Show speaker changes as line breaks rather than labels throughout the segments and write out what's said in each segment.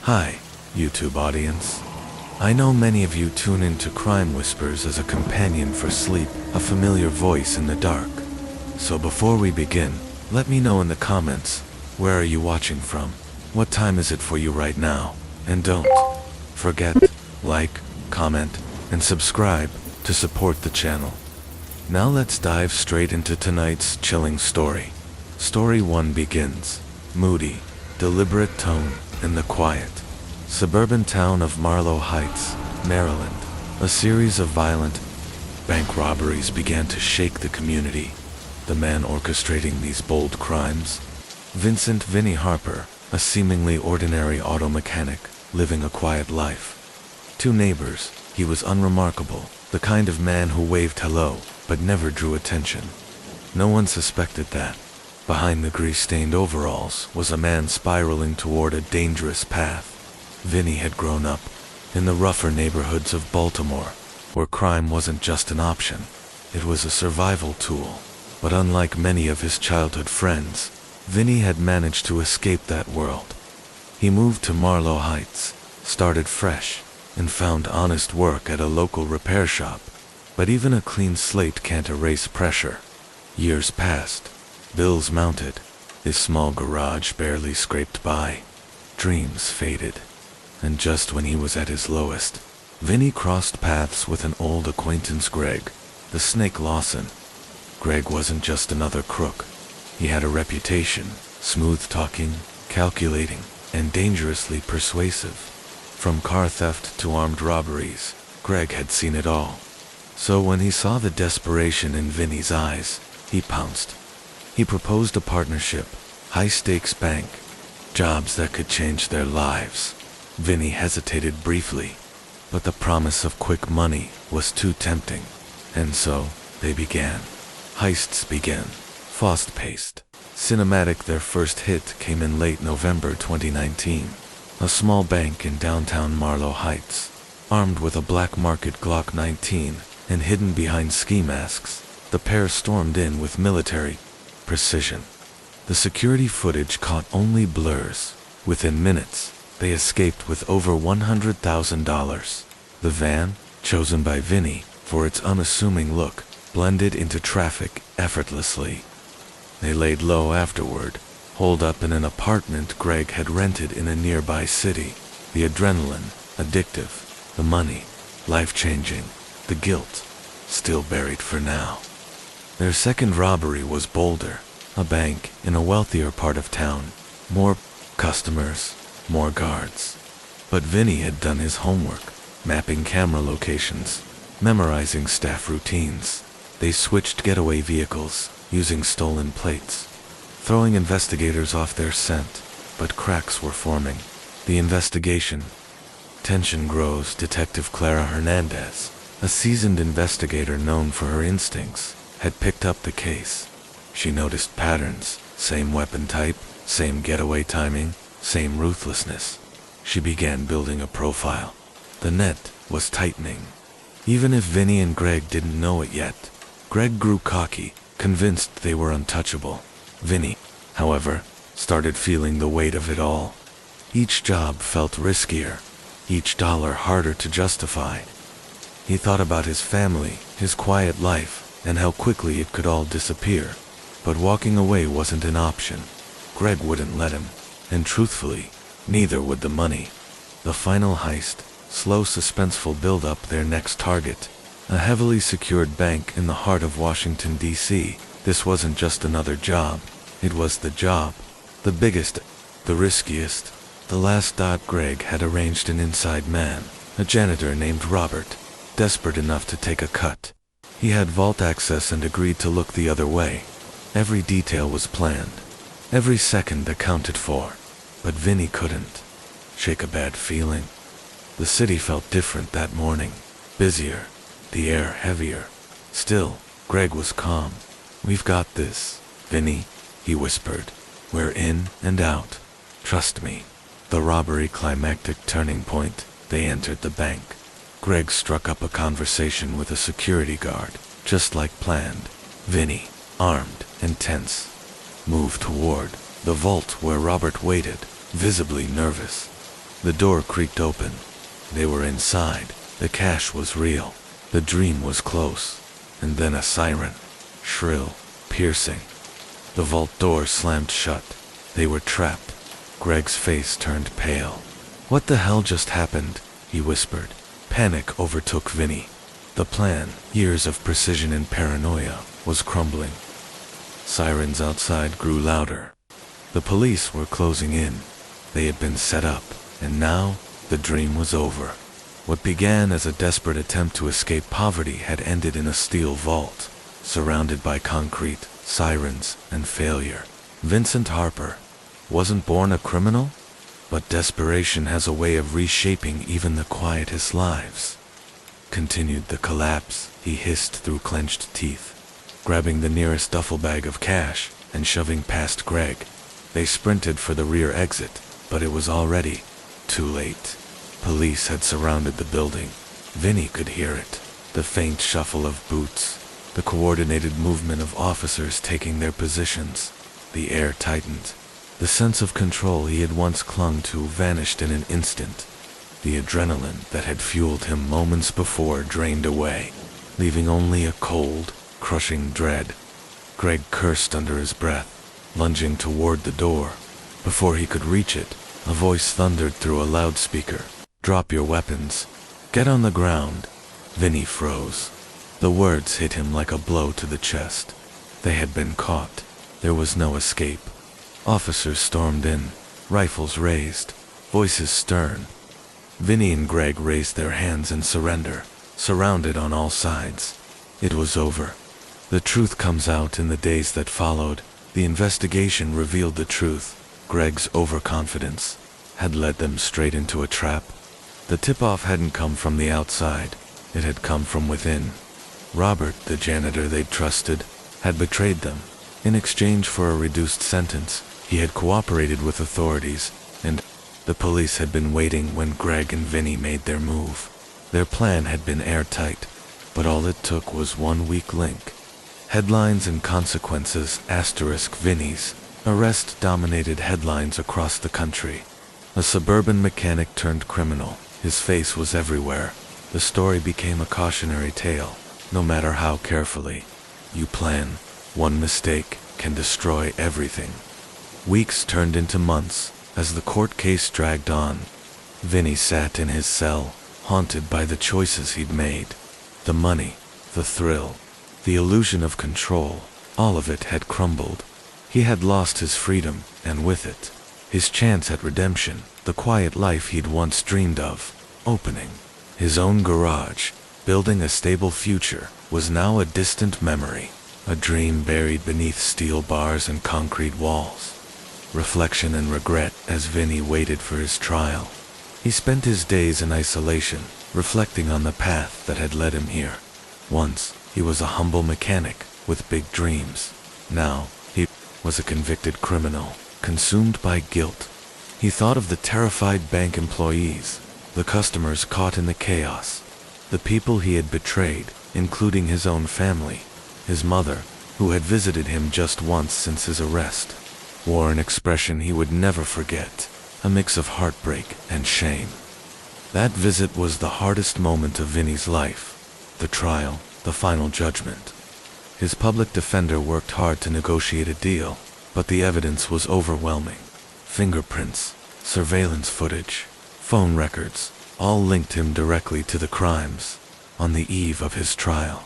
Hi, YouTube audience. I know many of you tune into Crime Whispers as a companion for sleep, a familiar voice in the dark. So before we begin, let me know in the comments, where are you watching from? What time is it for you right now? And don't forget, like, comment, and subscribe to support the channel. Now let's dive straight into tonight's chilling story. Story 1 begins. Moody, deliberate tone in the quiet suburban town of Marlow Heights, Maryland. A series of violent bank robberies began to shake the community. The man orchestrating these bold crimes? Vincent "Vinny" Harper, a seemingly ordinary auto mechanic, living a quiet life. To neighbors, he was unremarkable, the kind of man who waved hello, but never drew attention. No one suspected that behind the grease-stained overalls was a man spiraling toward a dangerous path. Vinny had grown up in the rougher neighborhoods of Baltimore, where crime wasn't just an option, it was a survival tool. But unlike many of his childhood friends, Vinny had managed to escape that world. He moved to Marlow Heights, started fresh, and found honest work at a local repair shop. But even a clean slate can't erase pressure. Years passed. Bills mounted. His small garage barely scraped by. Dreams faded. And just when he was at his lowest, Vinny crossed paths with an old acquaintance, Greg, the Snake Lawson. Greg wasn't just another crook. He had a reputation, smooth-talking, calculating, and dangerously persuasive. From car theft to armed robberies, Greg had seen it all. So when he saw the desperation in Vinny's eyes, he pounced. He proposed a partnership, high-stakes bank, jobs that could change their lives. Vinny hesitated briefly, but the promise of quick money was too tempting. And so, they began. Heists began. Fast-paced. Cinematic. Their first hit came in late November 2019. A small bank in downtown Marlow Heights. Armed with a black market Glock 19 and hidden behind ski masks, the pair stormed in with military precision. The security footage caught only blurs. Within minutes, they escaped with over $100,000. The van, chosen by Vinny for its unassuming look, blended into traffic effortlessly. They laid low afterward, holed up in an apartment Greg had rented in a nearby city. The adrenaline, addictive. The money, life-changing. The guilt, still buried for now. Their second robbery was bolder. A bank in a wealthier part of town. More customers, more guards. But Vinny had done his homework, mapping camera locations, memorizing staff routines. They switched getaway vehicles, using stolen plates, throwing investigators off their scent, but cracks were forming. The investigation. Tension grows. Detective Clara Hernandez, a seasoned investigator known for her instincts, had picked up the case. She noticed patterns, same weapon type, same getaway timing, same ruthlessness. She began building a profile. The net was tightening. Even if Vinny and Greg didn't know it yet, Greg grew cocky, convinced they were untouchable. Vinny, however, started feeling the weight of it all. Each job felt riskier, each dollar harder to justify. He thought about his family, his quiet life, and how quickly it could all disappear. But walking away wasn't an option. Greg wouldn't let him, and truthfully, neither would the money. The final heist, slow suspenseful build-up. Their next target, a heavily secured bank in the heart of Washington, D.C. This wasn't just another job, it was the job. The biggest, the riskiest. The last. Greg had arranged an inside man, a janitor named Robert, desperate enough to take a cut. He had vault access and agreed to look the other way. Every detail was planned, every second accounted for. But Vinny couldn't shake a bad feeling. The city felt different that morning, busier, the air heavier. Still, Greg was calm. "We've got this, Vinny," he whispered. "We're in and out. Trust me." The robbery climactic turning point. They entered the bank. Greg struck up a conversation with a security guard, just like planned. Vinny, armed and tense, moved toward the vault where Robert waited, visibly nervous. The door creaked open. They were inside. The cash was real. The dream was close. And then a siren. Shrill, piercing. The vault door slammed shut. They were trapped. Greg's face turned pale. "What the hell just happened?" he whispered. Panic overtook Vinny. The plan, years of precision and paranoia, was crumbling. Sirens outside grew louder. The police were closing in. They had been set up, and now the dream was over. What began as a desperate attempt to escape poverty had ended in a steel vault, surrounded by concrete, sirens, and failure. Vincent Harper wasn't born a criminal, but desperation has a way of reshaping even the quietest lives. Continued the collapse, he hissed through clenched teeth, grabbing the nearest duffel bag of cash and shoving past Greg. They sprinted for the rear exit, but it was already too late. Police had surrounded the building. Vinny could hear it, the faint shuffle of boots, the coordinated movement of officers taking their positions. The air tightened. The sense of control he had once clung to vanished in an instant. The adrenaline that had fueled him moments before drained away, leaving only a cold, crushing dread. Greg cursed under his breath, lunging toward the door. Before he could reach it, a voice thundered through a loudspeaker. "Drop your weapons. Get on the ground." Vinny froze. The words hit him like a blow to the chest. They had been caught. There was no escape. Officers stormed in, rifles raised, voices stern. Vinny and Greg raised their hands in surrender, surrounded on all sides. It was over. The truth comes out in the days that followed. The investigation revealed the truth. Greg's overconfidence had led them straight into a trap. The tip-off hadn't come from the outside. It had come from within. Robert, the janitor they'd trusted, had betrayed them. In exchange for a reduced sentence, he had cooperated with authorities, and the police had been waiting when Greg and Vinny made their move. Their plan had been airtight, but all it took was one weak link. Headlines and consequences, asterisk Vinny's arrest dominated headlines across the country. A suburban mechanic turned criminal. His face was everywhere. The story became a cautionary tale. No matter how carefully you plan, one mistake can destroy everything. Weeks turned into months as the court case dragged on. Vinny sat in his cell, haunted by the choices he'd made. The money, the thrill, the illusion of control, all of it had crumbled. He had lost his freedom, and with it, his chance at redemption, the quiet life he'd once dreamed of. Opening his own garage, building a stable future, was now a distant memory. A dream buried beneath steel bars and concrete walls. Reflection and regret as Vinny waited for his trial. He spent his days in isolation, reflecting on the path that had led him here. Once, he was a humble mechanic with big dreams. Now, he was a convicted criminal, consumed by guilt. He thought of the terrified bank employees, the customers caught in the chaos, the people he had betrayed, including his own family. His mother, who had visited him just once since his arrest, wore an expression he would never forget, a mix of heartbreak and shame. That visit was the hardest moment of Vinny's life. The trial, the final judgment. His public defender worked hard to negotiate a deal, but the evidence was overwhelming. Fingerprints, surveillance footage, phone records, all linked him directly to the crimes. On the eve of his trial,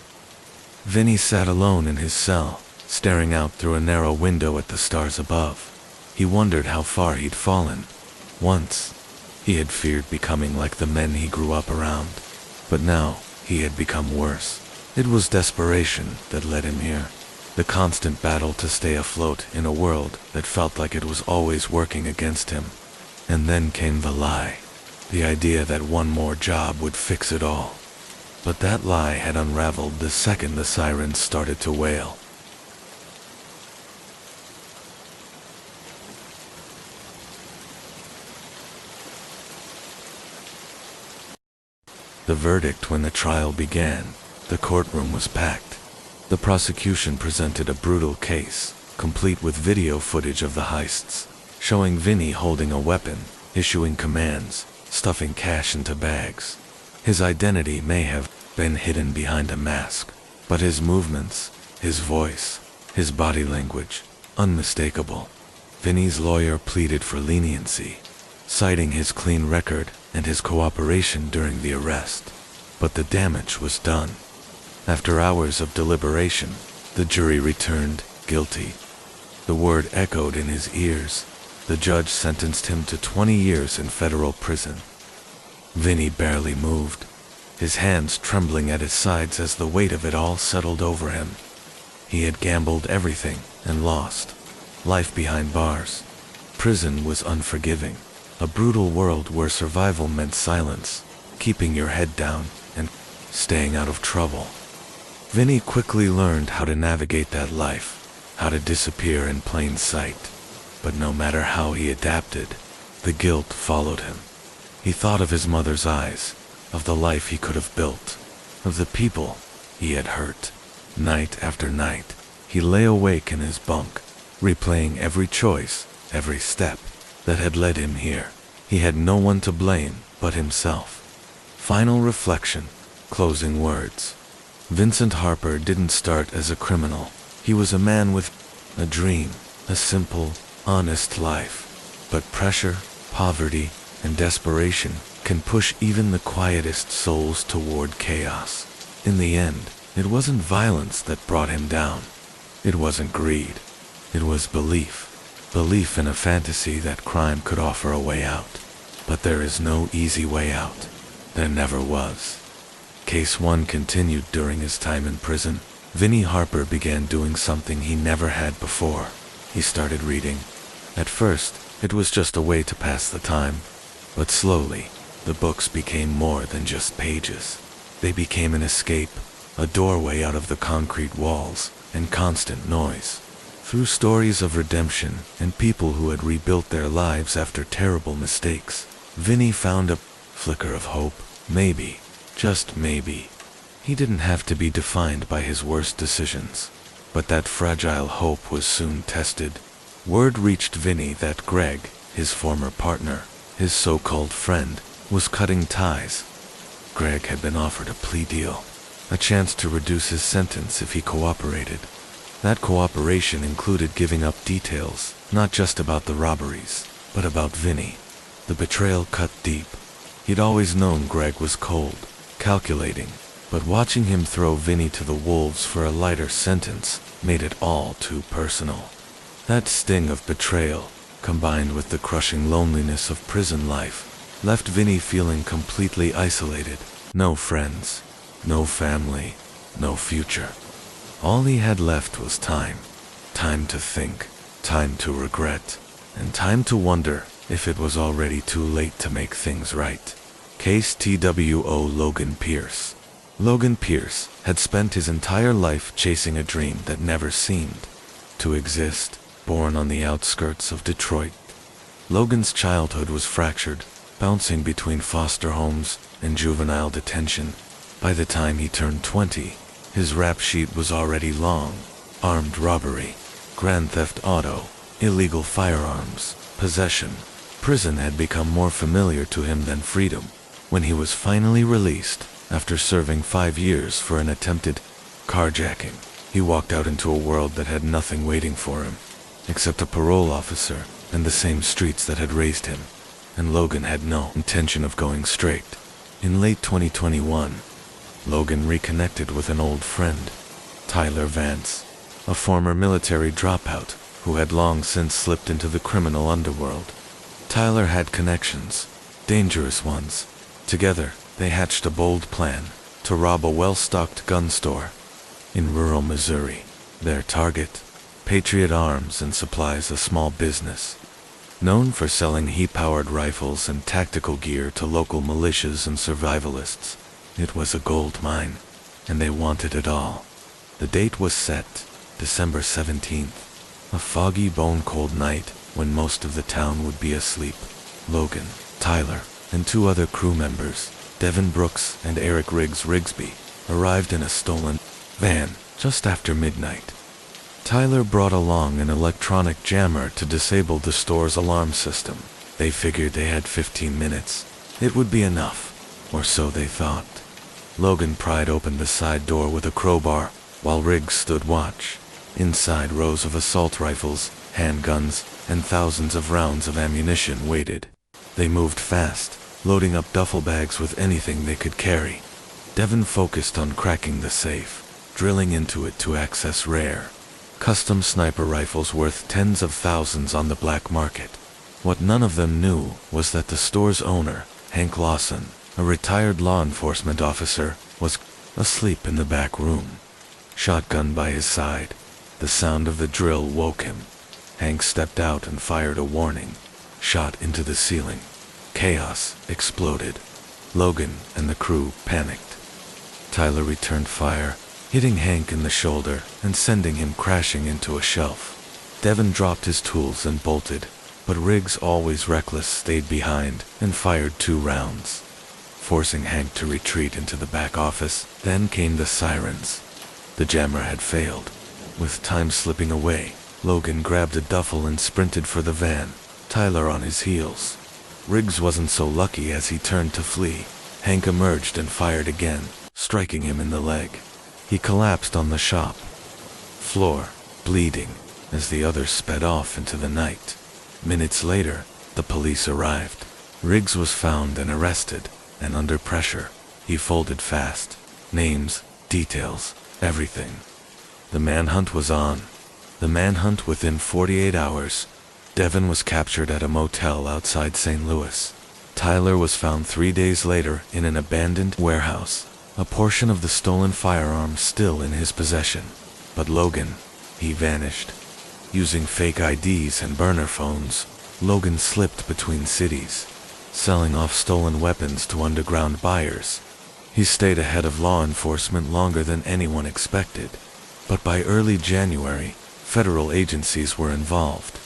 Vinny sat alone in his cell, staring out through a narrow window at the stars above. He wondered how far he'd fallen. Once, he had feared becoming like the men he grew up around, but now he had become worse. It was desperation that led him here, the constant battle to stay afloat in a world that felt like it was always working against him. And then came the lie, the idea that one more job would fix it all. But that lie had unraveled the second the sirens started to wail. The verdict when the trial began, the courtroom was packed. The prosecution presented a brutal case, complete with video footage of the heists, showing Vinny holding a weapon, issuing commands, stuffing cash into bags. His identity may have been hidden behind a mask, but his movements, his voice, his body language, unmistakable. Vinny's lawyer pleaded for leniency, citing his clean record and his cooperation during the arrest. But the damage was done. After hours of deliberation, the jury returned guilty. The word echoed in his ears. The judge sentenced him to 20 years in federal prison. Vinny barely moved, his hands trembling at his sides as the weight of it all settled over him. He had gambled everything and lost. Life behind bars. Prison was unforgiving. A brutal world where survival meant silence, keeping your head down, and staying out of trouble. Vinny quickly learned how to navigate that life, how to disappear in plain sight. But no matter how he adapted, the guilt followed him. He thought of his mother's eyes, of the life he could have built, of the people he had hurt. Night after night, he lay awake in his bunk, replaying every choice, every step that had led him here. He had no one to blame but himself. Final reflection, closing words. Vincent Harper didn't start as a criminal. He was a man with a dream, a simple, honest life. But pressure, poverty, and desperation can push even the quietest souls toward chaos. In the end, it wasn't violence that brought him down. It wasn't greed. It was belief. Belief in a fantasy that crime could offer a way out. But there is no easy way out. There never was. Case 1 continued during his time in prison. Vinny Harper began doing something he never had before. He started reading. At first, it was just a way to pass the time. But slowly, the books became more than just pages. They became an escape, a doorway out of the concrete walls and constant noise. Through stories of redemption and people who had rebuilt their lives after terrible mistakes, Vinny found a flicker of hope. Maybe, just maybe, he didn't have to be defined by his worst decisions. But that fragile hope was soon tested. Word reached Vinny that Greg, his former partner, his so-called friend, was cutting ties. Greg had been offered a plea deal, a chance to reduce his sentence if he cooperated. That cooperation included giving up details, not just about the robberies, but about Vinny. The betrayal cut deep. He'd always known Greg was cold, calculating, but watching him throw Vinny to the wolves for a lighter sentence made it all too personal. That sting of betrayal, combined with the crushing loneliness of prison life, left Vinny feeling completely isolated. No friends, no family, no future. All he had left was time. Time to think, time to regret, and time to wonder if it was already too late to make things right. Case TWO Logan Pierce. Logan Pierce had spent his entire life chasing a dream that never seemed to exist. Born on the outskirts of Detroit, Logan's childhood was fractured, bouncing between foster homes and juvenile detention. By the time he turned 20, his rap sheet was already long. Armed robbery, grand theft auto, illegal firearms, possession. Prison had become more familiar to him than freedom. When he was finally released, after serving 5 years for an attempted carjacking, he walked out into a world that had nothing waiting for him, except a parole officer and the same streets that had raised him. And Logan had no intention of going straight. In late 2021, Logan reconnected with an old friend, Tyler Vance, a former military dropout who had long since slipped into the criminal underworld. Tyler had connections, dangerous ones. Together, they hatched a bold plan to rob a well-stocked gun store in rural Missouri. Their target, Patriot Arms and Supplies, a small business known for selling heat-powered rifles and tactical gear to local militias and survivalists. It was a gold mine, and they wanted it all. The date was set, December 17th, a foggy, bone-cold night when most of the town would be asleep. Logan, Tyler, and 2 other crew members, Devin Brooks and Eric Riggs Rigsby, arrived in a stolen van just after midnight. Tyler brought along an electronic jammer to disable the store's alarm system. They figured they had 15 minutes, It would be enough, or so they thought. Logan pried open the side door with a crowbar, while Riggs stood watch. Inside, rows of assault rifles, handguns, and thousands of rounds of ammunition waited. They moved fast, loading up duffel bags with anything they could carry. Devon focused on cracking the safe, drilling into it to access rare, custom sniper rifles worth tens of thousands on the black market. What none of them knew was that the store's owner, Hank Lawson, a retired law enforcement officer, was asleep in the back room. Shotgun by his side, the sound of the drill woke him. Hank stepped out and fired a warning shot into the ceiling. Chaos exploded. Logan and the crew panicked. Tyler returned fire, hitting Hank in the shoulder and sending him crashing into a shelf. Devon dropped his tools and bolted, but Riggs, always reckless, stayed behind and fired 2 rounds, forcing Hank to retreat into the back office. Then came the sirens. The jammer had failed. With time slipping away, Logan grabbed a duffel and sprinted for the van, Tyler on his heels. Riggs wasn't so lucky as he turned to flee. Hank emerged and fired again, striking him in the leg. He collapsed on the shop floor, bleeding, as the others sped off into the night. Minutes later, the police arrived. Riggs was found and arrested, and under pressure, he folded fast. Names, details, everything. The manhunt was on. The manhunt within 48 hours. Devon was captured at a motel outside St. Louis. Tyler was found 3 days later in an abandoned warehouse, a portion of the stolen firearm still in his possession. But Logan, he vanished. Using fake IDs and burner phones, Logan slipped between cities, selling off stolen weapons to underground buyers. He stayed ahead of law enforcement longer than anyone expected. But by early January, federal agencies were involved.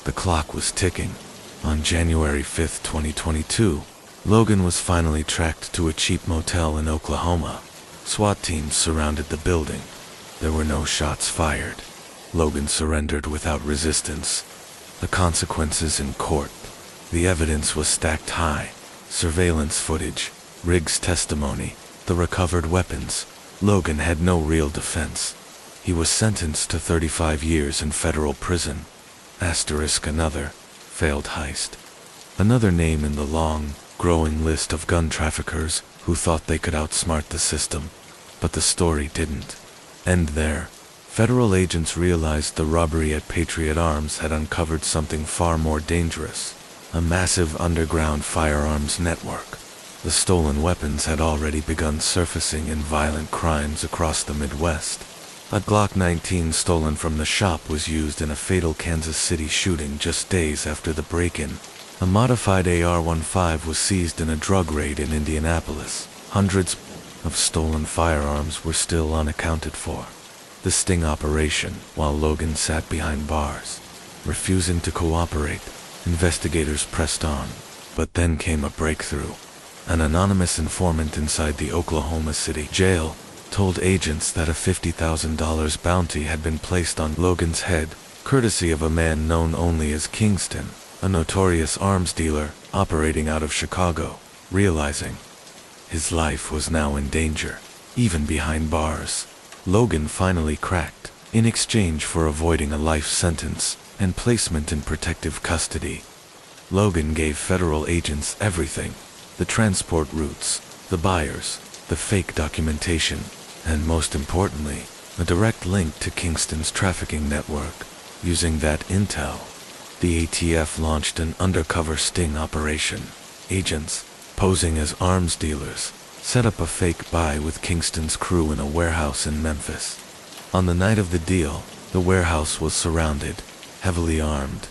The clock was ticking. On January 5, 2022, Logan was finally tracked to a cheap motel in Oklahoma. SWAT teams surrounded the building. There were no shots fired. Logan surrendered without resistance. The consequences in court. The evidence was stacked high. Surveillance footage, Riggs' testimony, the recovered weapons. Logan had no real defense. He was sentenced to 35 years in federal prison. Another failed heist. Another name in the long, growing list of gun traffickers who thought they could outsmart the system. But the story didn't end there. Federal agents realized the robbery at Patriot Arms had uncovered something far more dangerous. A massive underground firearms network. The stolen weapons had already begun surfacing in violent crimes across the Midwest. A Glock 19 stolen from the shop was used in a fatal Kansas City shooting just days after the break-in. A modified AR-15 was seized in a drug raid in Indianapolis. Hundreds of stolen firearms were still unaccounted for. The sting operation, while Logan sat behind bars, refusing to cooperate, investigators pressed on. But then came a breakthrough. An anonymous informant inside the Oklahoma City jail told agents that a $50,000 bounty had been placed on Logan's head, courtesy of a man known only as Kingston, a notorious arms dealer operating out of Chicago. Realizing his life was now in danger, even behind bars, Logan finally cracked, in exchange for avoiding a life sentence and placement in protective custody. Logan gave federal agents everything: the transport routes, the buyers, the fake documentation, and most importantly, a direct link to Kingston's trafficking network. Using that intel, the ATF launched an undercover sting operation. Agents, posing as arms dealers, set up a fake buy with Kingston's crew in a warehouse in Memphis. On the night of the deal, the warehouse was surrounded, heavily armed.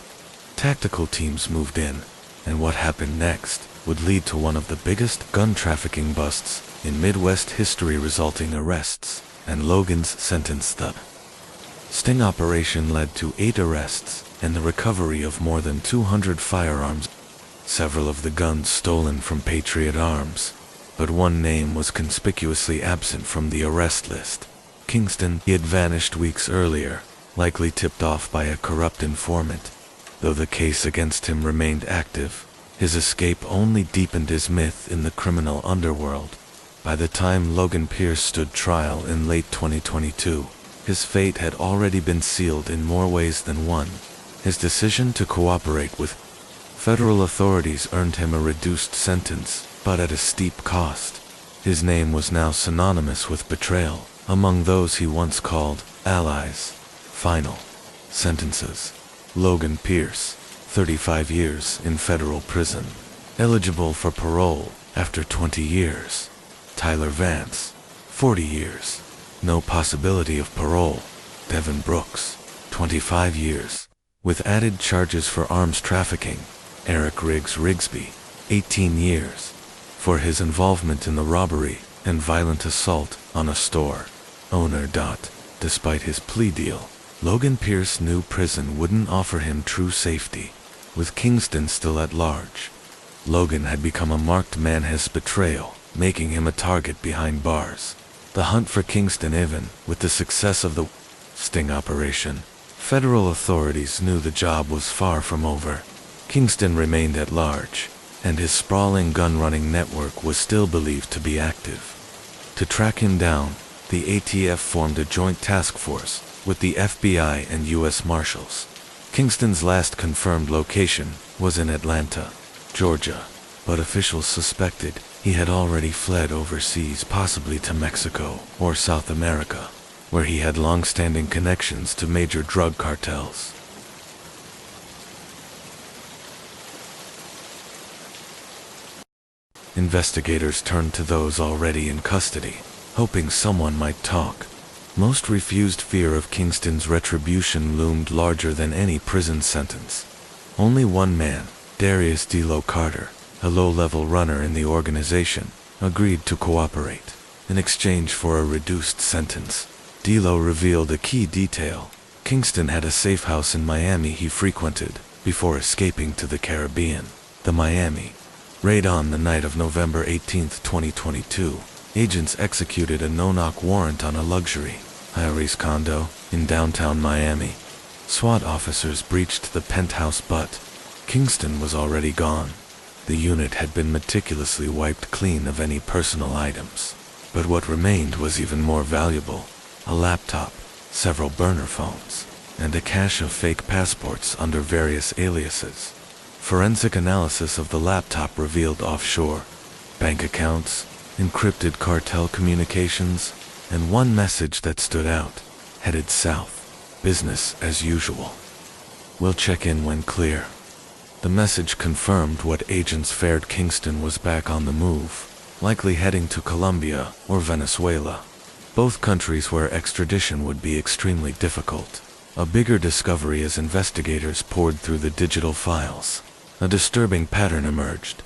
Tactical teams moved in, and what happened next would lead to one of the biggest gun trafficking busts in Midwest history, resulting arrests and Logan's sentence. The sting operation led to 8 arrests and the recovery of more than 200 firearms, several of the guns stolen from Patriot Arms. But one name was conspicuously absent from the arrest list: Kingston. He had vanished weeks earlier, likely tipped off by a corrupt informant. Though the case against him remained active, His escape only deepened his myth in the criminal underworld. By the time Logan Pierce stood trial in late 2022, his fate had already been sealed in more ways than one. His decision to cooperate with federal authorities earned him a reduced sentence, but at a steep cost. His name was now synonymous with betrayal among those he once called allies. Final sentences. Logan Pierce, 35 years in federal prison. Eligible for parole after 20 years. Tyler Vance, 40 years. No possibility of parole. Devin Brooks, 25 years. With added charges for arms trafficking. Eric Riggs Rigsby, 18 years. For his involvement in the robbery and violent assault on a store owner. Despite his plea deal, Logan Pierce knew prison wouldn't offer him true safety. With Kingston still at large, Logan had become a marked man. His betrayal, making him a target behind bars. The hunt for Kingston. Even with the success of the sting operation, federal authorities knew the job was far from over. Kingston remained at large, and his sprawling gun-running network was still believed to be active. To track him down, the ATF formed a joint task force with the FBI and U.S. Marshals. Kingston's last confirmed location was in Atlanta, Georgia, but officials suspected he had already fled overseas, possibly to Mexico or South America, where he had long-standing connections to major drug cartels. Investigators turned to those already in custody, hoping someone might talk. Most refused. Fear of Kingston's retribution loomed larger than any prison sentence. Only one man, Darius D-Lo Carter, a low-level runner in the organization, agreed to cooperate. In exchange for a reduced sentence, D-Lo revealed a key detail. Kingston had a safe house in Miami he frequented before escaping to the Caribbean. The Miami raid. On the night of November 18, 2022, agents executed a no-knock warrant on a luxury high-rise condo in downtown Miami. SWAT officers breached the penthouse, but Kingston was already gone. The unit had been meticulously wiped clean of any personal items. But what remained was even more valuable: a laptop, several burner phones, and a cache of fake passports under various aliases. Forensic analysis of the laptop revealed offshore bank accounts, encrypted cartel communications, and one message that stood out: headed south, business as usual. We'll check in when clear. The message confirmed what agents feared. Kingston was back on the move, likely heading to Colombia or Venezuela, both countries where extradition would be extremely difficult. A bigger discovery as investigators pored through the digital files. A disturbing pattern emerged.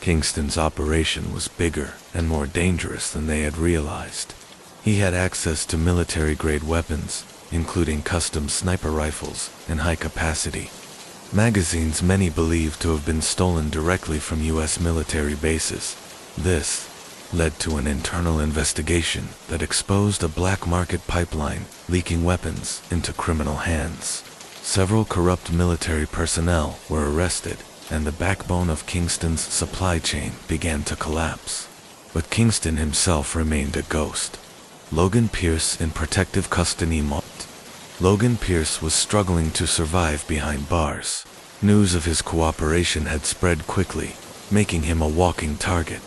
Kingston's operation was bigger and more dangerous than they had realized. He had access to military-grade weapons, including custom sniper rifles and high-capacity magazines, many believed to have been stolen directly from U.S. military bases. This led to an internal investigation that exposed a black market pipeline leaking weapons into criminal hands. Several corrupt military personnel were arrested, and the backbone of Kingston's supply chain began to collapse. But Kingston himself remained a ghost. Logan Pierce in protective custody. Logan Pierce was struggling to survive behind bars. News of his cooperation had spread quickly, making him a walking target.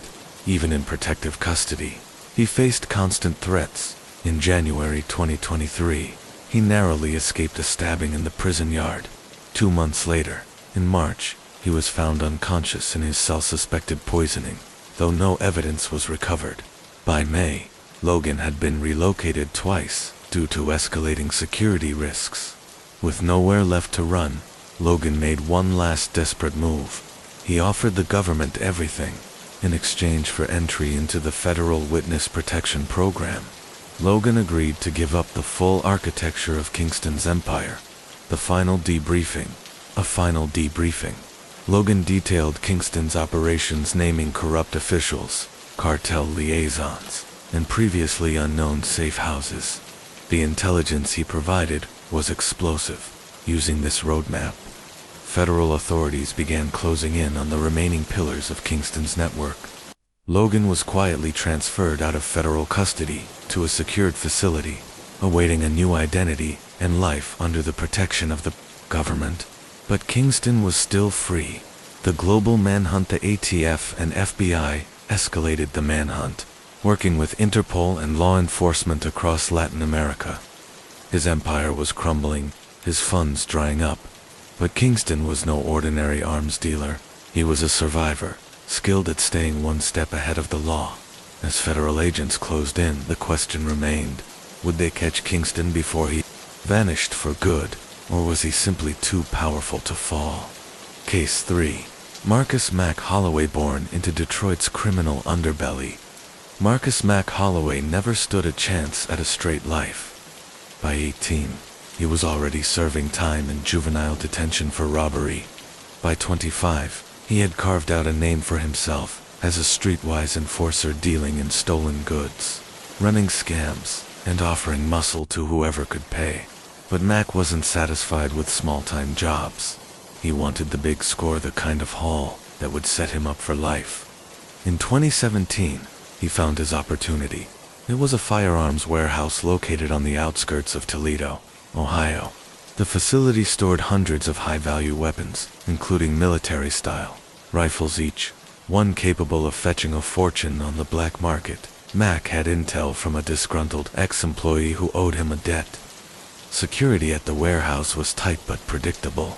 Even in protective custody, he faced constant threats. In January 2023, he narrowly escaped a stabbing in the prison yard. 2 months later, in March, he was found unconscious in his cell, suspected poisoning, though no evidence was recovered. By May, Logan had been relocated twice due to escalating security risks. With nowhere left to run, Logan made one last desperate move. He offered the government everything in exchange for entry into the Federal Witness Protection Program. Logan agreed to give up the full architecture of Kingston's empire. The final debriefing. A final debriefing. Logan detailed Kingston's operations, naming corrupt officials, cartel liaisons, and previously unknown safe houses. The intelligence he provided was explosive. Using this roadmap, federal authorities began closing in on the remaining pillars of Kingston's network. Logan was quietly transferred out of federal custody to a secured facility, awaiting a new identity and life under the protection of the government. But Kingston was still free. The global manhunt, the ATF and FBI, escalated the manhunt, working with Interpol and law enforcement across Latin America. His empire was crumbling, his funds drying up. But Kingston was no ordinary arms dealer. He was a survivor, skilled at staying one step ahead of the law. As federal agents closed in, the question remained, would they catch Kingston before he vanished for good, or was he simply too powerful to fall? Case 3. Marcus Mac Holloway. Born into Detroit's criminal underbelly, Marcus Mac Holloway never stood a chance at a straight life. By 18, he was already serving time in juvenile detention for robbery. By 25, he had carved out a name for himself as a streetwise enforcer dealing in stolen goods, running scams, and offering muscle to whoever could pay. But Mac wasn't satisfied with small-time jobs. He wanted the big score, the kind of haul that would set him up for life. In 2017, he found his opportunity. It was a firearms warehouse located on the outskirts of Toledo, Ohio. The facility stored hundreds of high-value weapons, including military-style rifles, each one capable of fetching a fortune on the black market. Mac had intel from a disgruntled ex-employee who owed him a debt. Security at the warehouse was tight but predictable.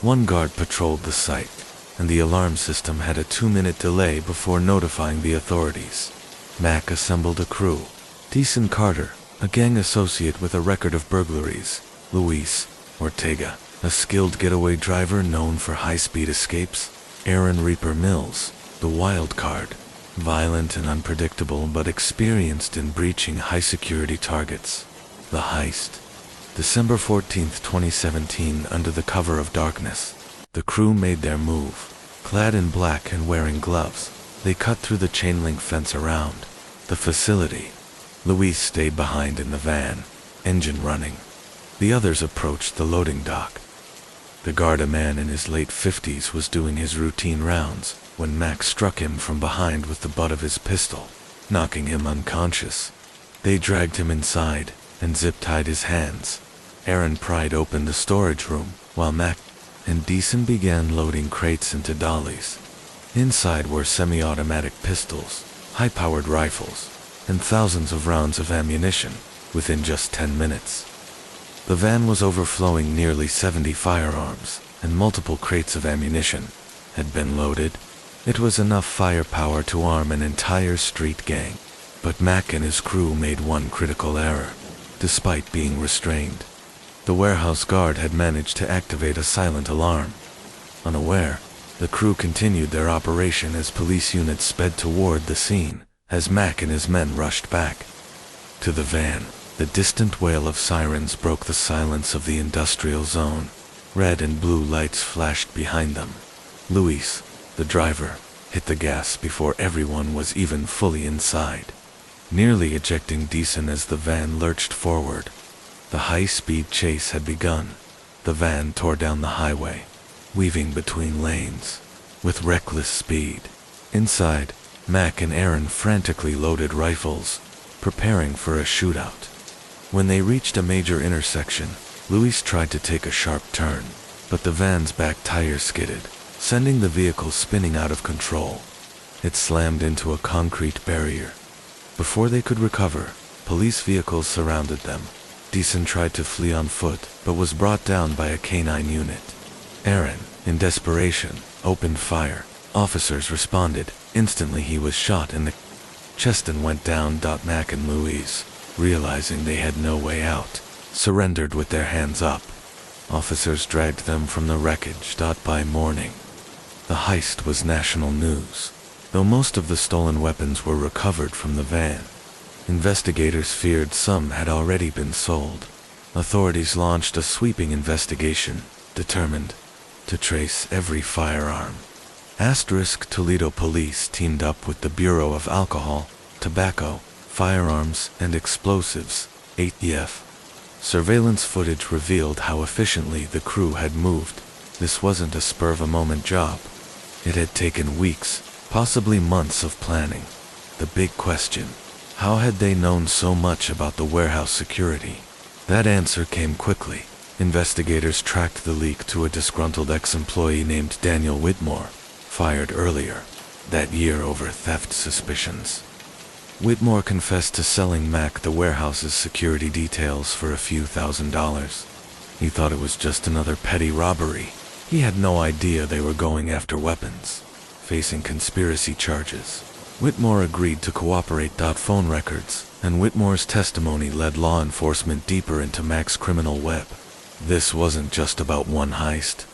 One guard patrolled the site, and the alarm system had a 2-minute delay before notifying the authorities. Mac assembled a crew. Deason Carter, a gang associate with a record of burglaries. Luis Ortega, a skilled getaway driver known for high-speed escapes. Aaron Reaper Mills, the wild card, violent and unpredictable but experienced in breaching high-security targets. The heist. December 14, 2017, under the cover of darkness, the crew made their move. Clad in black and wearing gloves, they cut through the chain-link fence around the facility. Luis stayed behind in the van, engine running. The others approached the loading dock. The guard, a man in his late 50s, was doing his routine rounds when Mac struck him from behind with the butt of his pistol, knocking him unconscious. They dragged him inside and zip-tied his hands. Aaron pried open the storage room, while Mac and Deason began loading crates into dollies. Inside were semi-automatic pistols, high-powered rifles, and thousands of rounds of ammunition within just 10 minutes. The van was overflowing. Nearly 70 firearms and multiple crates of ammunition had been loaded. It was enough firepower to arm an entire street gang. But Mac and his crew made one critical error. Despite being restrained, the warehouse guard had managed to activate a silent alarm. Unaware, the crew continued their operation as police units sped toward the scene. As Mac and his men rushed back to the van, the distant wail of sirens broke the silence of the industrial zone. Red and blue lights flashed behind them. Luis, the driver, hit the gas before everyone was even fully inside, nearly ejecting Deason as the van lurched forward. The high-speed chase had begun. The van tore down the highway, weaving between lanes with reckless speed. Inside, Mac and Aaron frantically loaded rifles, preparing for a shootout. When they reached a major intersection, Luis tried to take a sharp turn, but the van's back tire skidded, sending the vehicle spinning out of control. It slammed into a concrete barrier. Before they could recover, police vehicles surrounded them. Deason tried to flee on foot, but was brought down by a canine unit. Aaron, in desperation, opened fire. Officers responded. Instantly he was shot in the chest and went down. Mac and Luis, realizing they had no way out, surrendered with their hands up. Officers dragged them from the wreckage. By morning, the heist was national news. Though most of the stolen weapons were recovered from the van, investigators feared some had already been sold. Authorities launched a sweeping investigation, determined to trace every firearm. Toledo police teamed up with the Bureau of Alcohol, Tobacco, Firearms, and Explosives, ATF. Surveillance footage revealed how efficiently the crew had moved This wasn't a spur-of-a-moment job. It had taken weeks, possibly months of planning. The big question: how had they known so much about the warehouse security? That answer came quickly. Investigators tracked the leak to a disgruntled ex-employee named Daniel Whitmore, fired earlier that year over theft suspicions. Whitmore confessed to selling Mac the warehouse's security details for a few $1,000s. He thought it was just another petty robbery. He had no idea they were going after weapons. Facing conspiracy charges, Whitmore agreed to cooperate. Phone records and Whitmore's testimony led law enforcement deeper into Mac's criminal web. This wasn't just about one heist.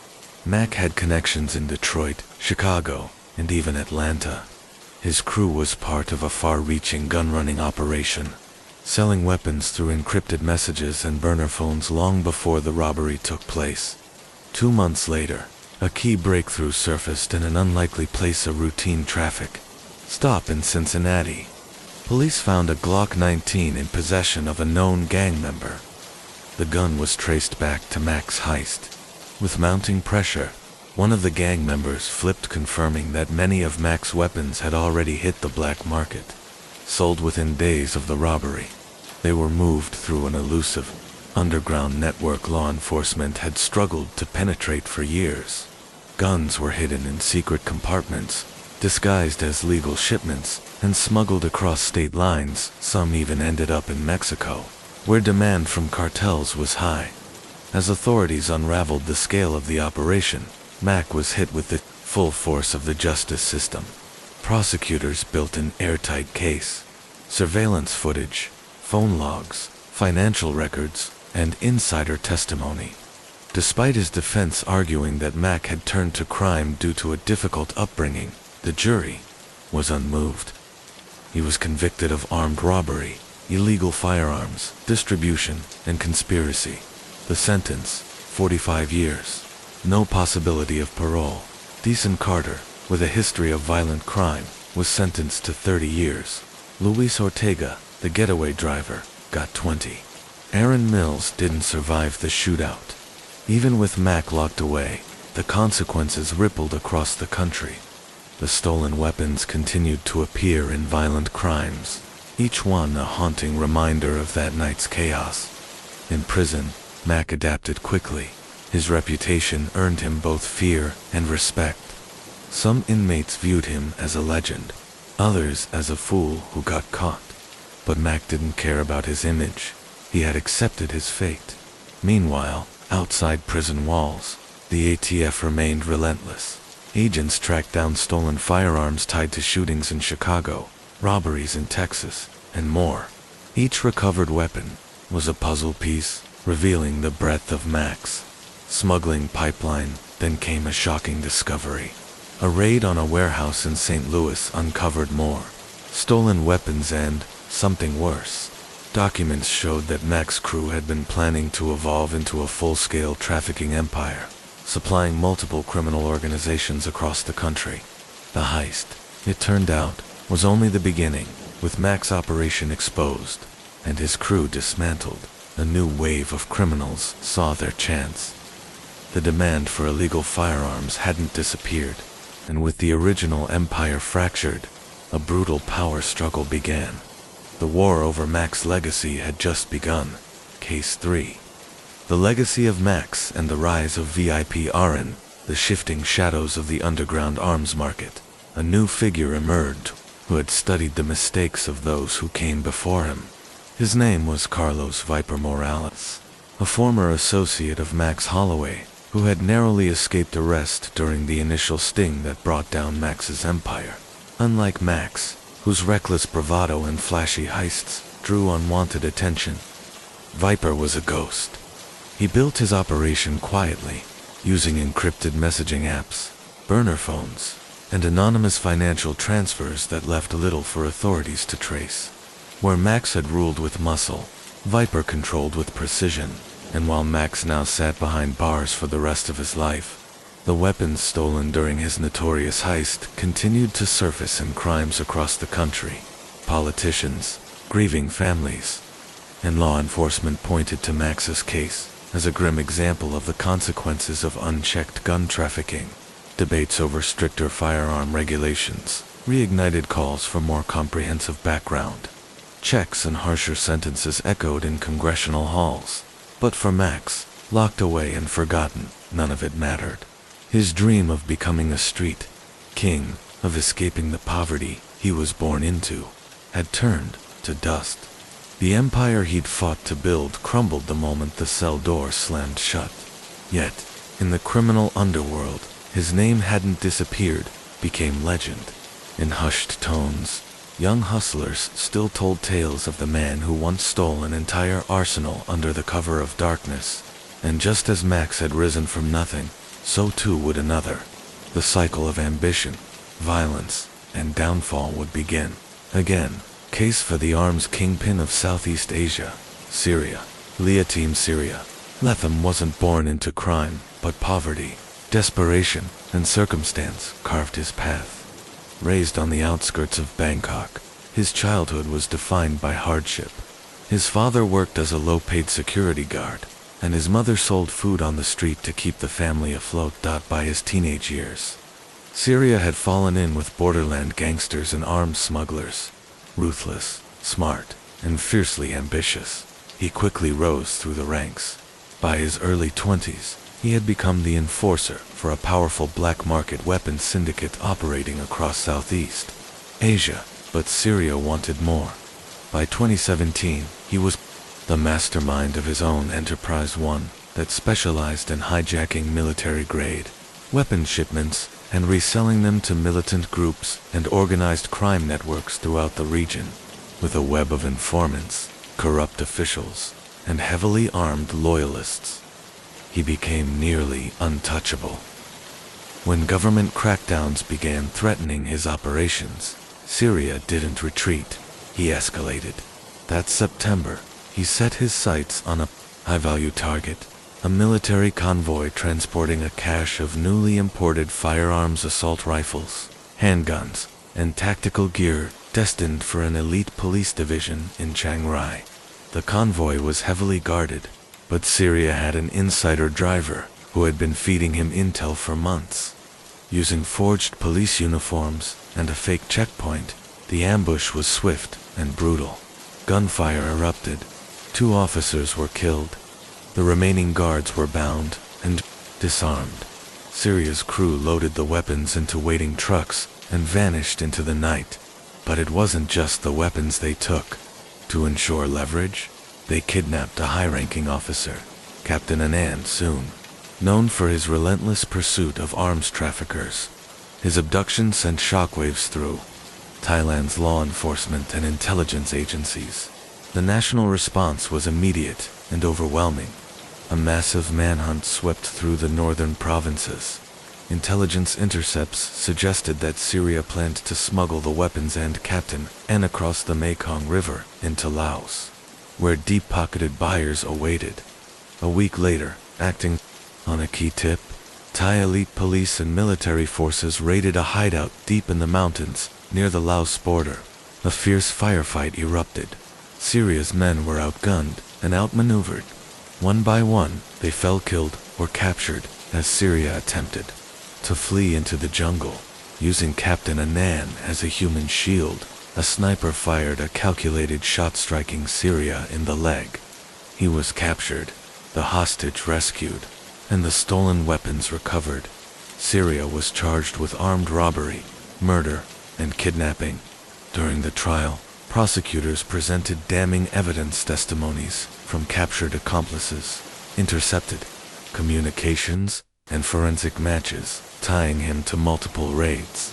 Mac had connections in Detroit, Chicago, and even Atlanta. His crew was part of a far-reaching gun-running operation, selling weapons through encrypted messages and burner phones long before the robbery took place. 2 months later, a key breakthrough surfaced in an unlikely place: a routine traffic stop in Cincinnati. Police found a Glock 19 in possession of a known gang member. The gun was traced back to Mac's heist. With mounting pressure, one of the gang members flipped, confirming that many of Mac's weapons had already hit the black market, sold within days of the robbery. They were moved through an elusive, underground network law enforcement had struggled to penetrate for years. Guns were hidden in secret compartments, disguised as legal shipments, and smuggled across state lines. Some even ended up in Mexico, where demand from cartels was high. As authorities unraveled the scale of the operation, Mac was hit with the full force of the justice system. Prosecutors built an airtight case: surveillance footage, phone logs, financial records, and insider testimony. Despite his defense arguing that Mac had turned to crime due to a difficult upbringing, the jury was unmoved. He was convicted of armed robbery, illegal firearms, distribution, and conspiracy. The sentence: 45 years. No possibility of parole. Deason Carter, with a history of violent crime, was sentenced to 30 years. Luis Ortega, the getaway driver, got 20. Aaron Mills didn't survive the shootout. Even with Mac locked away, the consequences rippled across the country. The stolen weapons continued to appear in violent crimes, each one a haunting reminder of that night's chaos. In prison, Mac adapted quickly. His reputation earned him both fear and respect. Some inmates viewed him as a legend, others as a fool who got caught. But Mac didn't care about his image. He had accepted his fate. Meanwhile, outside prison walls, the ATF remained relentless. Agents tracked down stolen firearms tied to shootings in Chicago, robberies in Texas, and more. Each recovered weapon was a puzzle piece, revealing the breadth of Mac's smuggling pipeline. Then came a shocking discovery. A raid on a warehouse in St. Louis uncovered more stolen weapons and, something worse, documents showed that Mac's crew had been planning to evolve into a full-scale trafficking empire, supplying multiple criminal organizations across the country. The heist, it turned out, was only the beginning. With Mac's operation exposed and his crew dismantled, a new wave of criminals saw their chance. The demand for illegal firearms hadn't disappeared, and with the original empire fractured, a brutal power struggle began. The war over Mac's legacy had just begun. Case 3. The legacy of Max and the rise of VIP Aaron, the shifting shadows of the underground arms market. A new figure emerged, who had studied the mistakes of those who came before him. His name was Carlos Viper Morales, a former associate of Max Holloway, who had narrowly escaped arrest during the initial sting that brought down Max's empire. Unlike Max, whose reckless bravado and flashy heists drew unwanted attention, Viper was a ghost. He built his operation quietly, using encrypted messaging apps, burner phones, and anonymous financial transfers that left little for authorities to trace. Where Max had ruled with muscle, Viper controlled with precision. And while Max now sat behind bars for the rest of his life, the weapons stolen during his notorious heist continued to surface in crimes across the country. Politicians, grieving families, and law enforcement pointed to Max's case as a grim example of the consequences of unchecked gun trafficking. Debates over stricter firearm regulations reignited calls for more comprehensive background checks and harsher sentences echoed in congressional halls. But for Max, locked away and forgotten, none of it mattered. His dream of becoming a street king, of escaping the poverty he was born into, had turned to dust. The empire he'd fought to build crumbled the moment the cell door slammed shut. Yet, in the criminal underworld, his name hadn't disappeared, became legend. In hushed tones, young hustlers still told tales of the man who once stole an entire arsenal under the cover of darkness. And just as Max had risen from nothing, so too would another. The cycle of ambition, violence, and downfall would begin. Again, case for the arms kingpin of Southeast Asia, Syria. Team Syria. Lethem wasn't born into crime, but poverty, desperation, and circumstance carved his path. Raised on the outskirts of Bangkok, his childhood was defined by hardship. His father worked as a low-paid security guard, and his mother sold food on the street to keep the family afloat. By his teenage years, Syria had fallen in with borderland gangsters and arms smugglers. Ruthless, smart, and fiercely ambitious, he quickly rose through the ranks. By his early 20s, he had become the enforcer for a powerful black market weapons syndicate operating across Southeast Asia, but Syria wanted more. By 2017, he was the mastermind of his own enterprise, one that specialized in hijacking military-grade weapons shipments and reselling them to militant groups and organized crime networks throughout the region. With a web of informants, corrupt officials, and heavily armed loyalists, he became nearly untouchable. When government crackdowns began threatening his operations, Syria didn't retreat. He escalated. That September, he set his sights on a high-value target, a military convoy transporting a cache of newly imported firearms, assault rifles, handguns, and tactical gear destined for an elite police division in Chiang Rai. The convoy was heavily guarded, but Syria had an insider driver who had been feeding him intel for months. Using forged police uniforms and a fake checkpoint, the ambush was swift and brutal. Gunfire erupted. 2 officers were killed. The remaining guards were bound and disarmed. Syria's crew loaded the weapons into waiting trucks and vanished into the night. But it wasn't just the weapons they took. To ensure leverage, they kidnapped a high-ranking officer, Captain Anand Soon, known for his relentless pursuit of arms traffickers. His abduction sent shockwaves through Thailand's law enforcement and intelligence agencies. The national response was immediate and overwhelming. A massive manhunt swept through the northern provinces. Intelligence intercepts suggested that Syria planned to smuggle the weapons and Captain Anand across the Mekong River into Laos, where deep-pocketed buyers awaited. A week later, acting on a key tip, Thai elite police and military forces raided a hideout deep in the mountains near the Laos border. A fierce firefight erupted. Syria's men were outgunned and outmaneuvered. One by one, they fell killed or captured as Syria attempted to flee into the jungle. Using Captain Anand as a human shield, a sniper fired a calculated shot striking Syria in the leg. He was captured, the hostage rescued, and the stolen weapons recovered. Syria was charged with armed robbery, murder, and kidnapping. During the trial, prosecutors presented damning evidence testimonies from captured accomplices, intercepted communications, and forensic matches tying him to multiple raids.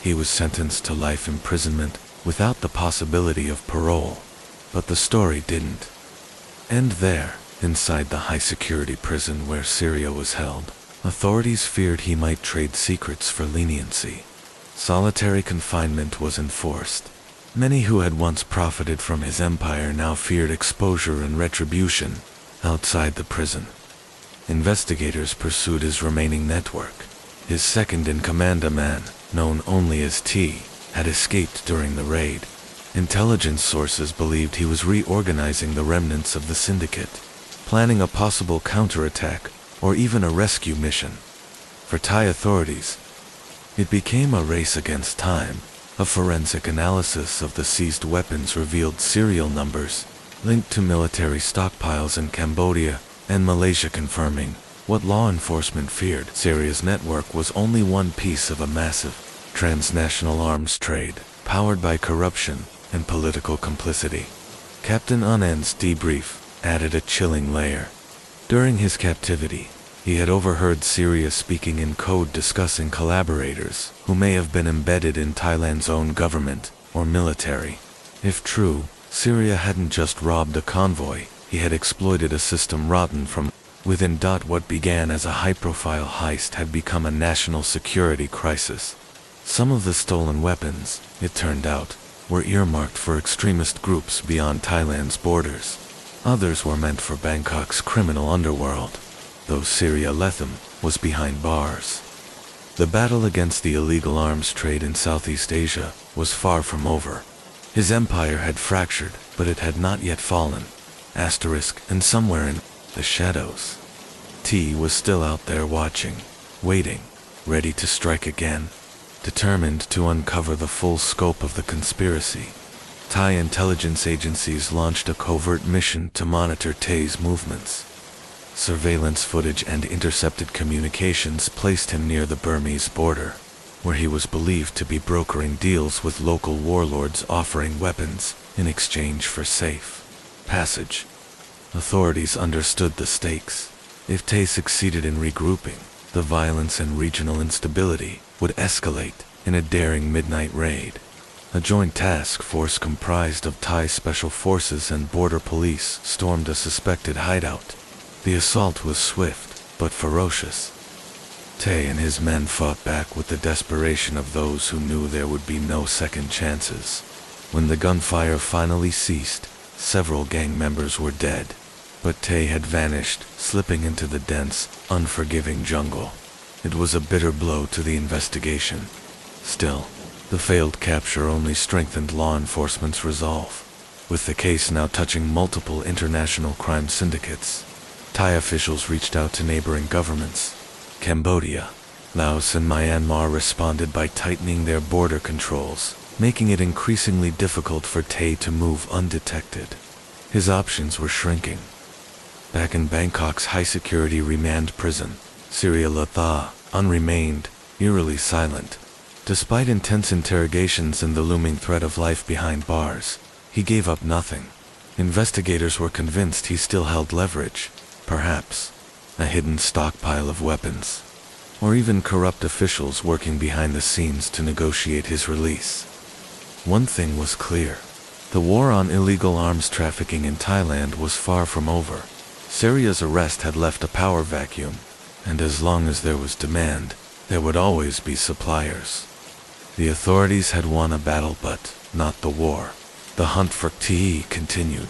He was sentenced to life imprisonment without the possibility of parole. But the story didn't end there. Inside the high-security prison where Syria was held, authorities feared he might trade secrets for leniency. Solitary confinement was enforced. Many who had once profited from his empire now feared exposure and retribution outside the prison. Investigators pursued his remaining network. His second-in-command, a man known only as T, had escaped during the raid. Intelligence sources believed he was reorganizing the remnants of the syndicate. planning a possible counterattack or even a rescue mission. For Thai authorities, it became a race against time. A forensic analysis of the seized weapons revealed serial numbers linked to military stockpiles in Cambodia and Malaysia, confirming what law enforcement feared. Syria's network was only one piece of a massive transnational arms trade, powered by corruption and political complicity. Captain Anand's debrief added a chilling layer. During his captivity, he had overheard Syria speaking in code, discussing collaborators who may have been embedded in Thailand's own government or military. If true, Syria hadn't just robbed a convoy, he had exploited a system rotten from within. What began as a high-profile heist had become a national security crisis. Some of the stolen weapons, it turned out, were earmarked for extremist groups beyond Thailand's borders. Others were meant for Bangkok's criminal underworld, though Syria Letham was behind bars. The battle against the illegal arms trade in Southeast Asia was far from over. His empire had fractured, but it had not yet fallen. And somewhere in the shadows, T was still out there watching, waiting, ready to strike again, determined to uncover the full scope of the conspiracy. Thai intelligence agencies launched a covert mission to monitor T's movements. Surveillance footage and intercepted communications placed him near the Burmese border, where he was believed to be brokering deals with local warlords offering weapons in exchange for safe passage. Authorities understood the stakes. If Tay succeeded in regrouping, the violence and regional instability would escalate in a daring midnight raid. A joint task force comprised of Thai special forces and border police stormed a suspected hideout. The assault was swift, but ferocious. Tay and his men fought back with the desperation of those who knew there would be no second chances. When the gunfire finally ceased, several gang members were dead, but Tay had vanished, slipping into the dense, unforgiving jungle. It was a bitter blow to the investigation. Still, the failed capture only strengthened law enforcement's resolve. With the case now touching multiple international crime syndicates, Thai officials reached out to neighboring governments. Cambodia, Laos and Myanmar responded by tightening their border controls, making it increasingly difficult for Tay to move undetected. His options were shrinking. Back in Bangkok's high-security remand prison, Syria Latha remained eerily silent. Despite intense interrogations and the looming threat of life behind bars, he gave up nothing. Investigators were convinced he still held leverage, perhaps a hidden stockpile of weapons, or even corrupt officials working behind the scenes to negotiate his release. One thing was clear: the war on illegal arms trafficking in Thailand was far from over. Syria's arrest had left a power vacuum, and as long as there was demand, there would always be suppliers. The authorities had won a battle, but not the war. The hunt for Te continued.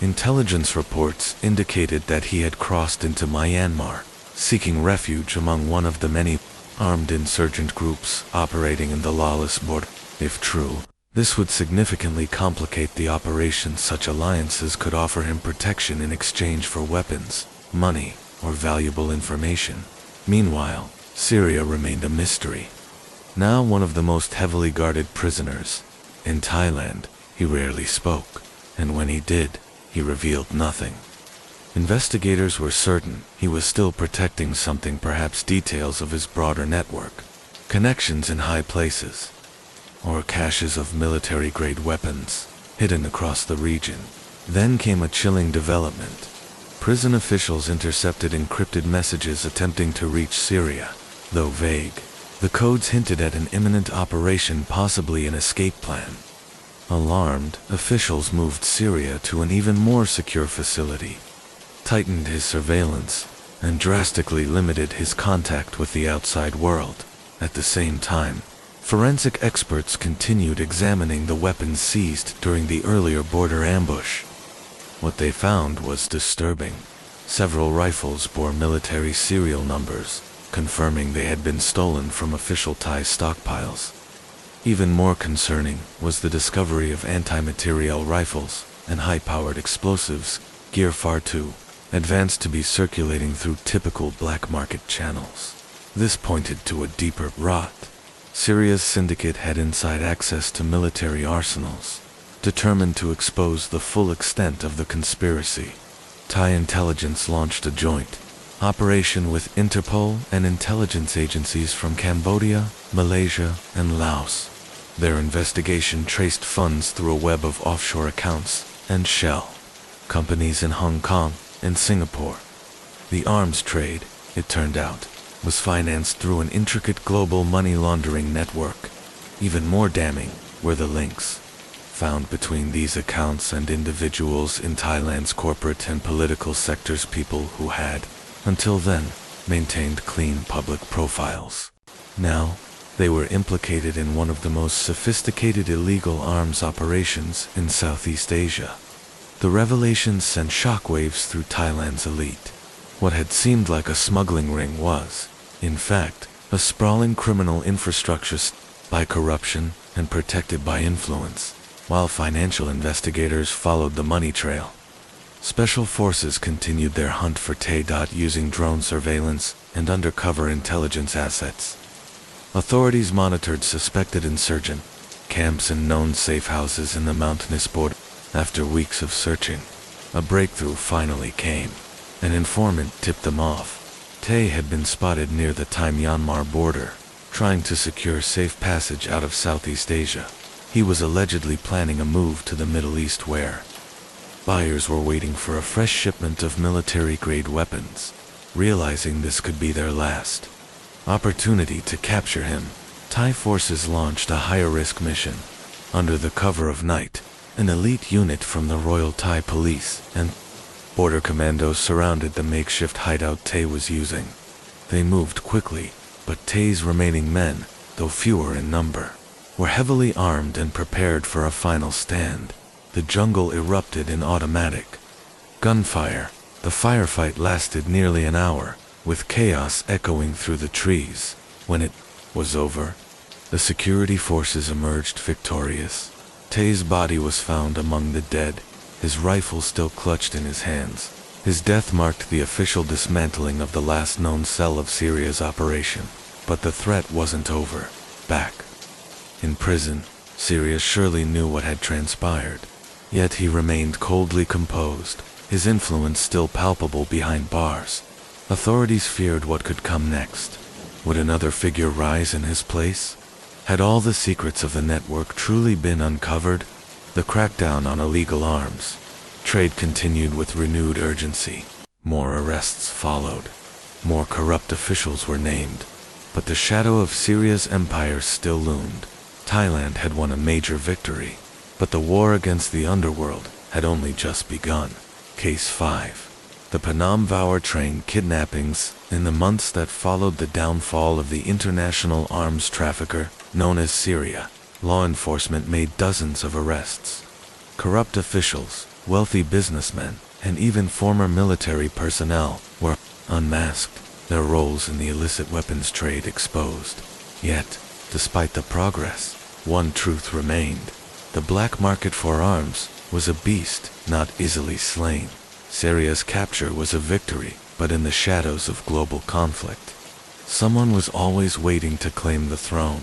Intelligence reports indicated that he had crossed into Myanmar, seeking refuge among one of the many armed insurgent groups operating in the lawless border. If true, this would significantly complicate the operation. Such alliances could offer him protection in exchange for weapons, money, or valuable information. Meanwhile, Syria remained a mystery. Now one of the most heavily guarded prisoners in Thailand, he rarely spoke, and when he did, he revealed nothing. Investigators were certain he was still protecting something, perhaps details of his broader network, connections in high places, or caches of military-grade weapons hidden across the region. Then came a chilling development. Prison officials intercepted encrypted messages attempting to reach Syria. Though vague, the codes hinted at an imminent operation, possibly an escape plan. Alarmed, officials moved Syria to an even more secure facility, tightened his surveillance, and drastically limited his contact with the outside world. At the same time, forensic experts continued examining the weapons seized during the earlier border ambush. What they found was disturbing. Several rifles bore military serial numbers, confirming they had been stolen from official Thai stockpiles. Even more concerning was the discovery of anti-materiel rifles and high-powered explosives, gear far too advanced to be circulating through typical black market channels. This pointed to a deeper rot. Syria's syndicate had inside access to military arsenals. Determined to expose the full extent of the conspiracy, Thai intelligence launched a joint operation with Interpol and intelligence agencies from Cambodia, Malaysia, and Laos. Their investigation traced funds through a web of offshore accounts and shell companies in Hong Kong and Singapore. The arms trade, it turned out, was financed through an intricate global money laundering network. Even more damning were the links found between these accounts and individuals in Thailand's corporate and political sectors, people who had, until then, maintained clean public profiles. Now, they were implicated in one of the most sophisticated illegal arms operations in Southeast Asia. The revelations sent shockwaves through Thailand's elite. What had seemed like a smuggling ring was, in fact, a sprawling criminal infrastructure by corruption and protected by influence, while financial investigators followed the money trail. Special forces continued their hunt for Tay. Using drone surveillance and undercover intelligence assets. Authorities monitored suspected insurgent camps and known safe houses in the mountainous border. After weeks of searching, a breakthrough finally came. An informant tipped them off. Tay had been spotted near the Thai-Myanmar border, trying to secure safe passage out of Southeast Asia. He was allegedly planning a move to the Middle East where buyers were waiting for a fresh shipment of military-grade weapons, realizing this could be their last opportunity to capture him. Thai forces launched a higher-risk mission. Under the cover of night, an elite unit from the Royal Thai Police and border commandos surrounded the makeshift hideout Tay was using. They moved quickly, but Tay's remaining men, though fewer in number, were heavily armed and prepared for a final stand. The jungle erupted in automatic gunfire. The firefight lasted nearly an hour, with chaos echoing through the trees. When it was over, the security forces emerged victorious. Tay's body was found among the dead, his rifle still clutched in his hands. His death marked the official dismantling of the last known cell of Syria's operation. But the threat wasn't over. Back in prison, Syria surely knew what had transpired. Yet he remained coldly composed, his influence still palpable behind bars. Authorities feared what could come next. Would another figure rise in his place? Had all the secrets of the network truly been uncovered? The crackdown on illegal arms trade continued with renewed urgency. More arrests followed. More corrupt officials were named. But the shadow of Syria's empire still loomed. Thailand had won a major victory, but the war against the underworld had only just begun. Case 5. The Phnom Vowar train kidnappings. In the months that followed the downfall of the international arms trafficker known as Syria, law enforcement made dozens of arrests. Corrupt officials, wealthy businessmen, and even former military personnel were unmasked, their roles in the illicit weapons trade exposed. Yet, despite the progress, one truth remained. The black market for arms was a beast not easily slain. Syria's capture was a victory, but in the shadows of global conflict. Someone was always waiting to claim the throne.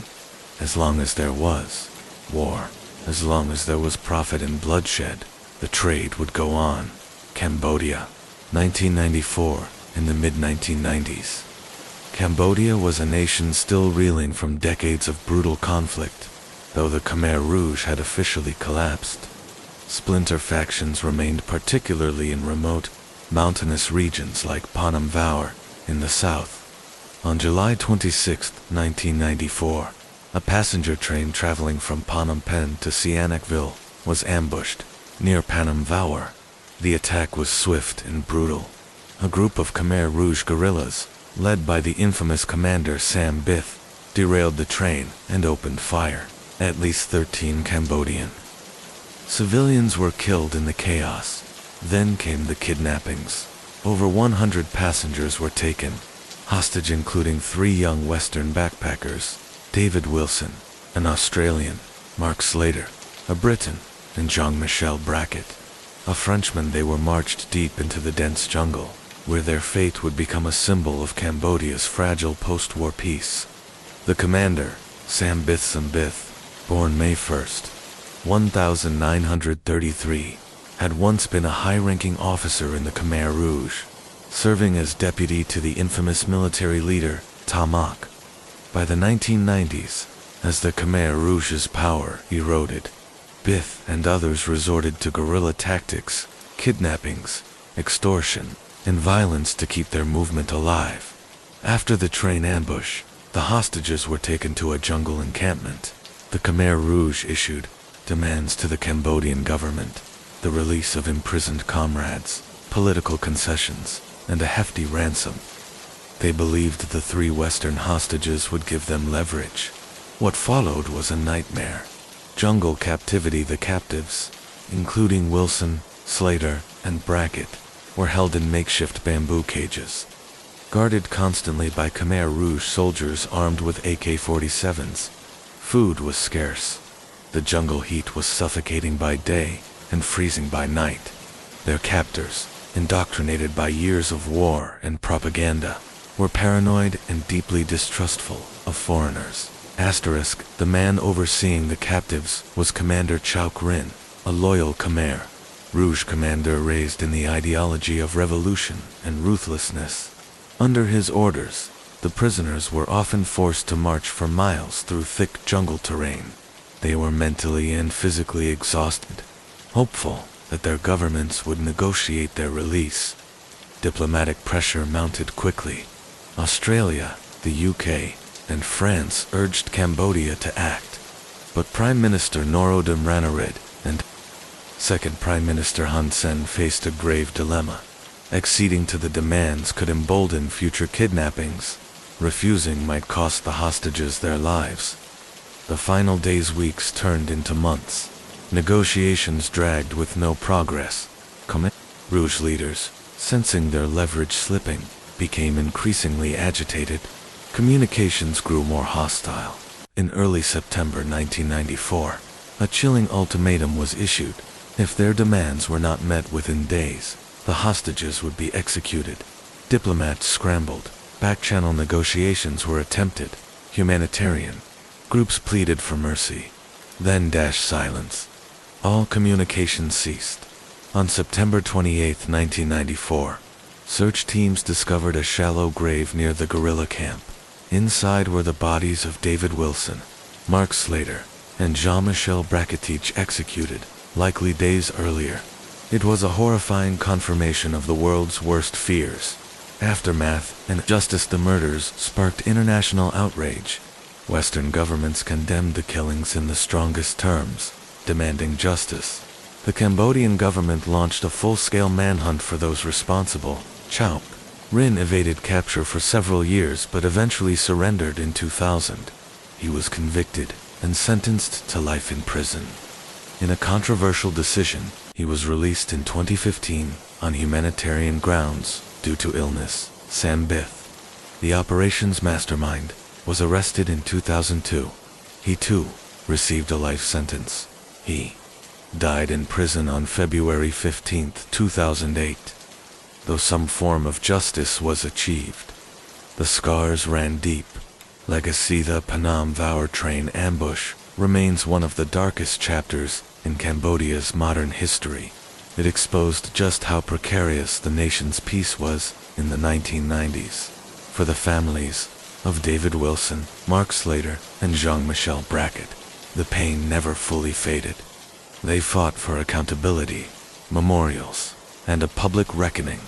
As long as there was war, as long as there was profit and bloodshed, the trade would go on. Cambodia, 1994, in the mid-1990s. Cambodia was a nation still reeling from decades of brutal conflict. Though the Khmer Rouge had officially collapsed, splinter factions remained, particularly in remote, mountainous regions like Phnom Vowar in the south. On July 26, 1994, a passenger train traveling from Phnom Penh to Sihanoukville was ambushed near Phnom Vowar. The attack was swift and brutal. A group of Khmer Rouge guerrillas, led by the infamous commander Sam Bith, derailed the train and opened fire. At least 13 Cambodian civilians were killed in the chaos. Then came the kidnappings. Over 100 passengers were taken hostage, including 3 young Western backpackers, David Wilson, an Australian, Mark Slater, a Briton, and Jean-Michel Brackett, A Frenchman, they were marched deep into the dense jungle, where their fate would become a symbol of Cambodia's fragile post-war peace. The commander, Sambith, born May 1st, 1933, had once been a high-ranking officer in the Khmer Rouge, serving as deputy to the infamous military leader, Tamak. By the 1990s, as the Khmer Rouge's power eroded, Bith and others resorted to guerrilla tactics, kidnappings, extortion, and violence to keep their movement alive. After the train ambush, the hostages were taken to a jungle encampment. The Khmer Rouge issued demands to the Cambodian government, the release of imprisoned comrades, political concessions, and a hefty ransom. They believed the 3 Western hostages would give them leverage. What followed was a nightmare. Jungle captivity. The captives, including Wilson, Slater, and Brackett, were held in makeshift bamboo cages, guarded constantly by Khmer Rouge soldiers armed with AK-47s. Food was scarce. The jungle heat was suffocating by day and freezing by night. Their captors, indoctrinated by years of war and propaganda, were paranoid and deeply distrustful of foreigners. The man overseeing the captives was Commander Chowk Rin, a loyal Khmer Rouge commander raised in the ideology of revolution and ruthlessness. Under his orders, the prisoners were often forced to march for miles through thick jungle terrain. They were mentally and physically exhausted, hopeful that their governments would negotiate their release. Diplomatic pressure mounted quickly. Australia, the UK, and France urged Cambodia to act, but Prime Minister Norodom Ranariddh and Second Prime Minister Hun Sen faced a grave dilemma. Acceding to the demands could embolden future kidnappings. Refusing might cost the hostages their lives. The final days, weeks turned into months. Negotiations dragged with no progress. Khmer Rouge leaders, sensing their leverage slipping, became increasingly agitated. Communications grew more hostile. In early September 1994, a chilling ultimatum was issued. If their demands were not met within days, the hostages would be executed. Diplomats scrambled. Back-channel negotiations were attempted. Humanitarian groups pleaded for mercy. Then silence. All communication ceased. On September 28, 1994, search teams discovered a shallow grave near the guerrilla camp. Inside were the bodies of David Wilson, Mark Slater, and Jean-Michel Bracketich, executed, likely days earlier. It was a horrifying confirmation of the world's worst fears. Aftermath and justice. The murders sparked international outrage. Western governments condemned the killings in the strongest terms, demanding justice. The Cambodian government launched a full-scale manhunt for those responsible. Chowk Rin evaded capture for several years but eventually surrendered in 2000. He was convicted and sentenced to life in prison. In a controversial decision, he was released in 2015 on humanitarian grounds due to illness. Sambith, the operation's mastermind, was arrested in 2002. He too received a life sentence. He died in prison on February 15, 2008. Though some form of justice was achieved, the scars ran deep. Legacy. The Phnom Vauer train ambush remains one of the darkest chapters in Cambodia's modern history. It exposed just how precarious the nation's peace was in the 1990s. For the families of David Wilson, Mark Slater, and Jean-Michel Brackett, the pain never fully faded. They fought for accountability, memorials, and a public reckoning.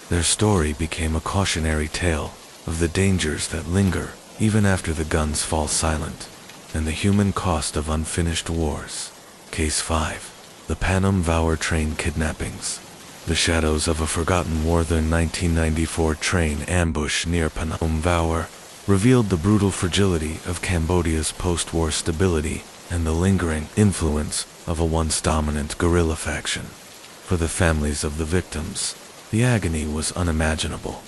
Their story became a cautionary tale of the dangers that linger even after the guns fall silent, and the human cost of unfinished wars. Case 5. The Phnom Vauer train kidnappings. The shadows of a forgotten war. The 1994 train ambush near Phnom Vauer revealed the brutal fragility of Cambodia's post-war stability and the lingering influence of a once dominant guerrilla faction. For the families of the victims, the agony was unimaginable.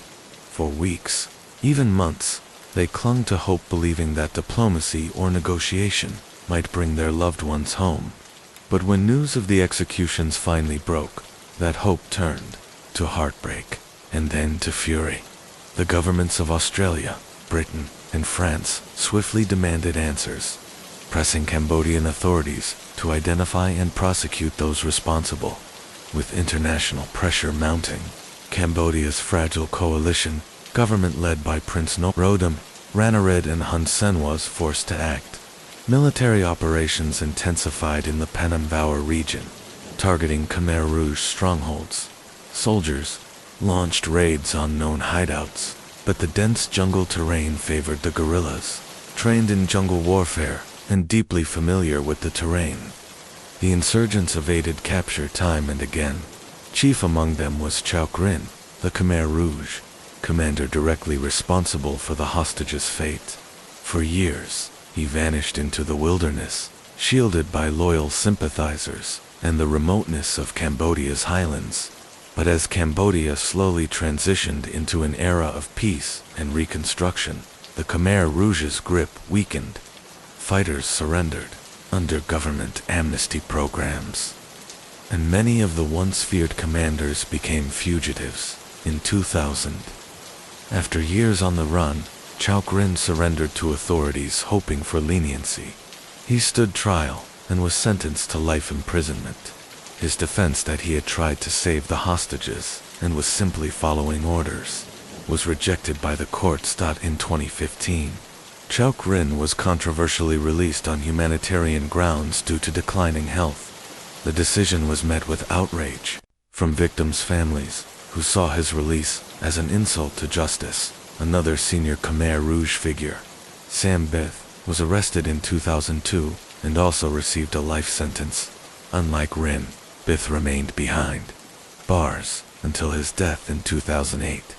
For weeks, even months, they clung to hope, believing that diplomacy or negotiation might bring their loved ones home. But when news of the executions finally broke, that hope turned to heartbreak, and then to fury. The governments of Australia, Britain, and France swiftly demanded answers, pressing Cambodian authorities to identify and prosecute those responsible. With international pressure mounting, Cambodia's fragile coalition, government led by Prince Norodom, Ranariddh and Hun Sen, was forced to act. Military operations intensified in the Peninvauer region, targeting Khmer Rouge strongholds. Soldiers launched raids on known hideouts, but the dense jungle terrain favored the guerrillas, trained in jungle warfare and deeply familiar with the terrain. The insurgents evaded capture time and again. Chief among them was Chao Krin, the Khmer Rouge, commander directly responsible for the hostages' fate. For years, he vanished into the wilderness, shielded by loyal sympathizers and the remoteness of Cambodia's highlands. But as Cambodia slowly transitioned into an era of peace and reconstruction, the Khmer Rouge's grip weakened. Fighters surrendered under government amnesty programs, and many of the once feared commanders became fugitives. In 2000, after years on the run, Chao Krin surrendered to authorities hoping for leniency. He stood trial and was sentenced to life imprisonment. His defense that he had tried to save the hostages and was simply following orders was rejected by the courts. In 2015, Chao Krin was controversially released on humanitarian grounds due to declining health. The decision was met with outrage from victims' families, who saw his release as an insult to justice. Another senior Khmer Rouge figure, Sam Bith, was arrested in 2002 and also received a life sentence. Unlike Rin, Bith remained behind bars until his death in 2008.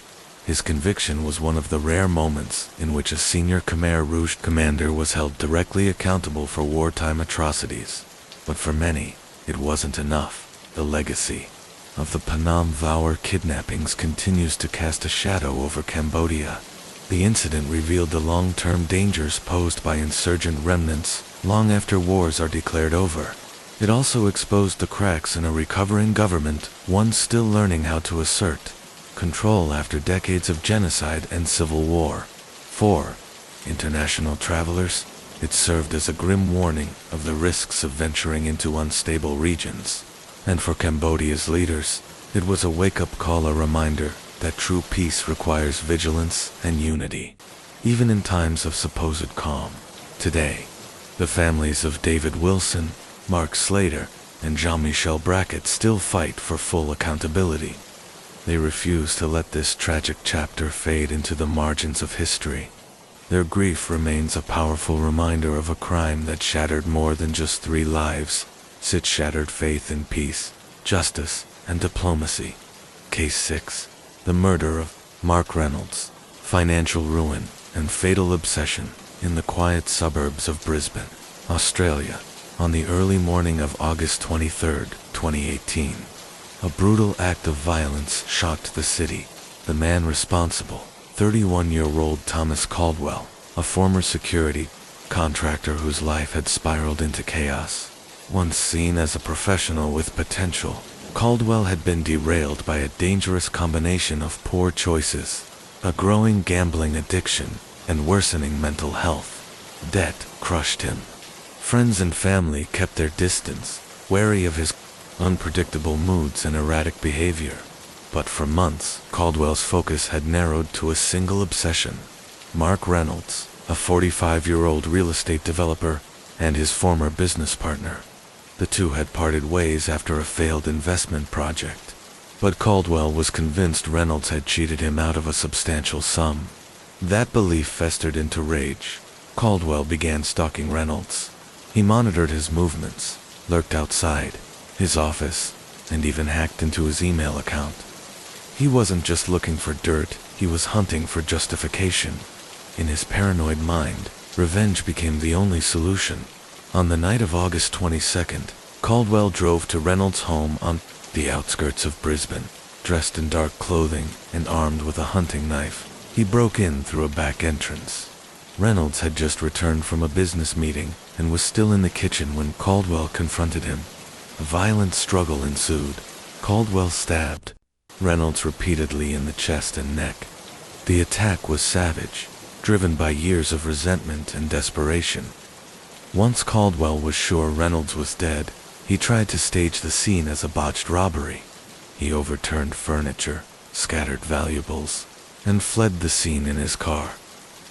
His conviction was one of the rare moments in which a senior Khmer Rouge commander was held directly accountable for wartime atrocities. But for many, it wasn't enough. The legacy of the Peninvauer kidnappings continues to cast a shadow over Cambodia. The incident revealed the long-term dangers posed by insurgent remnants long after wars are declared over. It also exposed the cracks in a recovering government, one still learning how to assert control after decades of genocide and civil war. For international travelers, it served as a grim warning of the risks of venturing into unstable regions. And for Cambodia's leaders, it was a wake-up call, a reminder that true peace requires vigilance and unity, even in times of supposed calm. Today, the families of David Wilson, Mark Slater, and Jean-Michel Brackett still fight for full accountability. They refuse to let this tragic chapter fade into the margins of history. Their grief remains a powerful reminder of a crime that shattered more than just 3 lives. It shattered faith in peace, justice, and diplomacy. Case 6. The murder of Mark Reynolds. Financial ruin and fatal obsession in the quiet suburbs of Brisbane, Australia, on the early morning of August 23, 2018. A brutal act of violence shocked the city. The man responsible, 31-year-old Thomas Caldwell, a former security contractor whose life had spiraled into chaos. Once seen as a professional with potential, Caldwell had been derailed by a dangerous combination of poor choices, a growing gambling addiction, and worsening mental health. Debt crushed him. Friends and family kept their distance, wary of his unpredictable moods and erratic behavior. But for months, Caldwell's focus had narrowed to a single obsession: Mark Reynolds, a 45-year-old real estate developer, and his former business partner. The two had parted ways after a failed investment project, but Caldwell was convinced Reynolds had cheated him out of a substantial sum. That belief festered into rage. Caldwell began stalking Reynolds. He monitored his movements, lurked outside his office, and even hacked into his email account. He wasn't just looking for dirt, he was hunting for justification. In his paranoid mind, revenge became the only solution. On the night of August 22nd, Caldwell drove to Reynolds' home on the outskirts of Brisbane. Dressed in dark clothing and armed with a hunting knife, he broke in through a back entrance. Reynolds had just returned from a business meeting and was still in the kitchen when Caldwell confronted him. A violent struggle ensued. Caldwell stabbed Reynolds repeatedly in the chest and neck. The attack was savage, driven by years of resentment and desperation. Once Caldwell was sure Reynolds was dead, he tried to stage the scene as a botched robbery. He overturned furniture, scattered valuables, and fled the scene in his car.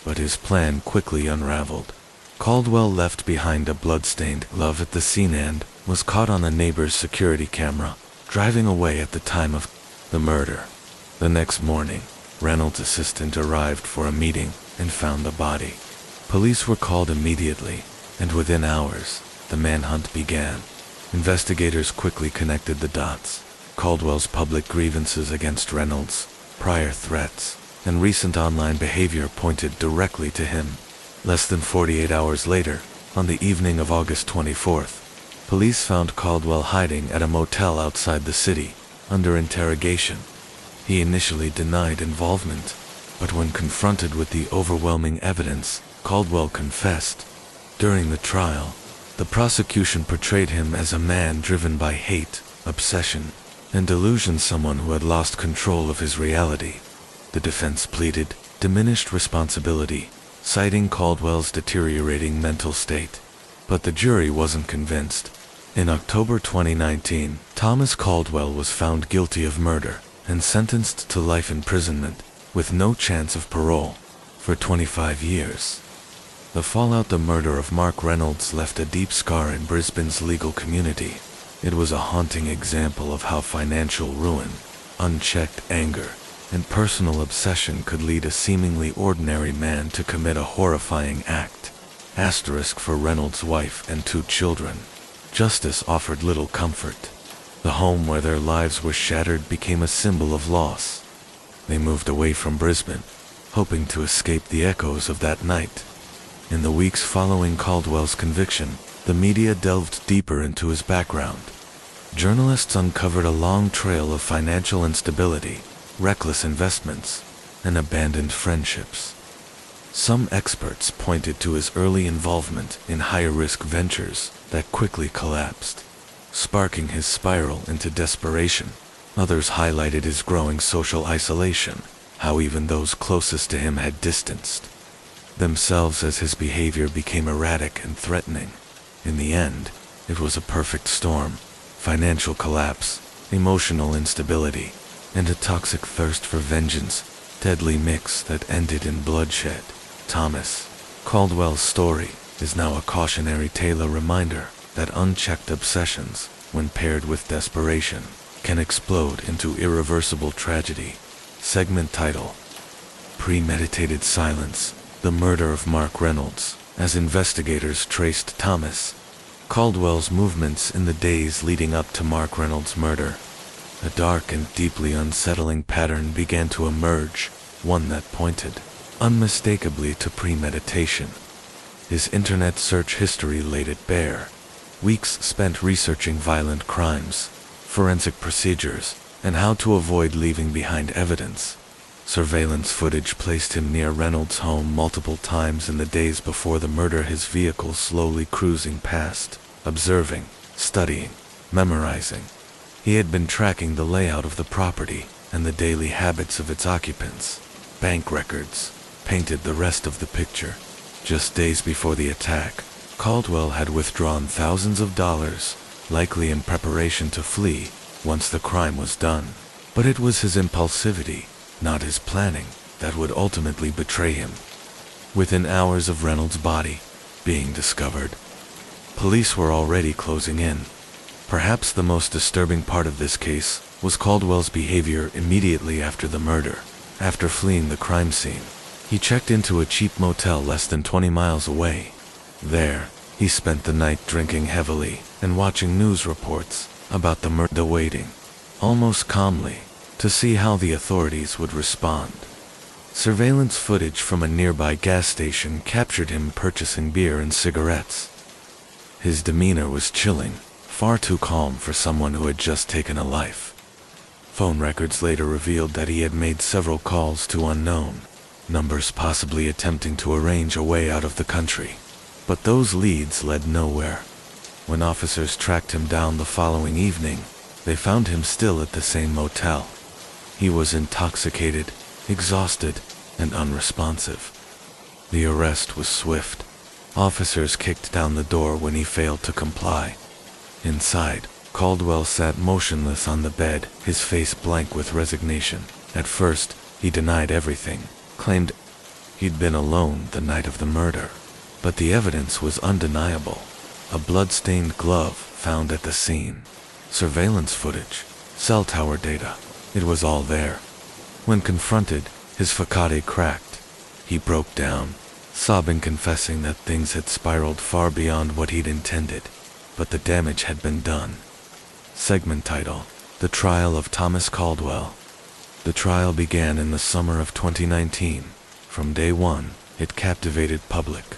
But his plan quickly unraveled. Caldwell left behind a blood-stained glove at the scene and was caught on a neighbor's security camera, driving away at the time of the murder. The next morning, Reynolds' assistant arrived for a meeting and found the body. Police were called immediately, and within hours, the manhunt began. Investigators quickly connected the dots. Caldwell's public grievances against Reynolds, prior threats, and recent online behavior pointed directly to him. Less than 48 hours later, on the evening of August 24th, police found Caldwell hiding at a motel outside the city, under interrogation. He initially denied involvement, but when confronted with the overwhelming evidence, Caldwell confessed. During the trial, the prosecution portrayed him as a man driven by hate, obsession, and delusion, someone who had lost control of his reality. The defense pleaded diminished responsibility, citing Caldwell's deteriorating mental state. But the jury wasn't convinced. In October 2019, Thomas Caldwell was found guilty of murder and sentenced to life imprisonment with no chance of parole for 25 years. The fallout the murder of Mark Reynolds left a deep scar in Brisbane's legal community. It was a haunting example of how financial ruin, unchecked anger, and personal obsession could lead a seemingly ordinary man to commit a horrifying act. Asterisk for Reynolds' wife and 2 children. Justice offered little comfort. The home where their lives were shattered became a symbol of loss. They moved away from Brisbane, hoping to escape the echoes of that night. In the weeks following Caldwell's conviction, the media delved deeper into his background. Journalists uncovered a long trail of financial instability, reckless investments, and abandoned friendships. Some experts pointed to his early involvement in high-risk ventures that quickly collapsed, sparking his spiral into desperation. Others highlighted his growing social isolation, how even those closest to him had distanced themselves as his behavior became erratic and threatening. In the end, it was a perfect storm: financial collapse, emotional instability, and a toxic thirst for vengeance, deadly mix that ended in bloodshed. Thomas Caldwell's story is now a cautionary tale, a reminder that unchecked obsessions, when paired with desperation, can explode into irreversible tragedy. Segment title: Premeditated Silence, the murder of Mark Reynolds. As investigators traced Thomas Caldwell's movements in the days leading up to Mark Reynolds' murder, a dark and deeply unsettling pattern began to emerge, one that pointed unmistakably to premeditation. His internet search history laid it bare. Weeks spent researching violent crimes, forensic procedures, and how to avoid leaving behind evidence. Surveillance footage placed him near Reynolds' home multiple times in the days before the murder, his vehicle slowly cruising past, observing, studying, memorizing. He had been tracking the layout of the property and the daily habits of its occupants. Bank records painted the rest of the picture. Just days before the attack, Caldwell had withdrawn thousands of dollars, likely in preparation to flee once the crime was done. But it was his impulsivity, not his planning, that would ultimately betray him. Within hours of Reynolds' body being discovered, police were already closing in. Perhaps the most disturbing part of this case was Caldwell's behavior immediately after the murder. After fleeing the crime scene, he checked into a cheap motel less than 20 miles away. There, he spent the night drinking heavily and watching news reports about the murder, waiting, almost calmly, to see how the authorities would respond. Surveillance footage from a nearby gas station captured him purchasing beer and cigarettes. His demeanor was chilling, far too calm for someone who had just taken a life. Phone records later revealed that he had made several calls to unknown numbers, possibly attempting to arrange a way out of the country. But those leads led nowhere. When officers tracked him down the following evening, they found him still at the same motel. He was intoxicated, exhausted, and unresponsive. The arrest was swift. Officers kicked down the door when he failed to comply. Inside, Caldwell sat motionless on the bed, his face blank with resignation. At first, he denied everything, claimed he'd been alone the night of the murder. But the evidence was undeniable. A blood-stained glove found at the scene. Surveillance footage, cell tower data. It was all there. When confronted, his facade cracked. He broke down, sobbing, confessing that things had spiraled far beyond what he'd intended. But the damage had been done. Segment title: The Trial of Thomas Caldwell. The trial began in the summer of 2019. From day one, it captivated public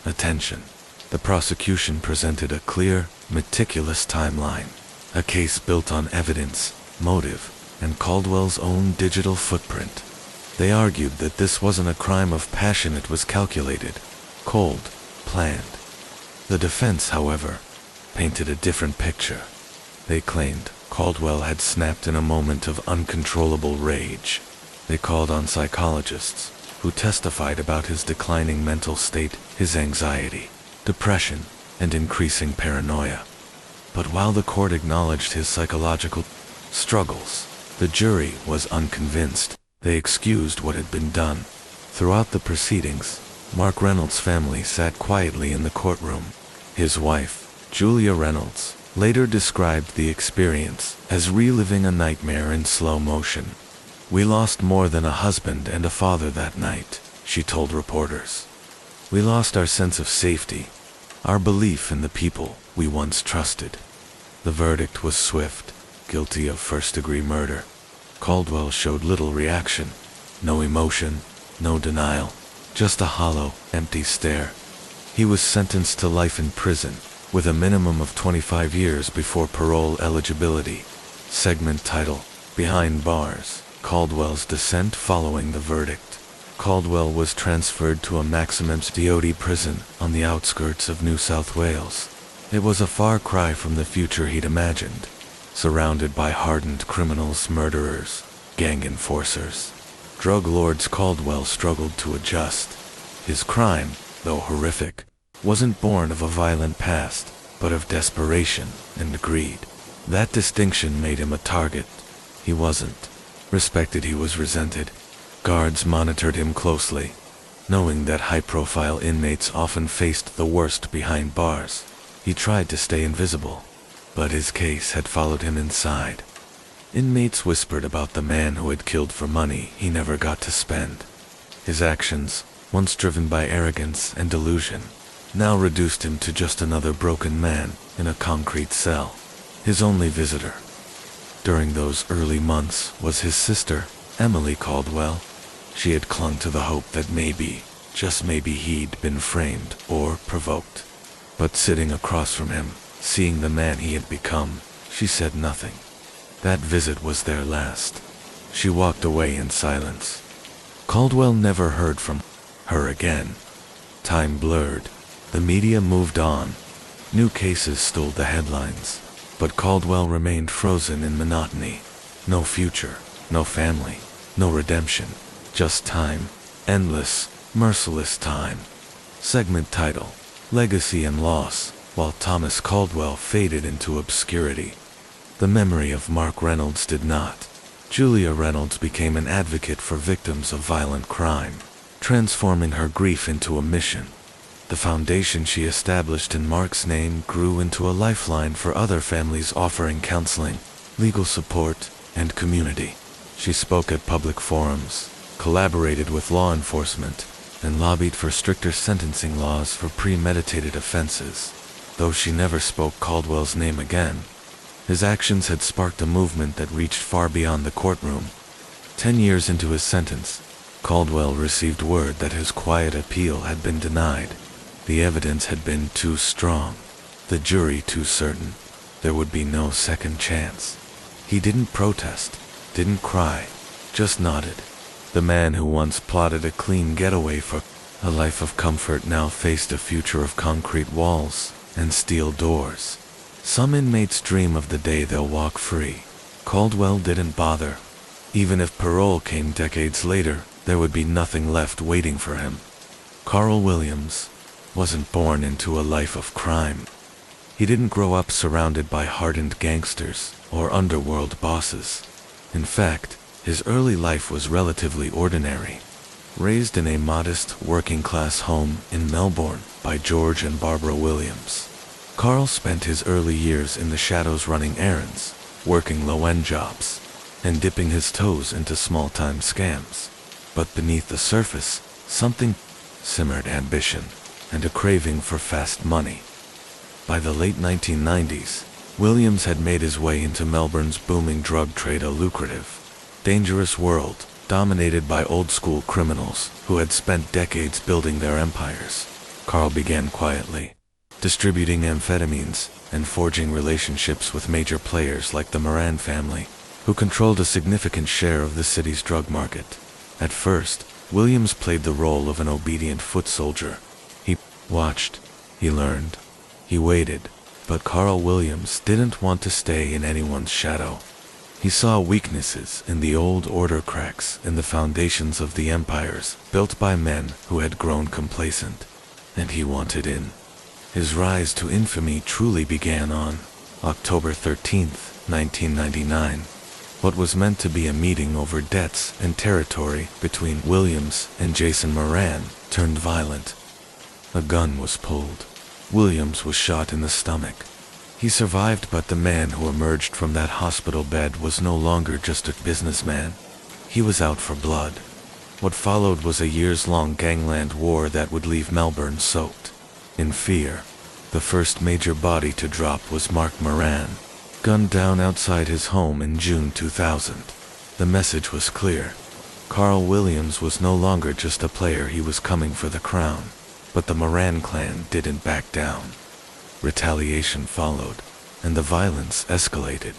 attention. The prosecution presented a clear, meticulous timeline. A case built on evidence, motive, and Caldwell's own digital footprint. They argued that this wasn't a crime of passion, it was calculated, cold, planned. The defense, however, painted a different picture. They claimed Caldwell had snapped in a moment of uncontrollable rage. They called on psychologists, who testified about his declining mental state, his anxiety, depression, and increasing paranoia. But while the court acknowledged his psychological struggles, the jury was unconvinced. They excused what had been done. Throughout the proceedings, Mark Reynolds' family sat quietly in the courtroom. His wife, Julia Reynolds, later described the experience as reliving a nightmare in slow motion. "We lost more than a husband and a father that night," she told reporters. "We lost our sense of safety, our belief in the people we once trusted." The verdict was swift: guilty of first-degree murder. Caldwell showed little reaction, no emotion, no denial, just a hollow, empty stare. He was sentenced to life in prison, with a minimum of 25 years before parole eligibility. Segment title: Behind Bars. Caldwell's descent following the verdict. Caldwell was transferred to a maximum security prison on the outskirts of New South Wales. It was a far cry from the future he'd imagined. Surrounded by hardened criminals, murderers, gang enforcers, drug lords, Caldwell struggled to adjust. His crime, though horrific, wasn't born of a violent past, but of desperation and greed. That distinction made him a target. He wasn't respected, he was resented. Guards monitored him closely, knowing that high-profile inmates often faced the worst behind bars. He tried to stay invisible, but his case had followed him inside. Inmates whispered about the man who had killed for money he never got to spend. His actions, once driven by arrogance and delusion, now reduced him to just another broken man in a concrete cell. His only visitor during those early months was his sister, Emily Caldwell. She had clung to the hope that maybe, just maybe, he'd been framed or provoked. But sitting across from him, seeing the man he had become, she said nothing. That visit was their last. She walked away in silence. Caldwell never heard from her again. Time blurred. The media moved on. New cases stole the headlines. But Caldwell remained frozen in monotony. No future, no family, no redemption. Just time. Endless, merciless time. Segment title: Legacy and Loss. While Thomas Caldwell faded into obscurity, the memory of Mark Reynolds did not. Julia Reynolds became an advocate for victims of violent crime, transforming her grief into a mission. The foundation she established in Mark's name grew into a lifeline for other families, offering counseling, legal support, and community. She spoke at public forums, collaborated with law enforcement, and lobbied for stricter sentencing laws for premeditated offenses. Though she never spoke Caldwell's name again, his actions had sparked a movement that reached far beyond the courtroom. 10 years into his sentence, Caldwell received word that his quiet appeal had been denied. The evidence had been too strong, the jury too certain. There would be no second chance. He didn't protest, didn't cry, just nodded. The man who once plotted a clean getaway for a life of comfort now faced a future of concrete walls and steel doors. Some inmates dream of the day they'll walk free. Caldwell didn't bother. Even if parole came decades later, there would be nothing left waiting for him. Carl Williams wasn't born into a life of crime. He didn't grow up surrounded by hardened gangsters or underworld bosses. In fact, his early life was relatively ordinary. Raised in a modest, working-class home in Melbourne by George and Barbara Williams, Carl spent his early years in the shadows running errands, working low-end jobs, and dipping his toes into small-time scams. But beneath the surface, something simmered: ambition and a craving for fast money. By the late 1990s, Williams had made his way into Melbourne's booming drug trade, a lucrative, dangerous world dominated by old-school criminals who had spent decades building their empires. Carl began quietly, distributing amphetamines and forging relationships with major players like the Moran family, who controlled a significant share of the city's drug market. At first, Williams played the role of an obedient foot soldier. He watched, he learned, he waited, but Carl Williams didn't want to stay in anyone's shadow. He saw weaknesses in the old order, cracks in the foundations of the empires built by men who had grown complacent, and he wanted in. His rise to infamy truly began on October 13th, 1999. What was meant to be a meeting over debts and territory between Williams and Jason Moran turned violent. A gun was pulled. Williams was shot in the stomach. He survived, but the man who emerged from that hospital bed was no longer just a businessman. He was out for blood. What followed was a years-long gangland war that would leave Melbourne soaked in fear. The first major body to drop was Mark Moran, gunned down outside his home in June 2000. The message was clear. Carl Williams was no longer just a player, he was coming for the crown. But the Moran clan didn't back down. Retaliation followed, and the violence escalated.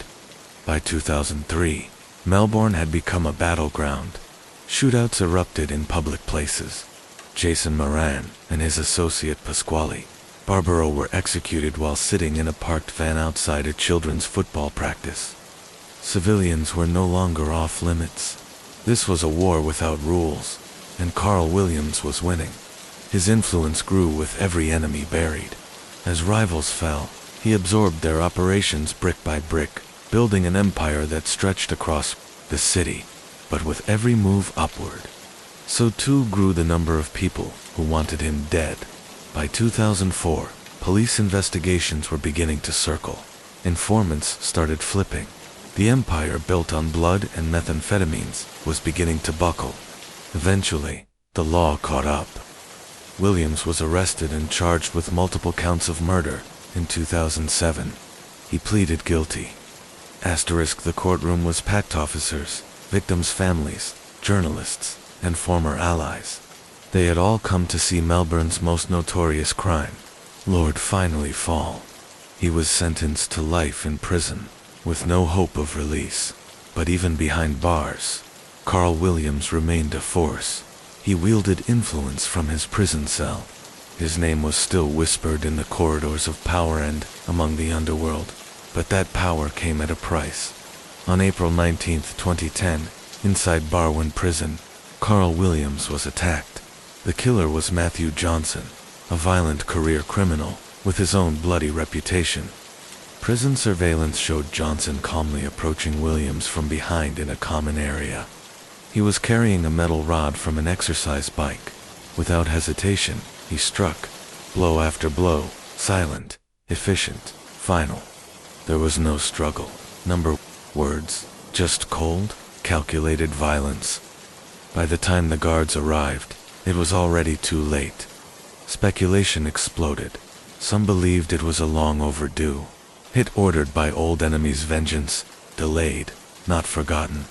By 2003, Melbourne had become a battleground. Shootouts erupted in public places. Jason Moran and his associate Pasquale Barbaro were executed while sitting in a parked van outside a children's football practice. Civilians were no longer off limits. This was a war without rules, and Carl Williams was winning. His influence grew with every enemy buried. As rivals fell, he absorbed their operations brick by brick, building an empire that stretched across the city. But with every move upward, so too grew the number of people who wanted him dead. By 2004, police investigations were beginning to circle. Informants started flipping. The empire built on blood and methamphetamines was beginning to buckle. Eventually, the law caught up. Williams was arrested and charged with multiple counts of murder in 2007. He pleaded guilty. The courtroom was packed: officers, victims' families, journalists, and former allies. They had all come to see Melbourne's most notorious crime lord finally fall. He was sentenced to life in prison, with no hope of release. But even behind bars, Carl Williams remained a force. He wielded influence from his prison cell. His name was still whispered in the corridors of power and among the underworld, but that power came at a price. On April 19, 2010, inside Barwon Prison, Carl Williams was attacked. The killer was Matthew Johnson, a violent career criminal with his own bloody reputation. Prison surveillance showed Johnson calmly approaching Williams from behind in a common area. He was carrying a metal rod from an exercise bike. Without hesitation, he struck, blow after blow, silent, efficient, final. There was no struggle, words, just cold, calculated violence. By the time the guards arrived, it was already too late. Speculation exploded. Some believed it was a long overdue hit ordered by old enemies, vengeance, delayed, not forgotten.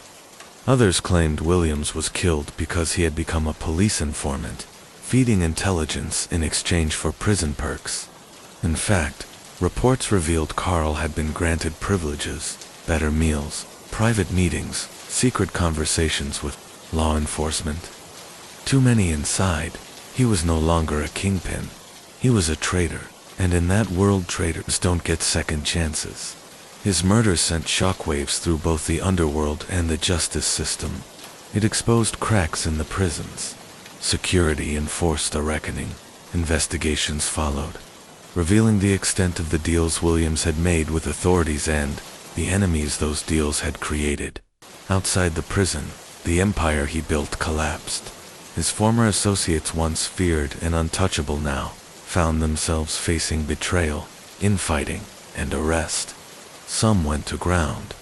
Others claimed Williams was killed because he had become a police informant, feeding intelligence in exchange for prison perks. In fact, reports revealed Carl had been granted privileges, better meals, private meetings, secret conversations with law enforcement. Too many inside. He was no longer a kingpin. He was a traitor, And in that world, traitors don't get second chances. His murder sent shockwaves through both the underworld and the justice system. It exposed cracks in the prisons. Security enforced a reckoning. Investigations followed, revealing the extent of the deals Williams had made with authorities and the enemies those deals had created. Outside the prison, the empire he built collapsed. His former associates, once feared and untouchable, now found themselves facing betrayal, infighting, and arrest. Some went to ground.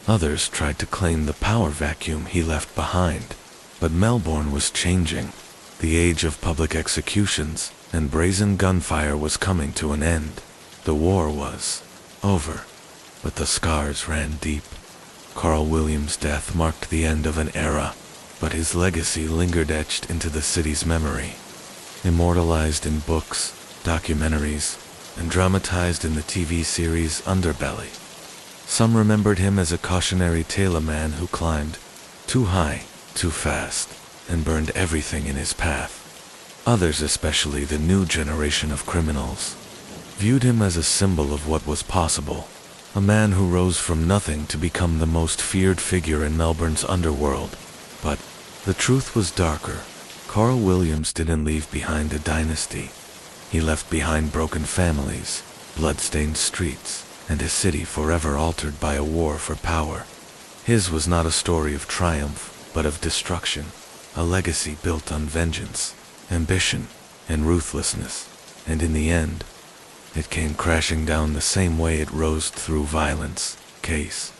Others tried to claim the power vacuum he left behind. But Melbourne was changing. The age of public executions and brazen gunfire was coming to an end. The war was over, but the scars ran deep. Carl Williams' death marked the end of an era, but his legacy lingered etched into the city's memory. Immortalized in books, documentaries, and dramatized in the TV series Underbelly. Some remembered him as a cautionary tale, a man who climbed too high, too fast, and burned everything in his path. Others, especially the new generation of criminals, viewed him as a symbol of what was possible. A man who rose from nothing to become the most feared figure in Melbourne's underworld. But the truth was darker. Carl Williams didn't leave behind a dynasty. He left behind broken families, blood-stained streets, and a city forever altered by a war for power. His was not a story of triumph, but of destruction, a legacy built on vengeance, ambition, and ruthlessness, and in the end, it came crashing down the same way it rose through violence. Case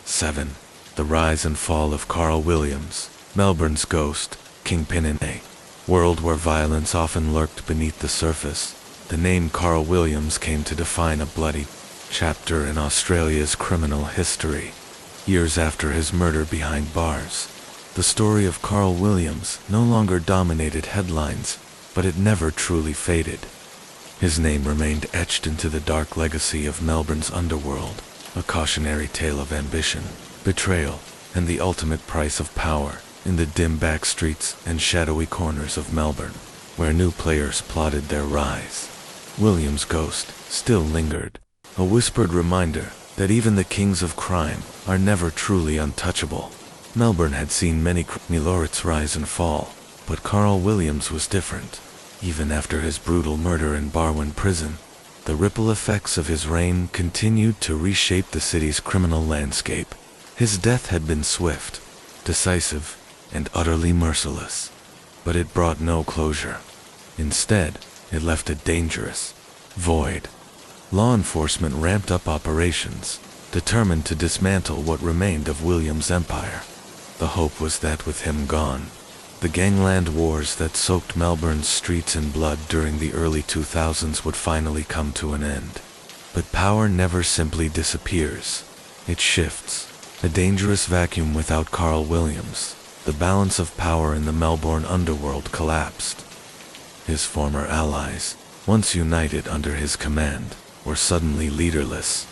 7. The Rise and Fall of Carl Williams, Melbourne's Ghost, Kingpin in a world where violence often lurked beneath the surface. The name Carl Williams came to define a bloody chapter in Australia's criminal history. Years after his murder behind bars, the story of Carl Williams no longer dominated headlines, but it never truly faded. His name remained etched into the dark legacy of Melbourne's underworld, a cautionary tale of ambition, betrayal, and the ultimate price of power in the dim back streets and shadowy corners of Melbourne, where new players plotted their rise. Williams' ghost still lingered, a whispered reminder that even the kings of crime are never truly untouchable. Melbourne had seen many criminals rise and fall, but Carl Williams was different. Even after his brutal murder in Barwon prison, the ripple effects of his reign continued to reshape the city's criminal landscape. His death had been swift, decisive, and utterly merciless, but it brought no closure. Instead, it left a dangerous void. Law enforcement ramped up operations, determined to dismantle what remained of Williams' empire. The hope was that with him gone, the gangland wars that soaked Melbourne's streets in blood during the early 2000s would finally come to an end. But power never simply disappears. It shifts, a dangerous vacuum without Carl Williams. The balance of power in the Melbourne underworld collapsed. His former allies, once united under his command, were suddenly leaderless.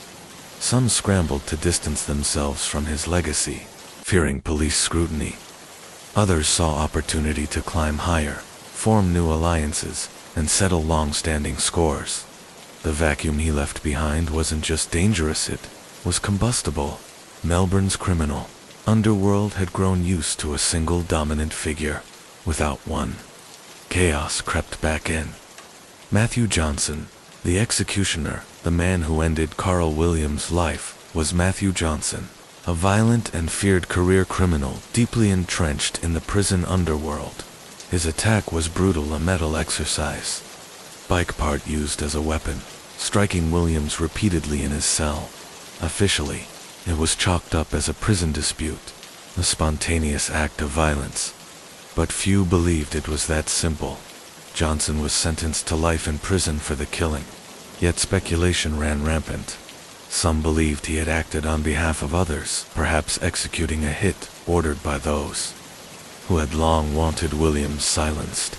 Some scrambled to distance themselves from his legacy, fearing police scrutiny. Others saw opportunity to climb higher, form new alliances, and settle long-standing scores. The vacuum he left behind wasn't just dangerous, it was combustible. Melbourne's criminal underworld had grown used to a single dominant figure. Without one, chaos crept back in. Matthew Johnson, the executioner, the man who ended Carl Williams' life, was Matthew Johnson, a violent and feared career criminal deeply entrenched in the prison underworld. His attack was brutal, a metal exercise bike part used as a weapon, striking Williams repeatedly in his cell. Officially, it was chalked up as a prison dispute, a spontaneous act of violence. But few believed it was that simple. Johnson was sentenced to life in prison for the killing, yet speculation ran rampant. Some believed he had acted on behalf of others, perhaps executing a hit ordered by those who had long wanted Williams silenced.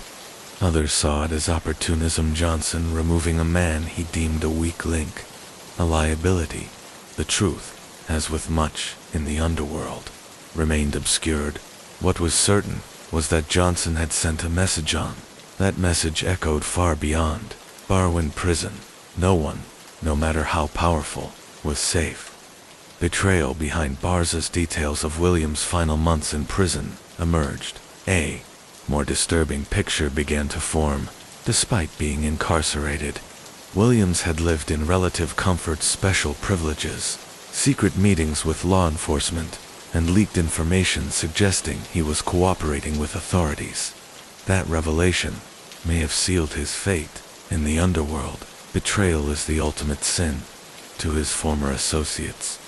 Others saw it as opportunism, Johnson removing a man he deemed a weak link, a liability. The truth, as with much in the underworld, remained obscured. What was certain was that Johnson had sent a message on. That message echoed far beyond Barwon prison. No one, no matter how powerful, was safe. Betrayal behind bars as details of William's final months in prison emerged. A more disturbing picture began to form. Despite being incarcerated, Williams had lived in relative comfort, special privileges, secret meetings with law enforcement, and leaked information suggesting he was cooperating with authorities. That revelation may have sealed his fate. In the underworld, betrayal is the ultimate sin. To his former associates,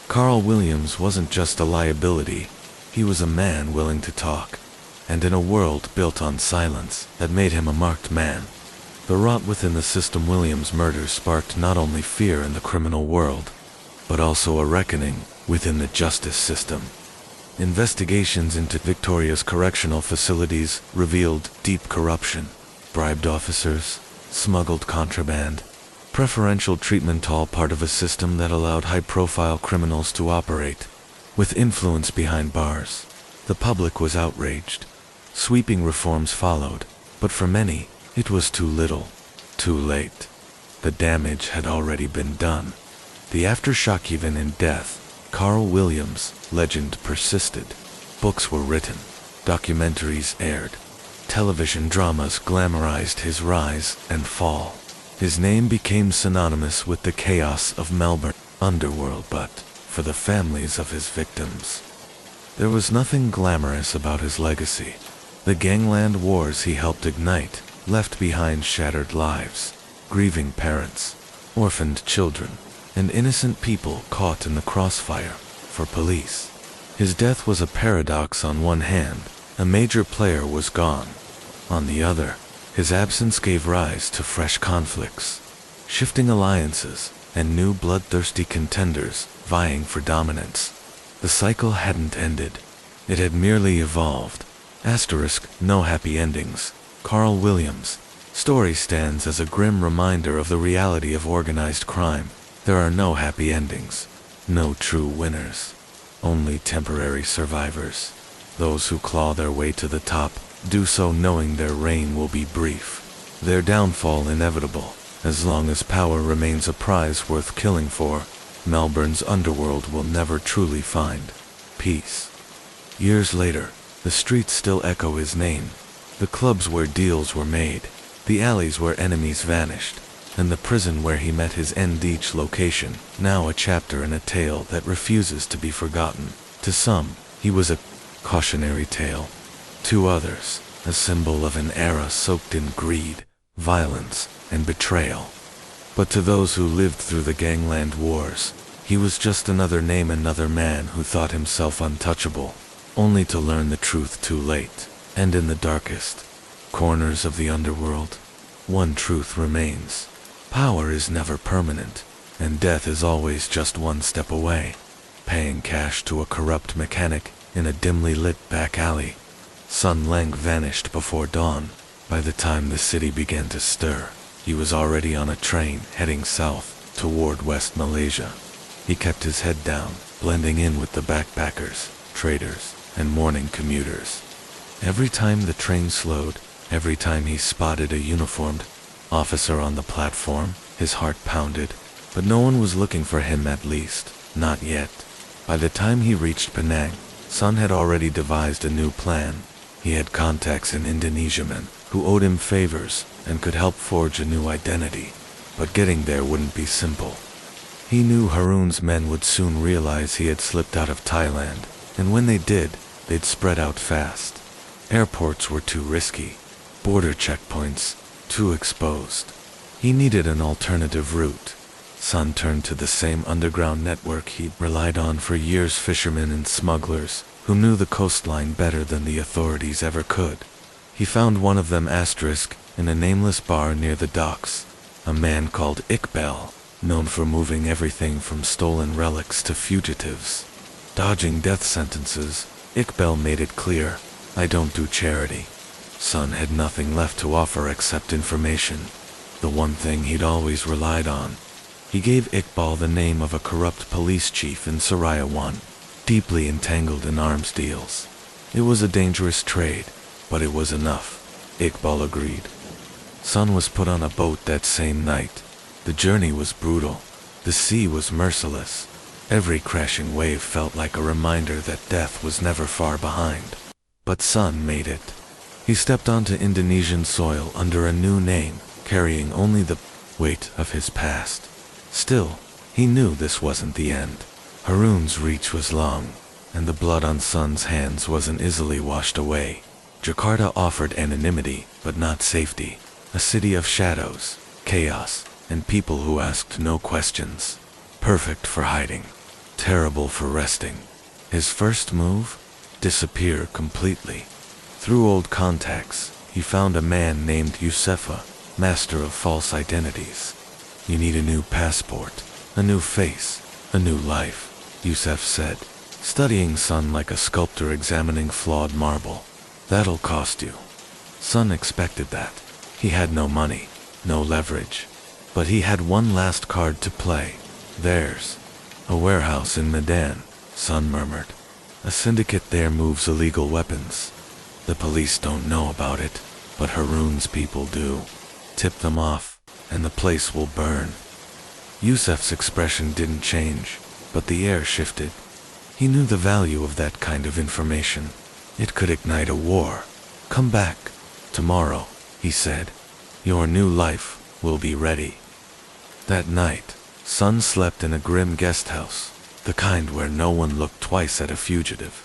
Carl Williams wasn't just a liability, he was a man willing to talk, and in a world built on silence that made him a marked man. The rot within the system. Williams' murder sparked not only fear in the criminal world, but also a reckoning within the justice system. Investigations into Victoria's correctional facilities revealed deep corruption, bribed officers, smuggled contraband, preferential treatment, all part of a system that allowed high-profile criminals to operate with influence behind bars. The public was outraged. Sweeping reforms followed, but for many, it was too little, too late. The damage had already been done. The aftershock. Even in death, Carl Williams' legend persisted. Books were written, documentaries aired, television dramas glamorized his rise and fall. His name became synonymous with the chaos of Melbourne underworld, but for the families of his victims, there was nothing glamorous about his legacy. The gangland wars he helped ignite left behind shattered lives, grieving parents, orphaned children, and innocent people caught in the crossfire for police. His death was a paradox. On one hand, a major player was gone. On the other, his absence gave rise to fresh conflicts, shifting alliances, and new bloodthirsty contenders vying for dominance. The cycle hadn't ended. It had merely evolved. No happy endings. Carl Williams' story stands as a grim reminder of the reality of organized crime. There are no happy endings, no true winners, only temporary survivors. Those who claw their way to the top do so knowing their reign will be brief, their downfall inevitable. As long as power remains a prize worth killing for, Melbourne's underworld will never truly find peace. Years later, the streets still echo his name. The clubs where deals were made, the alleys where enemies vanished, and the prison where he met his end. Each location, now a chapter in a tale that refuses to be forgotten. To some, he was a cautionary tale. To others, a symbol of an era soaked in greed, violence, and betrayal. But to those who lived through the gangland wars, he was just another name, another man who thought himself untouchable, only to learn the truth too late. And in the darkest corners of the underworld, one truth remains. Power is never permanent, and death is always just one step away. Paying cash to a corrupt mechanic in a dimly lit back alley, Sun Lang vanished before dawn. By the time the city began to stir, he was already on a train heading south toward West Malaysia. He kept his head down, blending in with the backpackers, traders, and morning commuters. Every time the train slowed, every time he spotted a uniformed officer on the platform, his heart pounded. But no one was looking for him, at least, not yet. By the time he reached Penang, Sun had already devised a new plan. He had contacts in Indonesia, men who owed him favors and could help forge a new identity. But getting there wouldn't be simple. He knew Harun's men would soon realize he had slipped out of Thailand, and when they did, they'd spread out fast. Airports were too risky, border checkpoints too exposed. He needed an alternative route. Sun turned to the same underground network he'd relied on for years, fishermen and smugglers who knew the coastline better than the authorities ever could. He found one of them in a nameless bar near the docks. A man called Iqbal, known for moving everything from stolen relics to fugitives, dodging death sentences. Iqbal made it clear, "I don't do charity." Sun had nothing left to offer except information, the one thing he'd always relied on. He gave Iqbal the name of a corrupt police chief in Soraya 1, deeply entangled in arms deals. It was a dangerous trade, but it was enough. Iqbal agreed. Sun was put on a boat that same night. The journey was brutal. The sea was merciless. Every crashing wave felt like a reminder that death was never far behind. But Sun made it. He stepped onto Indonesian soil under a new name, carrying only the weight of his past. Still, he knew this wasn't the end. Harun's reach was long, and the blood on Sun's hands wasn't easily washed away. Jakarta offered anonymity, but not safety. A city of shadows, chaos, and people who asked no questions. Perfect for hiding. Terrible for resting. His first move? Disappear completely. Through old contacts, he found a man named Yusefa, master of false identities. You need a new passport, a new face, a new life, Yusef said, studying Sun like a sculptor examining flawed marble. That'll cost you. Sun expected that. He had no money, no leverage. But he had one last card to play. Theirs. A warehouse in Medan, Sun murmured. A syndicate there moves illegal weapons. The police don't know about it, but Harun's people do. Tip them off, and the place will burn. Yusef's expression didn't change, but the air shifted. He knew the value of that kind of information. It could ignite a war. Come back. Tomorrow, he said. Your new life will be ready. That night, Sun slept in a grim guest house, the kind where no one looked twice at a fugitive.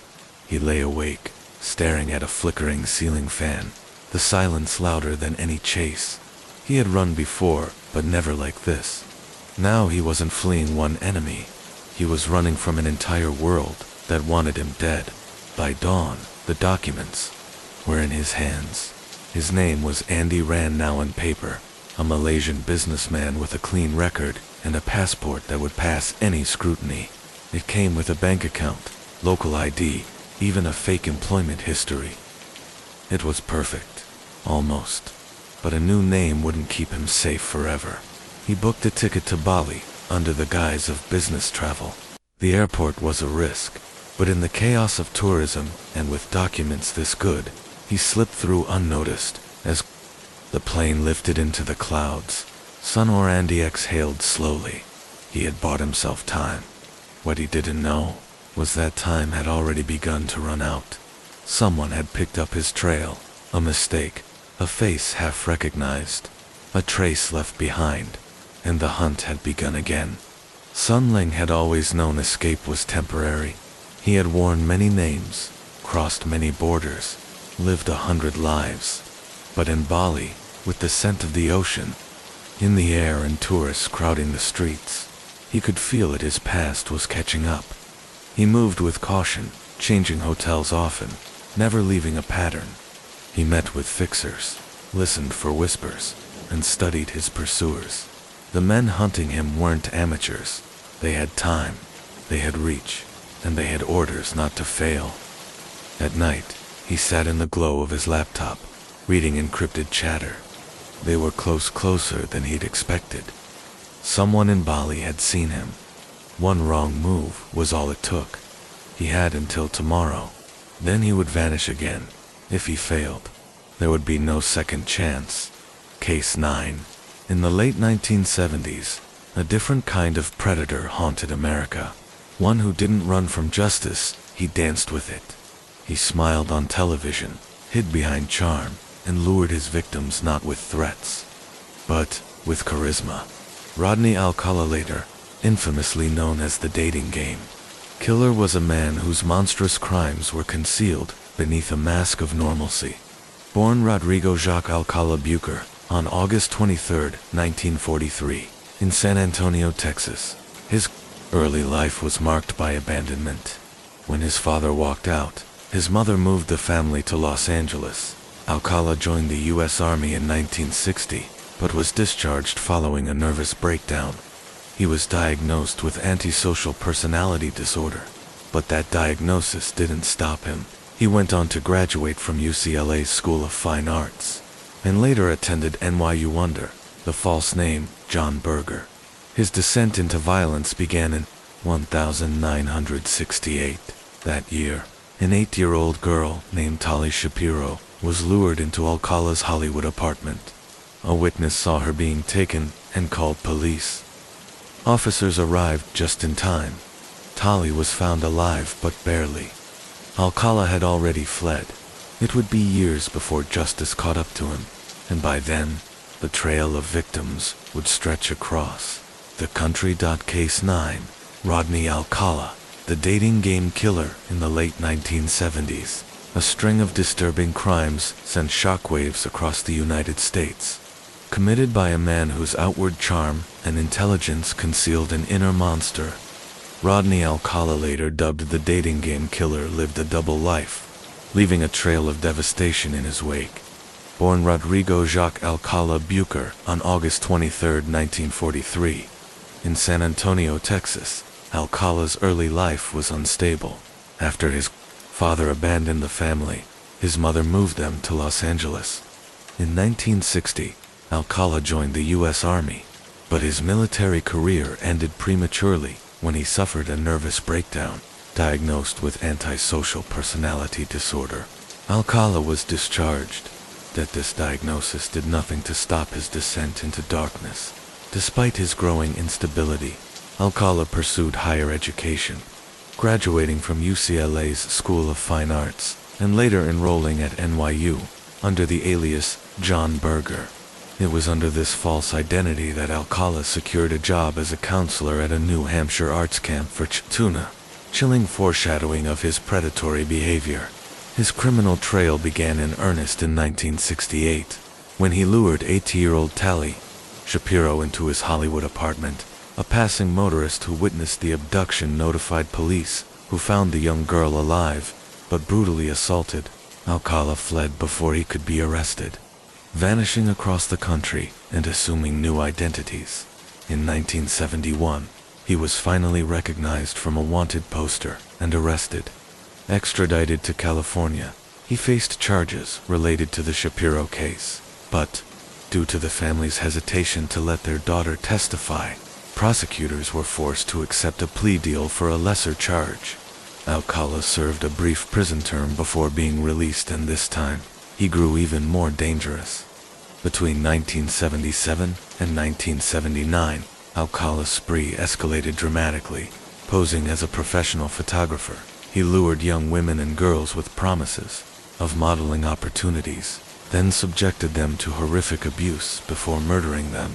He lay awake, staring at a flickering ceiling fan, the silence louder than any chase. He had run before, but never like this. Now he wasn't fleeing one enemy. He was running from an entire world that wanted him dead. By dawn, the documents were in his hands. His name was Andy Ran, now on paper, a Malaysian businessman with a clean record and a passport that would pass any scrutiny. It came with a bank account, local ID, even a fake employment history. It was perfect. Almost. But a new name wouldn't keep him safe forever. He booked a ticket to Bali, under the guise of business travel. The airport was a risk, but in the chaos of tourism, and with documents this good, he slipped through unnoticed. As the plane lifted into the clouds, Sun or Andy exhaled slowly. He had bought himself time. What he didn't know was that time had already begun to run out. Someone had picked up his trail, a mistake, a face half recognized, a trace left behind, and the hunt had begun again. Sun Ling had always known escape was temporary. He had worn many names, crossed many borders, lived 100 lives. But in Bali, with the scent of the ocean in the air and tourists crowding the streets, he could feel that his past was catching up. He moved with caution, changing hotels often, never leaving a pattern. He met with fixers, listened for whispers, and studied his pursuers. The men hunting him weren't amateurs. They had time, they had reach, and they had orders not to fail. At night, he sat in the glow of his laptop, reading encrypted chatter. They were closer than he'd expected. Someone in Bali had seen him. One wrong move was all it took. He had until tomorrow. Then he would vanish again. If he failed, there would be no second chance. Case 9. In the late 1970s, a different kind of predator haunted America. One who didn't run from justice, he danced with it. He smiled on television, hid behind charm, and lured his victims not with threats, but with charisma. Rodney Alcala, later infamously known as the dating game. Killer was a man whose monstrous crimes were concealed beneath a mask of normalcy. Born Rodrigo Jacques Alcala Bucher on August 23, 1943, in San Antonio, Texas, his early life was marked by abandonment. When his father walked out, his mother moved the family to Los Angeles. Alcala joined the U.S. Army in 1960, but was discharged following a nervous breakdown. He was diagnosed with antisocial personality disorder, but that diagnosis didn't stop him. He went on to graduate from UCLA's School of Fine Arts, and later attended NYU under the false name John Berger. His descent into violence began in 1968. That year, an 8-year-old girl named Tali Shapiro was lured into Alcala's Hollywood apartment. A witness saw her being taken and called police. Officers arrived just in time. Tali was found alive, but barely. Alcala had already fled. It would be years before justice caught up to him, and by then, the trail of victims would stretch across the country. Case 9, Rodney Alcala, the dating game killer in the late 1970s. A string of disturbing crimes sent shockwaves across the United States. Committed by a man whose outward charm and intelligence concealed an inner monster, Rodney Alcala, later dubbed the dating game killer, lived a double life, leaving a trail of devastation in his wake. Born Rodrigo Jacques Alcala Bucher on August 23, 1943, in San Antonio, Texas, Alcala's early life was unstable. After his father abandoned the family, his mother moved them to Los Angeles. In 1960, Alcala joined the U.S. Army, but his military career ended prematurely when he suffered a nervous breakdown, diagnosed with antisocial personality disorder. Alcala was discharged. This diagnosis did nothing to stop his descent into darkness. Despite his growing instability, Alcala pursued higher education, graduating from UCLA's School of Fine Arts, and later enrolling at NYU, under the alias John Berger. It was under this false identity that Alcala secured a job as a counselor at a New Hampshire arts camp for tuna, chilling foreshadowing of his predatory behavior. His criminal trail began in earnest in 1968, when he lured 80-year-old Tali Shapiro into his Hollywood apartment. A passing motorist who witnessed the abduction notified police, who found the young girl alive, but brutally assaulted. Alcala fled before he could be arrested, vanishing across the country and assuming new identities. In 1971, he was finally recognized from a wanted poster and arrested. Extradited to California, he faced charges related to the Shapiro case, but, due to the family's hesitation to let their daughter testify, prosecutors were forced to accept a plea deal for a lesser charge. Alcala served a brief prison term before being released, and this time, he grew even more dangerous. Between 1977 and 1979, Alcala's spree escalated dramatically. Posing as a professional photographer, he lured young women and girls with promises of modeling opportunities, then subjected them to horrific abuse before murdering them.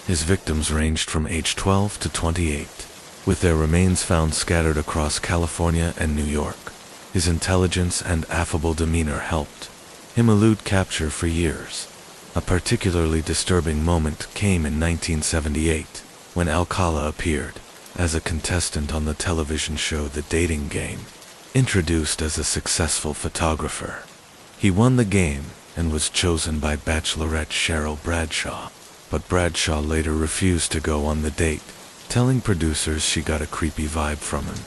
His victims ranged from age 12 to 28, with their remains found scattered across California and New York. His intelligence and affable demeanor helped him elude capture for years. A particularly disturbing moment came in 1978, when Alcala appeared as a contestant on the television show The Dating Game. Introduced as a successful photographer, he won the game and was chosen by Bachelorette Cheryl Bradshaw. But Bradshaw later refused to go on the date, telling producers she got a creepy vibe from him.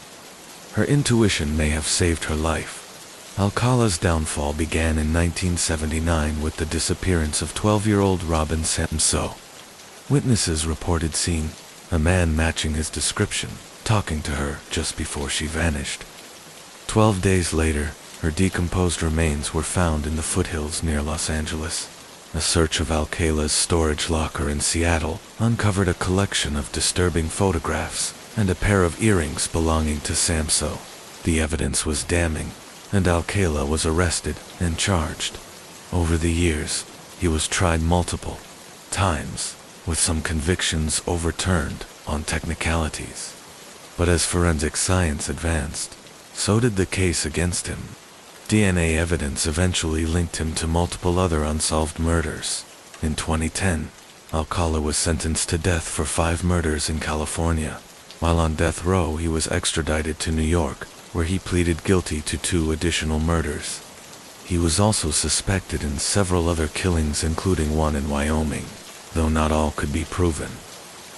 Her intuition may have saved her life. Alcala's downfall began in 1979 with the disappearance of 12-year-old Robin Samso. Witnesses reported seeing a man matching his description, talking to her just before she vanished. 12 days later, her decomposed remains were found in the foothills near Los Angeles. A search of Alcala's storage locker in Seattle uncovered a collection of disturbing photographs and a pair of earrings belonging to Samso. The evidence was damning, and Alcala was arrested and charged. Over the years, he was tried multiple times, with some convictions overturned on technicalities. But as forensic science advanced, so did the case against him. DNA evidence eventually linked him to multiple other unsolved murders. In 2010, Alcala was sentenced to death for 5 murders in California. While on death row, he was extradited to New York, where he pleaded guilty to 2 additional murders. He was also suspected in several other killings, including one in Wyoming, though not all could be proven.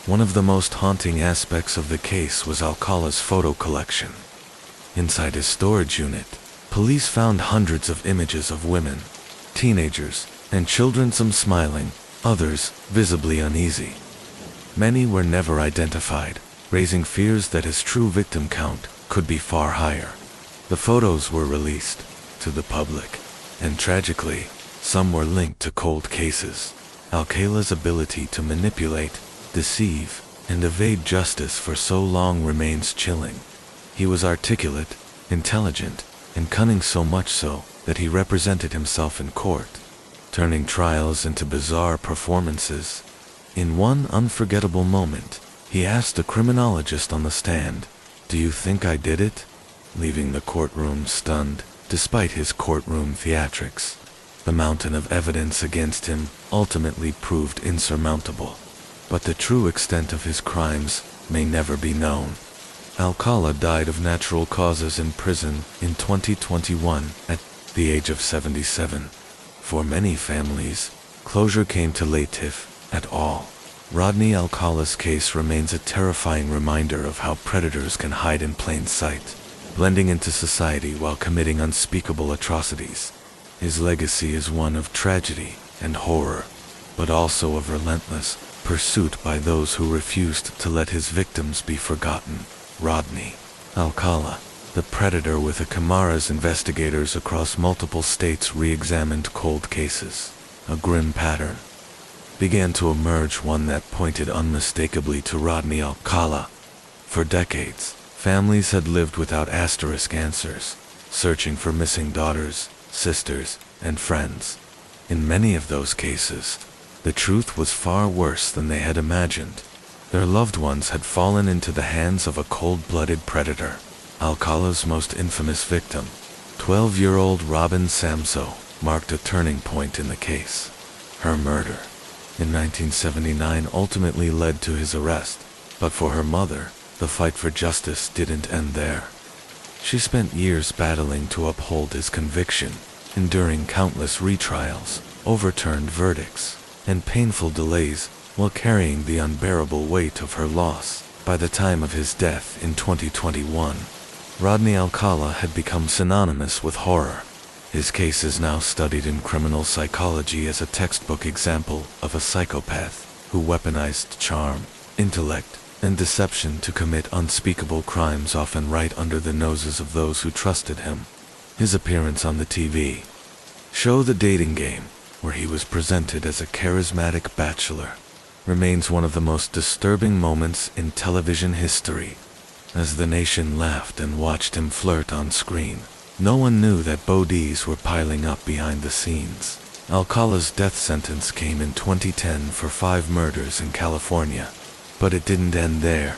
One of the most haunting aspects of the case was Alcala's photo collection. Inside his storage unit, police found hundreds of images of women, teenagers, and children, some smiling, others visibly uneasy. Many were never identified, raising fears that his true victim count could be far higher. The photos were released to the public, and tragically, some were linked to cold cases. Alcala's ability to manipulate deceive, and evade justice for so long remains chilling. He was articulate, intelligent, and cunning, so much so that he represented himself in court, turning trials into bizarre performances. In one unforgettable moment, he asked a criminologist on the stand, "Do you think I did it?" leaving the courtroom stunned, despite his courtroom theatrics. The mountain of evidence against him ultimately proved insurmountable, but the true extent of his crimes may never be known. Alcala died of natural causes in prison in 2021 at the age of 77. For many families, closure came too late, if at all. Rodney Alcala's case remains a terrifying reminder of how predators can hide in plain sight, blending into society while committing unspeakable atrocities. His legacy is one of tragedy and horror, but also of relentless pursuit by those who refused to let his victims be forgotten. Rodney Alcala, the predator with a Camara's investigators across multiple states re-examined cold cases. A grim pattern began to emerge, one that pointed unmistakably to Rodney Alcala. For decades, families had lived without asterisk answers, searching for missing daughters, sisters, and friends. In many of those cases, the truth was far worse than they had imagined. Their loved ones had fallen into the hands of a cold-blooded predator. Alcala's most infamous victim, 12-year-old Robin Samso, marked a turning point in the case. Her murder in 1979 ultimately led to his arrest, but for her mother, the fight for justice didn't end there. She spent years battling to uphold his conviction, enduring countless retrials, overturned verdicts, and painful delays while carrying the unbearable weight of her loss. By the time of his death in 2021, Rodney Alcala had become synonymous with horror. His case is now studied in criminal psychology as a textbook example of a psychopath who weaponized charm, intellect, and deception to commit unspeakable crimes, often right under the noses of those who trusted him. His appearance on the TV show The Dating Game, where he was presented as a charismatic bachelor, remains one of the most disturbing moments in television history. As the nation laughed and watched him flirt on screen, no one knew that bodies were piling up behind the scenes. Alcala's death sentence came in 2010 for 5 murders in California, but it didn't end there.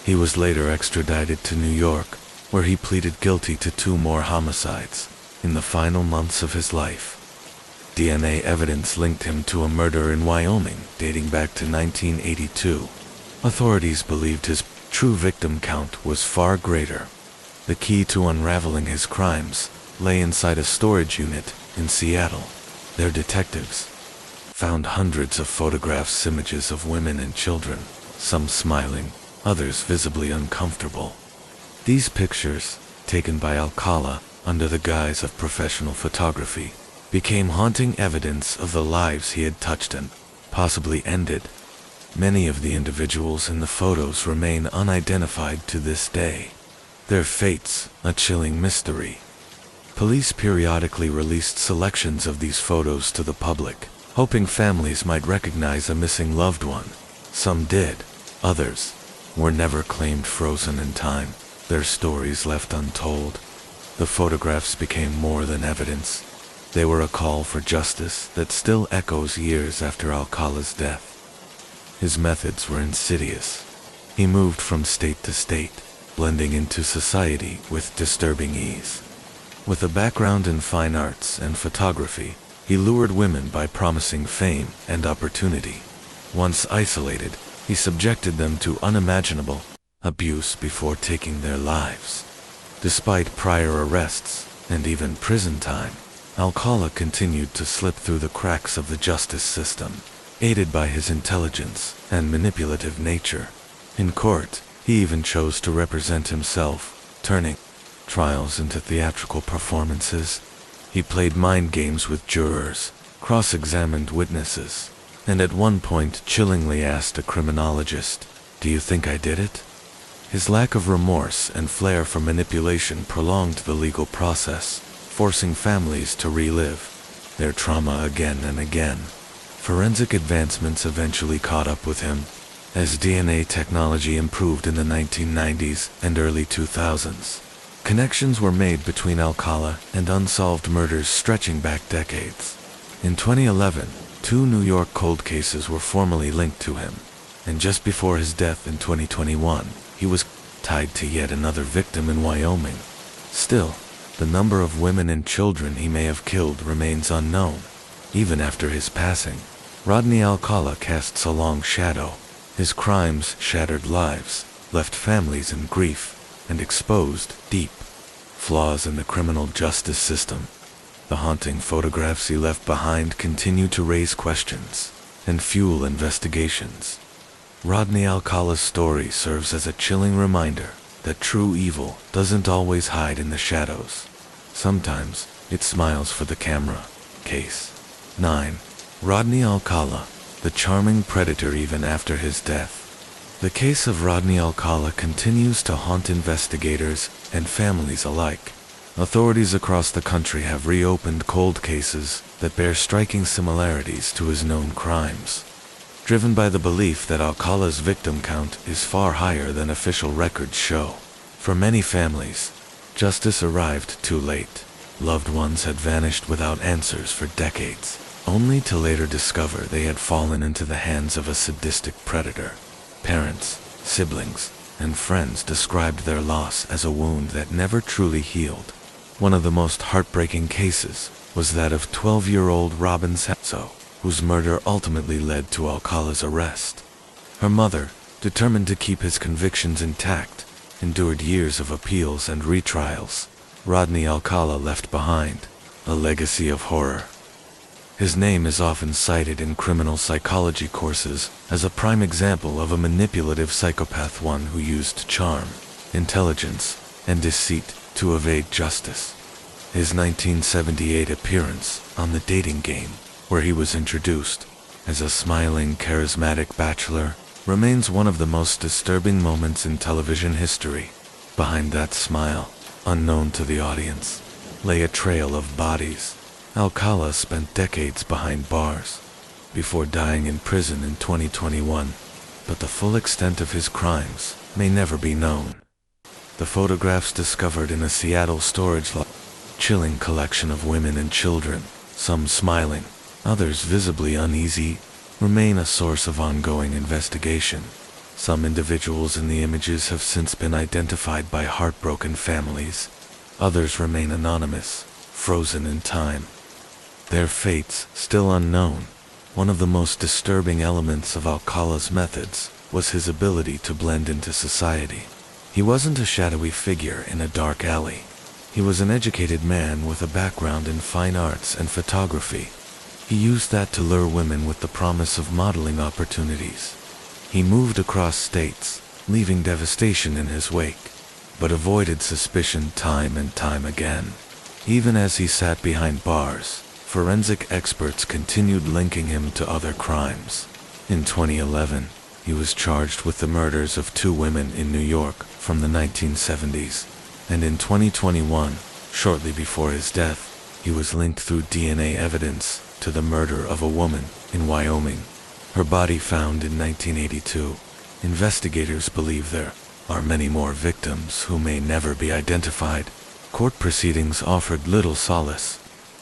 He was later extradited to New York, where he pleaded guilty to 2 more homicides. In the final months of his life, DNA evidence linked him to a murder in Wyoming dating back to 1982. Authorities believed his true victim count was far greater. The key to unraveling his crimes lay inside a storage unit in Seattle. Their detectives found hundreds of photographs, images of women and children, some smiling, others visibly uncomfortable. These pictures, taken by Alcala under the guise of professional photography, became haunting evidence of the lives he had touched and possibly ended. Many of the individuals in the photos remain unidentified to this day, their fates a chilling mystery. Police periodically released selections of these photos to the public, hoping families might recognize a missing loved one. Some did, others were never claimed, frozen in time, their stories left untold. The photographs became more than evidence. They were a call for justice that still echoes years after Alcala's death. His methods were insidious. He moved from state to state, blending into society with disturbing ease. With a background in fine arts and photography, he lured women by promising fame and opportunity. Once isolated, he subjected them to unimaginable abuse before taking their lives. Despite prior arrests and even prison time, Alcala continued to slip through the cracks of the justice system, aided by his intelligence and manipulative nature. In court, he even chose to represent himself, turning trials into theatrical performances. He played mind games with jurors, cross-examined witnesses, and at one point chillingly asked a criminologist, "Do you think I did it?" His lack of remorse and flair for manipulation prolonged the legal process, forcing families to relive their trauma again and again. Forensic advancements eventually caught up with him, As DNA technology improved in the 1990s and early 2000s, connections were made between Alcala and unsolved murders stretching back decades. In 2011, 2 New York cold cases were formally linked to him, and just before his death in 2021, he was tied to yet another victim in Wyoming. Still, the number of women and children he may have killed remains unknown. Even after his passing, Rodney Alcala casts a long shadow. His crimes shattered lives, left families in grief, and exposed deep flaws in the criminal justice system. The haunting photographs he left behind continue to raise questions and fuel investigations. Rodney Alcala's story serves as a chilling reminder that true evil doesn't always hide in the shadows. Sometimes it smiles for the camera. Case 9. Rodney Alcala, the charming predator even after his death. The case of Rodney Alcala continues to haunt investigators and families alike. Authorities across the country have reopened cold cases that bear striking similarities to his known crimes, driven by the belief that Alcala's victim count is far higher than official records show. For many families, justice arrived too late. Loved ones had vanished without answers for decades, only to later discover they had fallen into the hands of a sadistic predator. Parents, siblings, and friends described their loss as a wound that never truly healed. One of the most heartbreaking cases was that of 12-year-old Robin Sasso, whose murder ultimately led to Alcala's arrest. Her mother, determined to keep his convictions intact, endured years of appeals and retrials. Rodney Alcala left behind a legacy of horror. His name is often cited in criminal psychology courses as a prime example of a manipulative psychopath, one who used charm, intelligence, and deceit to evade justice. His 1978 appearance on The Dating Game, where he was introduced as a smiling, charismatic bachelor, remains one of the most disturbing moments in television history. Behind that smile, unknown to the audience, lay a trail of bodies. Alcala spent decades behind bars before dying in prison in 2021, but the full extent of his crimes may never be known. The photographs discovered in a Seattle storage lot, chilling collection of women and children, some smiling, others visibly uneasy, remain a source of ongoing investigation. Some individuals in the images have since been identified by heartbroken families. Others remain anonymous, frozen in time. Their fates still unknown. One of the most disturbing elements of Alcala's methods was his ability to blend into society. He wasn't a shadowy figure in a dark alley. He was an educated man with a background in fine arts and photography. He used that to lure women with the promise of modeling opportunities. He moved across states, leaving devastation in his wake, but avoided suspicion time and time again. Even as he sat behind bars, forensic experts continued linking him to other crimes. In 2011, he was charged with the murders of 2 women in New York from the 1970s, and in 2021, shortly before his death, he was linked through DNA evidence to the murder of a woman in Wyoming. Her body found in 1982. Investigators believe there are many more victims who may never be identified. Court proceedings offered little solace.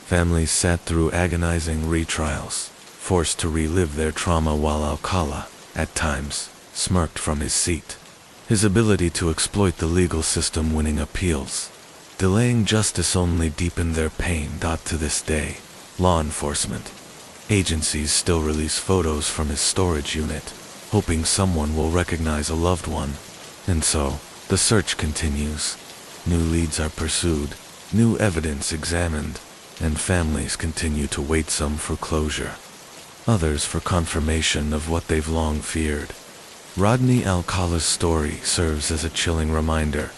Families sat through agonizing retrials, forced to relive their trauma while Alcala, at times, smirked from his seat. His ability to exploit the legal system, winning appeals, delaying justice, only deepened their pain. To this day, law enforcement agencies still release photos from his storage unit, hoping someone will recognize a loved one. And so, the search continues. New leads are pursued, new evidence examined, and families continue to wait, some for closure, others for confirmation of what they've long feared. Rodney Alcala's story serves as a chilling reminder.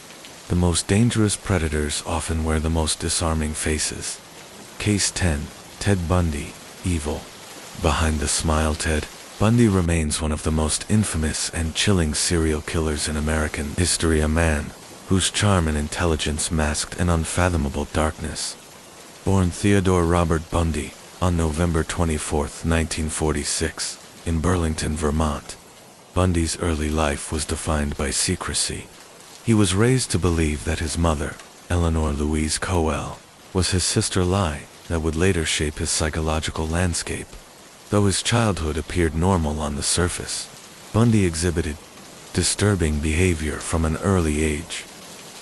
The most dangerous predators often wear the most disarming faces. Case 10. Ted Bundy, Evil. Behind the smile, Ted Bundy remains one of the most infamous and chilling serial killers in American history, a man whose charm and intelligence masked an unfathomable darkness. Born Theodore Robert Bundy on November 24, 1946, in Burlington, Vermont, Bundy's early life was defined by secrecy. He was raised to believe that his mother, Eleanor Louise Coel, was his sister Lie, that would later shape his psychological landscape. Though his childhood appeared normal on the surface, Bundy exhibited disturbing behavior from an early age.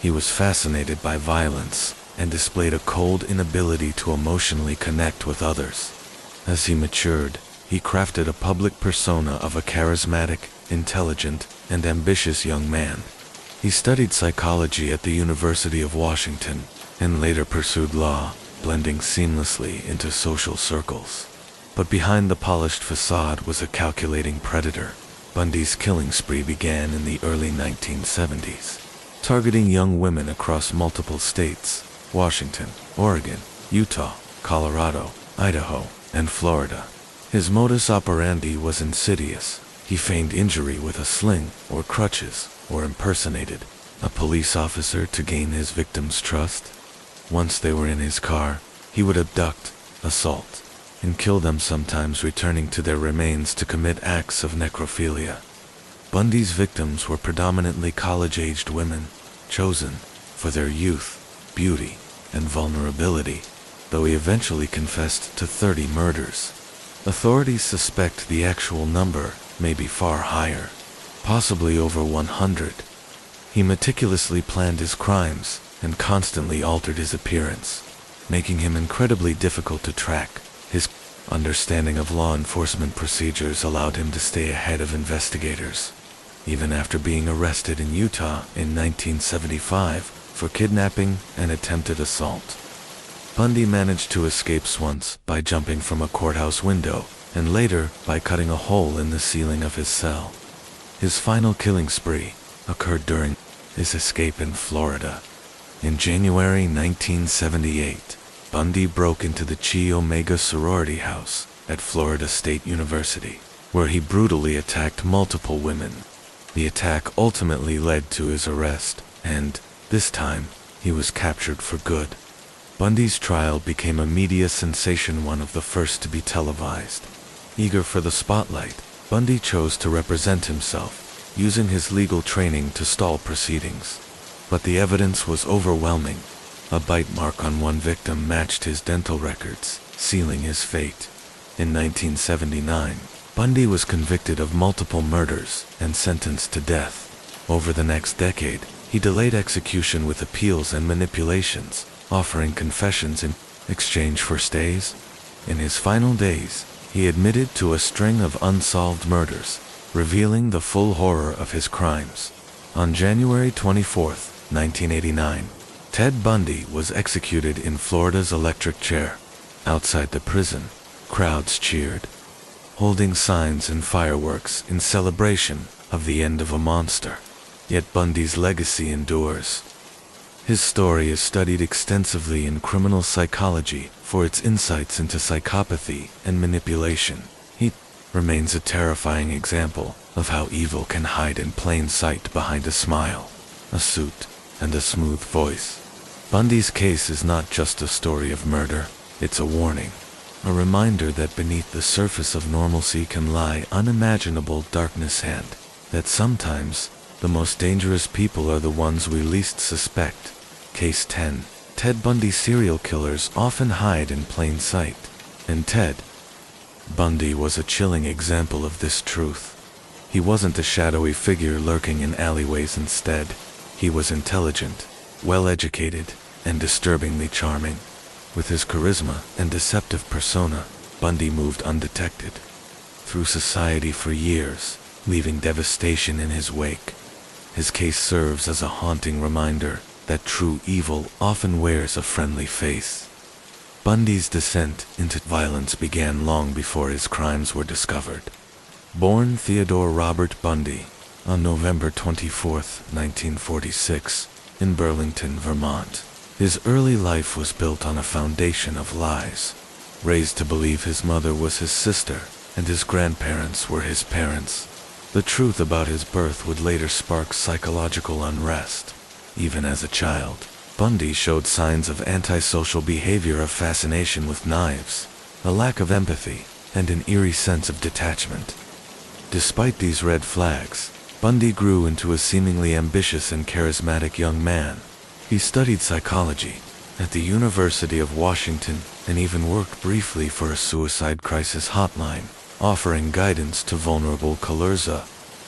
He was fascinated by violence and displayed a cold inability to emotionally connect with others. As he matured, he crafted a public persona of a charismatic, intelligent, and ambitious young man. He studied psychology at the University of Washington and later pursued law, blending seamlessly into social circles. But behind the polished facade was a calculating predator. Bundy's killing spree began in the early 1970s, targeting young women across multiple states: Washington, Oregon, Utah, Colorado, Idaho, and Florida. His modus operandi was insidious. He feigned injury with a sling or crutches, or impersonated a police officer to gain his victims' trust. Once they were in his car, he would abduct, assault, and kill them, sometimes returning to their remains to commit acts of necrophilia. Bundy's victims were predominantly college-aged women, chosen for their youth, beauty, and vulnerability, though he eventually confessed to 30 murders. Authorities suspect the actual number may be far higher, possibly over 100. He meticulously planned his crimes and constantly altered his appearance, making him incredibly difficult to track. His understanding of law enforcement procedures allowed him to stay ahead of investigators, even after being arrested in Utah in 1975 for kidnapping and attempted assault. Bundy managed to escape once by jumping from a courthouse window, and later by cutting a hole in the ceiling of his cell. His final killing spree occurred during his escape in Florida. In January 1978, Bundy broke into the Chi Omega sorority house at Florida State University, where he brutally attacked multiple women. The attack ultimately led to his arrest, and, this time, he was captured for good. Bundy's trial became a media sensation, one of the first to be televised. Eager for the spotlight, Bundy chose to represent himself, using his legal training to stall proceedings. But the evidence was overwhelming. A bite mark on one victim matched his dental records, sealing his fate. In 1979, Bundy was convicted of multiple murders and sentenced to death. Over the next decade, he delayed execution with appeals and manipulations, offering confessions in exchange for stays. In his final days, he admitted to a string of unsolved murders, revealing the full horror of his crimes. On January 24, 1989, Ted Bundy was executed in Florida's electric chair. Outside the prison, crowds cheered, holding signs and fireworks in celebration of the end of a monster. Yet Bundy's legacy endures. His story is studied extensively in criminal psychology for its insights into psychopathy and manipulation. He remains a terrifying example of how evil can hide in plain sight behind a smile, a suit, and a smooth voice. Bundy's case is not just a story of murder, it's a warning, a reminder that beneath the surface of normalcy can lie unimaginable darkness, and that sometimes the most dangerous people are the ones we least suspect. Case 10. Ted Bundy. Serial killers often hide in plain sight, and Ted Bundy was a chilling example of this truth. He wasn't a shadowy figure lurking in alleyways. Instead, he was intelligent, well-educated, and disturbingly charming. With his charisma and deceptive persona, Bundy moved undetected through society for years, leaving devastation in his wake. His case serves as a haunting reminder that true evil often wears a friendly face. Bundy's descent into violence began long before his crimes were discovered. Born Theodore Robert Bundy on November 24, 1946, in Burlington, Vermont, his early life was built on a foundation of lies. Raised to believe his mother was his sister and his grandparents were his parents, the truth about his birth would later spark psychological unrest. Even as a child, Bundy showed signs of antisocial behavior, a fascination with knives, a lack of empathy, and an eerie sense of detachment. Despite these red flags, Bundy grew into a seemingly ambitious and charismatic young man. He studied psychology at the University of Washington and even worked briefly for a suicide crisis hotline, offering guidance to vulnerable callers.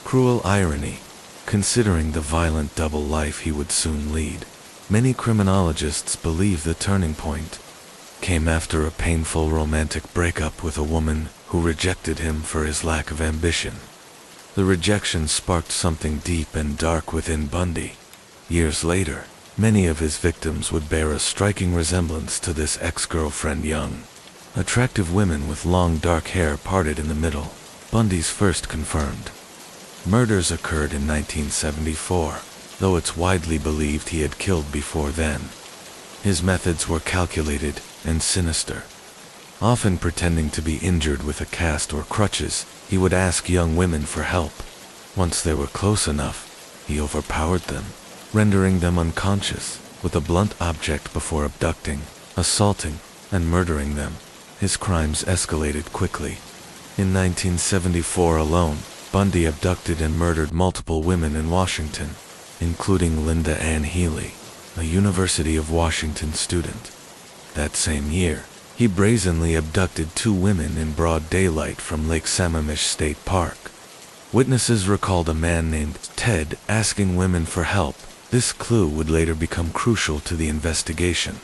Cruel irony, considering the violent double life he would soon lead. Many criminologists believe the turning point came after a painful romantic breakup with a woman who rejected him for his lack of ambition. The rejection sparked something deep and dark within Bundy. Years later, many of his victims would bear a striking resemblance to this ex-girlfriend. Young, attractive women with long dark hair parted in the middle. Bundy's first confirmed murders occurred in 1974, though it's widely believed he had killed before then. His methods were calculated and sinister. Often pretending to be injured with a cast or crutches, he would ask young women for help. Once they were close enough, he overpowered them, rendering them unconscious with a blunt object before abducting, assaulting, and murdering them. His crimes escalated quickly. In 1974 alone, Bundy abducted and murdered multiple women in Washington, including Linda Ann Healy, a University of Washington student. That same year, he brazenly abducted 2 women in broad daylight from Lake Sammamish State Park. Witnesses recalled a man named Ted asking women for help. This clue would later become crucial to the investigation.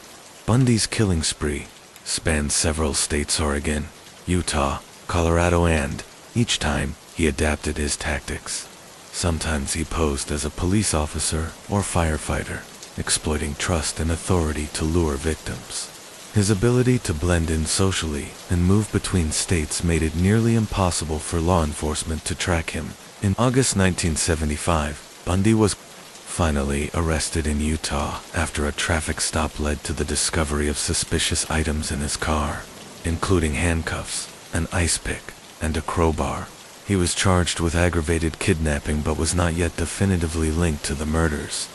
Bundy's killing spree spanned several states: Oregon, Utah, Colorado, and each time he adapted his tactics. Sometimes he posed as a police officer or firefighter, exploiting trust and authority to lure victims. His ability to blend in socially and move between states made it nearly impossible for law enforcement to track him. In August 1975, Bundy was finally arrested in Utah after a traffic stop led to the discovery of suspicious items in his car, including handcuffs, an ice pick, and a crowbar. He was charged with aggravated kidnapping but was not yet definitively linked to the murders.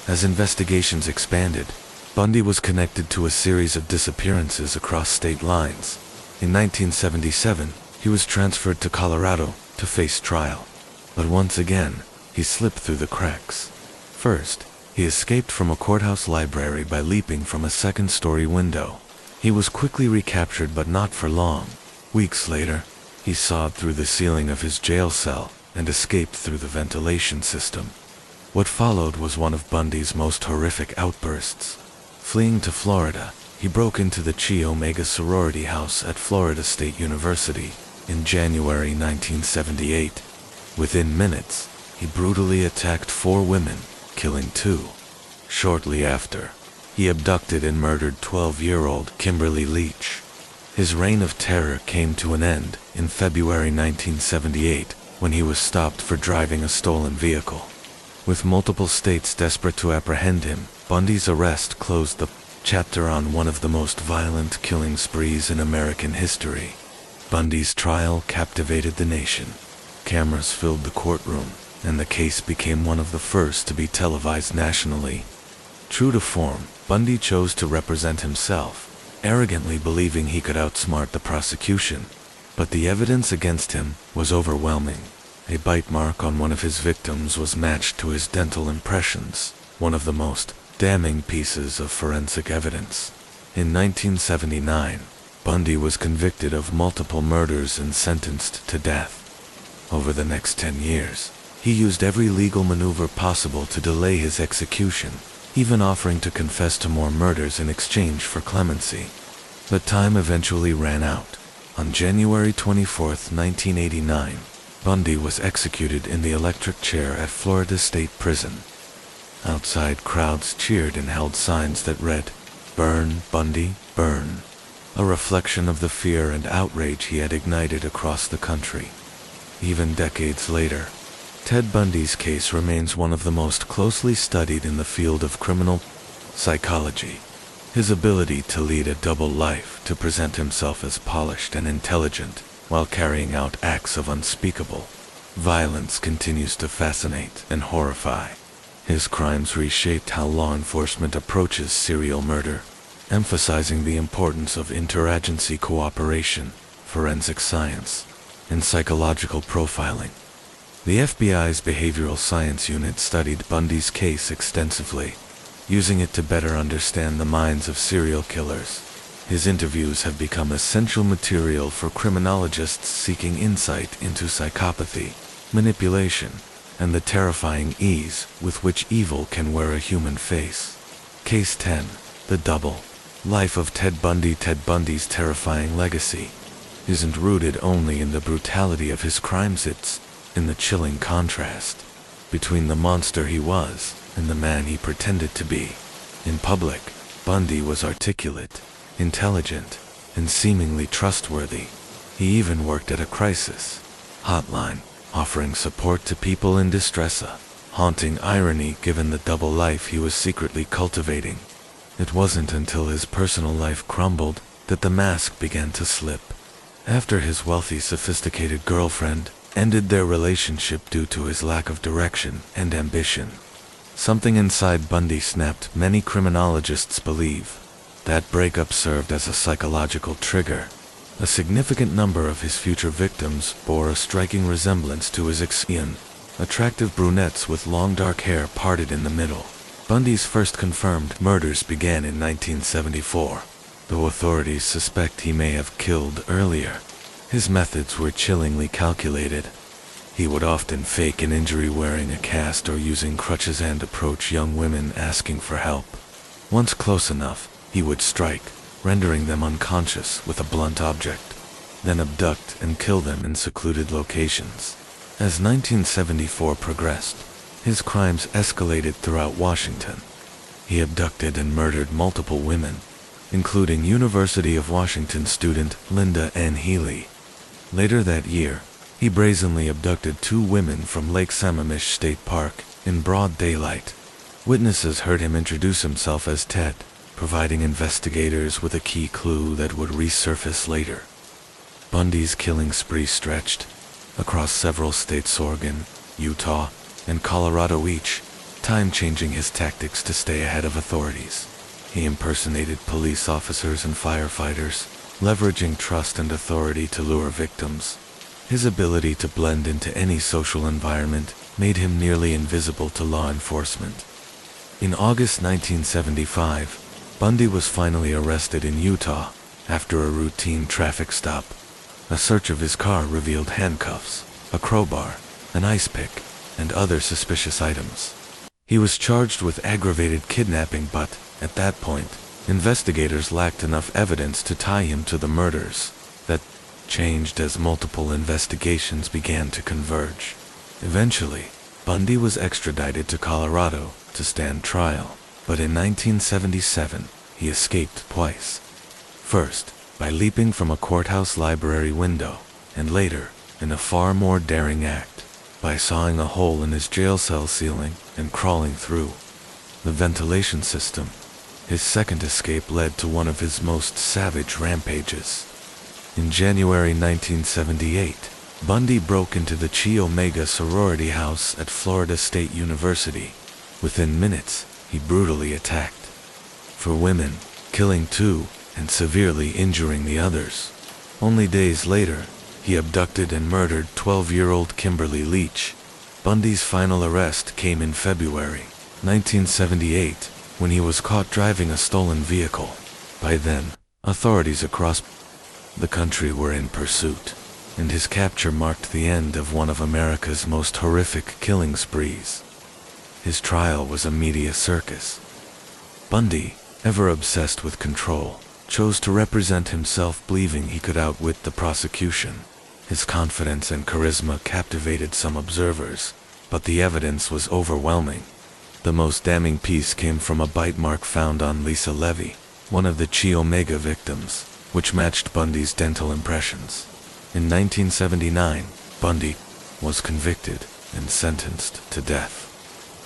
As investigations expanded, Bundy was connected to a series of disappearances across state lines. In 1977, he was transferred to Colorado to face trial. But once again, he slipped through the cracks. First, he escaped from a courthouse library by leaping from a second-story window. He was quickly recaptured but not for long. Weeks later, he sawed through the ceiling of his jail cell and escaped through the ventilation system. What followed was one of Bundy's most horrific outbursts. Fleeing to Florida, he broke into the Chi Omega sorority house at Florida State University in January 1978. Within minutes, he brutally attacked 4 women, killing 2. Shortly after, he abducted and murdered 12-year-old Kimberly Leach. His reign of terror came to an end in February 1978 when he was stopped for driving a stolen vehicle. With multiple states desperate to apprehend him, Bundy's arrest closed the chapter on one of the most violent killing sprees in American history. Bundy's trial captivated the nation. Cameras filled the courtroom, and the case became one of the first to be televised nationally. True to form, Bundy chose to represent himself, arrogantly believing he could outsmart the prosecution. But the evidence against him was overwhelming. A bite mark on one of his victims was matched to his dental impressions, one of the most damning pieces of forensic evidence. In 1979, Bundy was convicted of multiple murders and sentenced to death. Over the next 10 years, he used every legal maneuver possible to delay his execution, even offering to confess to more murders in exchange for clemency. But time eventually ran out. On January 24, 1989, Bundy was executed in the electric chair at Florida State Prison. Outside, crowds cheered and held signs that read, "Burn, Bundy, burn," a reflection of the fear and outrage he had ignited across the country. Even decades later, Ted Bundy's case remains one of the most closely studied in the field of criminal psychology. His ability to lead a double life, to present himself as polished and intelligent while carrying out acts of unspeakable violence, continues to fascinate and horrify. His crimes reshaped how law enforcement approaches serial murder, emphasizing the importance of interagency cooperation, forensic science, and psychological profiling. The FBI's behavioral science unit studied Bundy's case extensively, using it to better understand the minds of serial killers. His interviews have become essential material for criminologists seeking insight into psychopathy, manipulation, and the terrifying ease with which evil can wear a human face. Case 10. The Double. Life of Ted Bundy. Ted Bundy's terrifying legacy isn't rooted only in the brutality of his crimes, it's in the chilling contrast between the monster he was and the man he pretended to be. In public, Bundy was articulate, intelligent, and seemingly trustworthy. He even worked at a crisis hotline, offering support to people in distress, a haunting irony given the double life he was secretly cultivating. It wasn't until his personal life crumbled that the mask began to slip. After his wealthy, sophisticated girlfriend ended their relationship due to his lack of direction and ambition, something inside Bundy snapped. Many criminologists believe that breakup served as a psychological trigger. A significant number of his future victims bore a striking resemblance to his ex-Ian, attractive brunettes with long dark hair parted in the middle. Bundy's first confirmed murders began in 1974, though authorities suspect he may have killed earlier. His methods were chillingly calculated. He would often fake an injury wearing a cast or using crutches and approach young women asking for help. Once close enough, he would strike, rendering them unconscious with a blunt object, then abduct and kill them in secluded locations. As 1974 progressed, his crimes escalated throughout Washington. He abducted and murdered multiple women, including University of Washington student Linda Ann Healy. Later that year, he brazenly abducted 2 women from Lake Sammamish State Park in broad daylight. Witnesses heard him introduce himself as Ted, providing investigators with a key clue that would resurface later. Bundy's killing spree stretched across several states: Oregon, Utah, and Colorado, each time changing his tactics to stay ahead of authorities. He impersonated police officers and firefighters, leveraging trust and authority to lure victims. His ability to blend into any social environment made him nearly invisible to law enforcement. In August 1975, Bundy was finally arrested in Utah after a routine traffic stop. A search of his car revealed handcuffs, a crowbar, an ice pick, and other suspicious items. He was charged with aggravated kidnapping, but, at that point, investigators lacked enough evidence to tie him to the murders. That changed as multiple investigations began to converge. Eventually, Bundy was extradited to Colorado to stand trial, but in 1977, he escaped twice. First, by leaping from a courthouse library window, and later, in a far more daring act, by sawing a hole in his jail cell ceiling and crawling through the ventilation system. His second escape led to one of his most savage rampages. In January 1978, Bundy broke into the Chi Omega sorority house at Florida State University. Within minutes, he brutally attacked 4 women, killing 2 and severely injuring the others. Only days later, he abducted and murdered 12-year-old Kimberly Leach. Bundy's final arrest came in February 1978, when he was caught driving a stolen vehicle. By then, authorities across the country were in pursuit, and his capture marked the end of one of America's most horrific killing sprees. His trial was a media circus. Bundy, ever obsessed with control, chose to represent himself, believing he could outwit the prosecution. His confidence and charisma captivated some observers, but the evidence was overwhelming. The most damning piece came from a bite mark found on Lisa Levy, one of the Chi Omega victims, which matched Bundy's dental impressions. In 1979, Bundy was convicted and sentenced to death.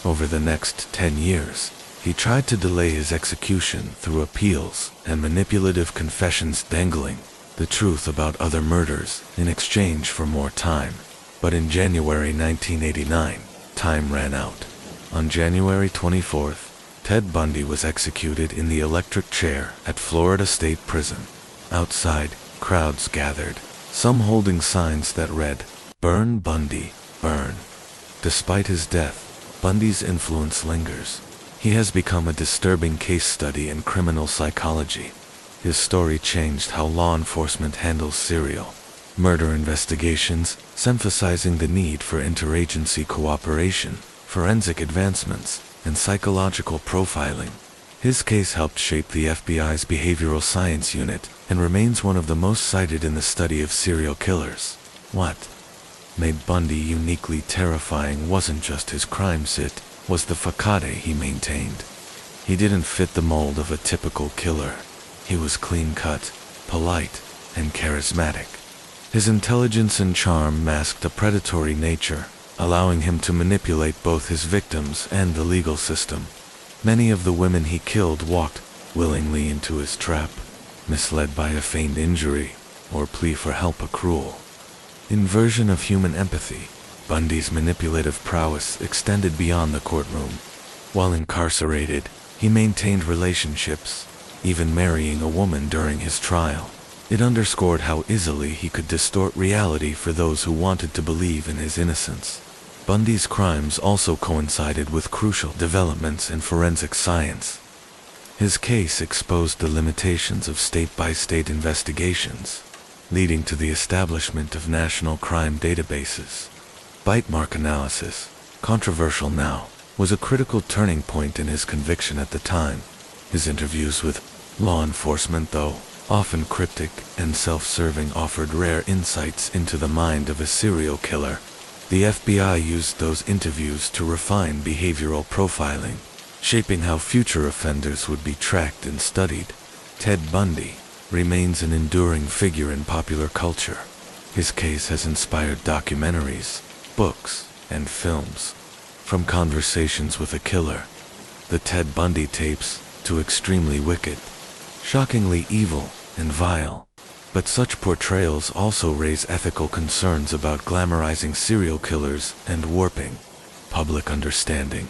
Over the next 10 years, he tried to delay his execution through appeals and manipulative confessions, dangling the truth about other murders in exchange for more time. But in January 1989, time ran out. On January 24th, Ted Bundy was executed in the electric chair at Florida State Prison. Outside, crowds gathered, some holding signs that read, "Burn Bundy, burn." Despite his death, Bundy's influence lingers. He has become a disturbing case study in criminal psychology. His story changed how law enforcement handles serial murder investigations, emphasizing the need for interagency cooperation, forensic advancements, and psychological profiling. His case helped shape the FBI's behavioral science unit and remains one of the most cited in the study of serial killers. What made Bundy uniquely terrifying wasn't just his crimes, it was the facade he maintained. He didn't fit the mold of a typical killer. He was clean-cut, polite, and charismatic. His intelligence and charm masked a predatory nature, allowing him to manipulate both his victims and the legal system. Many of the women he killed walked willingly into his trap, misled by a feigned injury or plea for help. A cruel inversion of human empathy. Bundy's manipulative prowess extended beyond the courtroom. While incarcerated, he maintained relationships, even marrying a woman during his trial. It underscored how easily he could distort reality for those who wanted to believe in his innocence. Bundy's crimes also coincided with crucial developments in forensic science. His case exposed the limitations of state-by-state investigations, leading to the establishment of national crime databases. Bite mark analysis, controversial now, was a critical turning point in his conviction at the time. His interviews with law enforcement, though often cryptic and self-serving, offered rare insights into the mind of a serial killer. The FBI used those interviews to refine behavioral profiling, shaping how future offenders would be tracked and studied. Ted Bundy remains an enduring figure in popular culture. His case has inspired documentaries, books, and films. From Conversations with a Killer, The Ted Bundy Tapes, to Extremely Wicked, shockingly evil and vile. But such portrayals also raise ethical concerns about glamorizing serial killers and warping public understanding.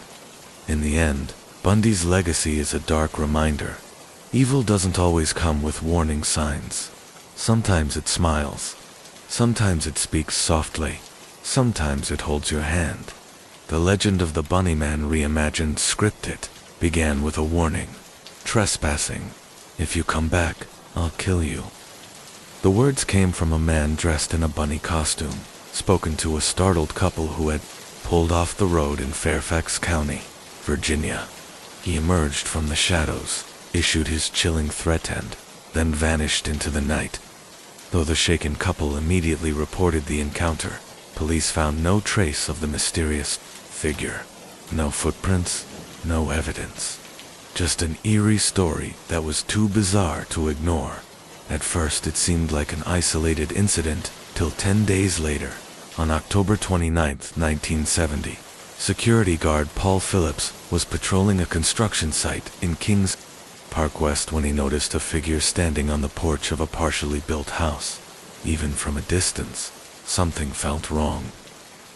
In the end, Bundy's legacy is a dark reminder. Evil doesn't always come with warning signs. Sometimes it smiles. Sometimes it speaks softly. Sometimes it holds your hand. The legend of the Bunnyman reimagined scripted began with a warning. Trespassing. If you come back, I'll kill you. The words came from a man dressed in a bunny costume, spoken to a startled couple who had pulled off the road in Fairfax County, Virginia. He emerged from the shadows, issued his chilling threat, and then vanished into the night. Though the shaken couple immediately reported the encounter, police found no trace of the mysterious figure. No footprints, no evidence. Just an eerie story that was too bizarre to ignore. At first it seemed like an isolated incident, till 10 days later, on October 29, 1970, security guard Paul Phillips was patrolling a construction site in Kings Park West when he noticed a figure standing on the porch of a partially built house. Even from a distance, something felt wrong.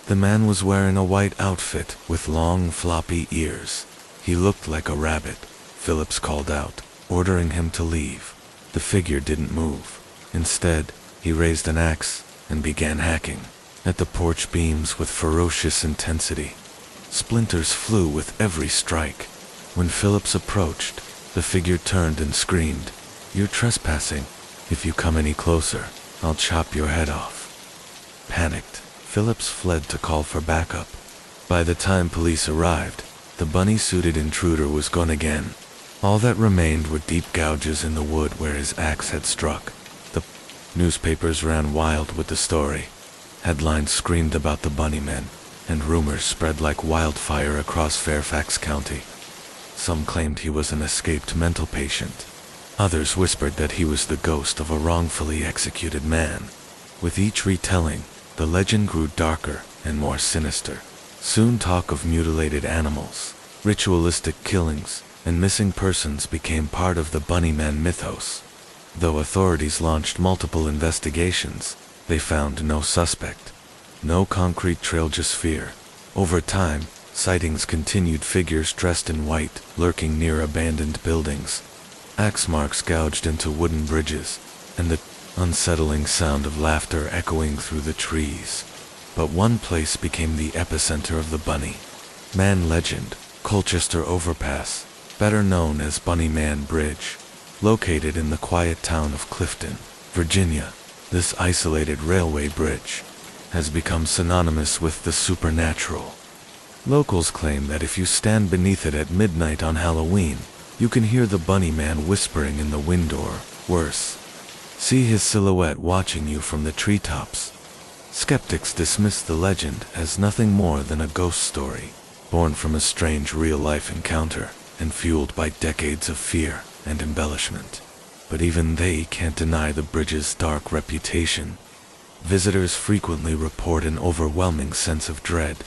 The man was wearing a white outfit with long, floppy ears. He looked like a rabbit. Phillips called out, ordering him to leave. The figure didn't move. Instead, he raised an axe and began hacking at the porch beams with ferocious intensity. Splinters flew with every strike. When Phillips approached, the figure turned and screamed, "You're trespassing. If you come any closer, I'll chop your head off." Panicked, Phillips fled to call for backup. By the time police arrived, the bunny-suited intruder was gone again. All that remained were deep gouges in the wood where his axe had struck. The newspapers ran wild with the story. Headlines screamed about the Bunnymen, and rumors spread like wildfire across Fairfax County. Some claimed he was an escaped mental patient. Others whispered that he was the ghost of a wrongfully executed man. With each retelling, the legend grew darker and more sinister. Soon talk of mutilated animals, ritualistic killings, and missing persons became part of the Bunnyman mythos. Though authorities launched multiple investigations, they found no suspect. No concrete trail, just fear. Over time, sightings continued, figures dressed in white, lurking near abandoned buildings, axe marks gouged into wooden bridges, and the unsettling sound of laughter echoing through the trees. But one place became the epicenter of the bunny man legend, Colchester Overpass, better known as Bunny Man Bridge. Located in the quiet town of Clifton, Virginia, this isolated railway bridge has become synonymous with the supernatural. Locals claim that if you stand beneath it at midnight on Halloween, you can hear the Bunny Man whispering in the wind or, worse, see his silhouette watching you from the treetops. Skeptics dismiss the legend as nothing more than a ghost story, born from a strange real-life encounter and fueled by decades of fear and embellishment. But even they can't deny the bridge's dark reputation. Visitors frequently report an overwhelming sense of dread,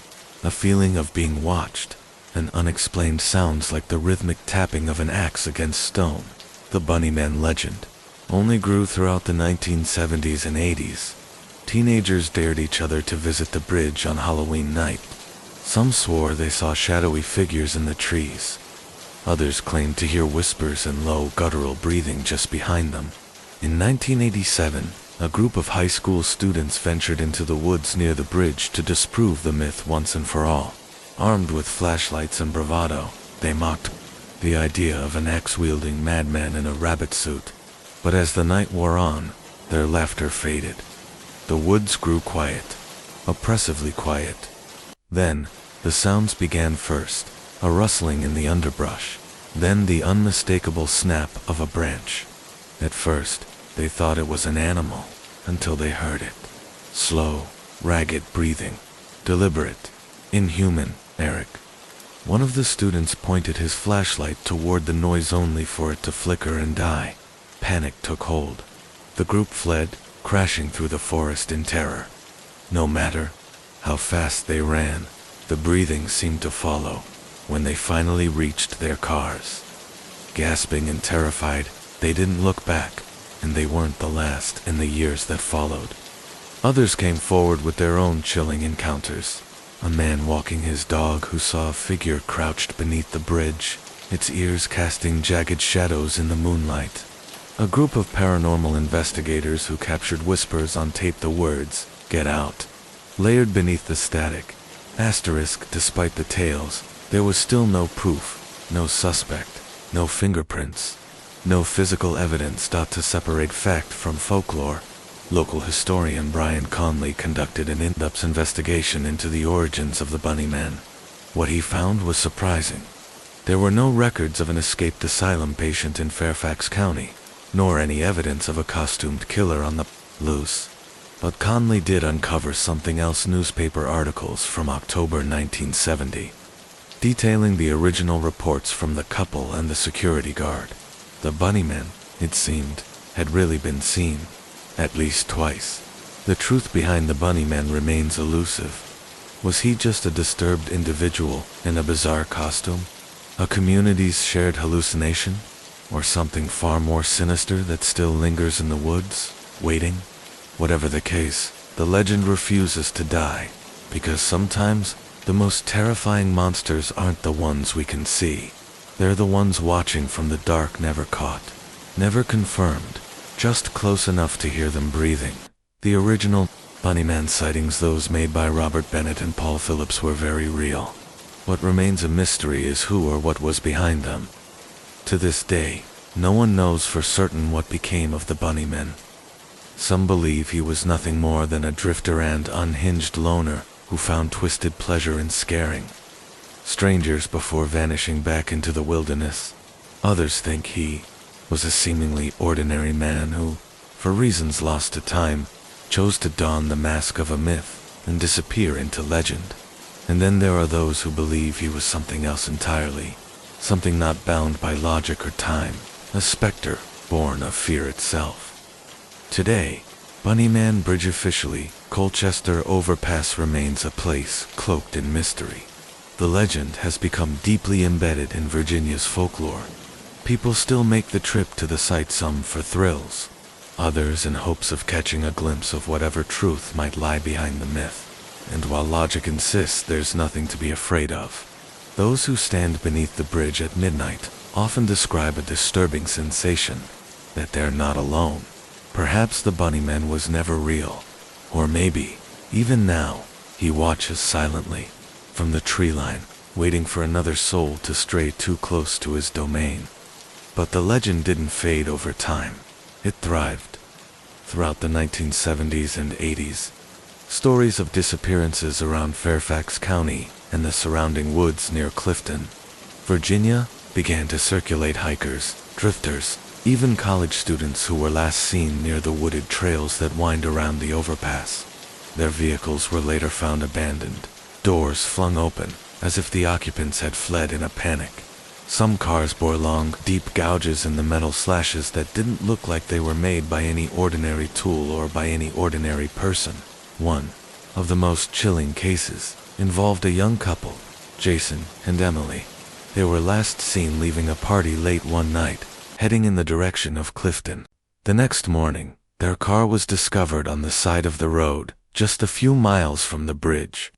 a feeling of being watched, and unexplained sounds like the rhythmic tapping of an axe against stone. The Bunny Man legend only grew throughout the 1970s and 80s. Teenagers dared each other to visit the bridge on Halloween night. Some swore they saw shadowy figures in the trees. Others claimed to hear whispers and low guttural breathing just behind them. In 1987, a group of high school students ventured into the woods near the bridge to disprove the myth once and for all. Armed with flashlights and bravado, they mocked the idea of an axe-wielding madman in a rabbit suit. But as the night wore on, their laughter faded. The woods grew quiet, oppressively quiet. Then, the sounds began first, a rustling in the underbrush, then the unmistakable snap of a branch. At first, they thought it was an animal, until they heard it. Slow, ragged breathing, deliberate, inhuman, Eric. One of the students pointed his flashlight toward the noise only for it to flicker and die. Panic took hold. The group fled, crashing through the forest in terror. No matter how fast they ran, the breathing seemed to follow. When they finally reached their cars, gasping and terrified, they didn't look back, and they weren't the last in the years that followed. Others came forward with their own chilling encounters. A man walking his dog who saw a figure crouched beneath the bridge, its ears casting jagged shadows in the moonlight. A group of paranormal investigators who captured whispers on tape the words, "Get out," layered beneath the static. Despite the tales, there was still no proof, no suspect, no fingerprints, no physical evidence to separate fact from folklore. Local historian Brian Conley conducted an in-depth investigation into the origins of the Bunny Man. What he found was surprising. There were no records of an escaped asylum patient in Fairfax County, nor any evidence of a costumed killer on the loose. But Conley did uncover something else: newspaper articles from October 1970. Detailing the original reports from the couple and the security guard. The Bunny Man, it seemed, had really been seen, at least twice. The truth behind the Bunny Man remains elusive. Was he just a disturbed individual in a bizarre costume? A community's shared hallucination? Or something far more sinister that still lingers in the woods, waiting? Whatever the case, the legend refuses to die, because sometimes the most terrifying monsters aren't the ones we can see. They're the ones watching from the dark, never caught, never confirmed, just close enough to hear them breathing. The original Bunny Man sightings, those made by Robert Bennett and Paul Phillips, were very real. What remains a mystery is who or what was behind them. To this day, no one knows for certain what became of the Bunny Man. Some believe he was nothing more than a drifter and unhinged loner who found twisted pleasure in scaring strangers before vanishing back into the wilderness. Others think he was a seemingly ordinary man who, for reasons lost to time, chose to don the mask of a myth and disappear into legend. And then there are those who believe he was something else entirely, something not bound by logic or time, a specter born of fear itself. Today, Bunny Man Bridge, officially Colchester Overpass, remains a place cloaked in mystery. The legend has become deeply embedded in Virginia's folklore. People still make the trip to the site, some for thrills, others in hopes of catching a glimpse of whatever truth might lie behind the myth. And while logic insists there's nothing to be afraid of, those who stand beneath the bridge at midnight often describe a disturbing sensation, that they're not alone. Perhaps the bunnyman was never real. Or maybe, even now, he watches silently from the tree line, waiting for another soul to stray too close to his domain. But the legend didn't fade over time. It thrived. Throughout the 1970s and 80s, stories of disappearances around Fairfax County and the surrounding woods near Clifton, Virginia, began to circulate. Hikers, drifters, even college students who were last seen near the wooded trails that wind around the overpass. Their vehicles were later found abandoned, doors flung open, as if the occupants had fled in a panic. Some cars bore long, deep gouges in the metal slashes that didn't look like they were made by any ordinary tool or by any ordinary person. One of the most chilling cases involved a young couple, Jason and Emily. They were last seen leaving a party late one night, heading in the direction of Clifton. The next morning, their car was discovered on the side of the road, just a few miles from the bridge.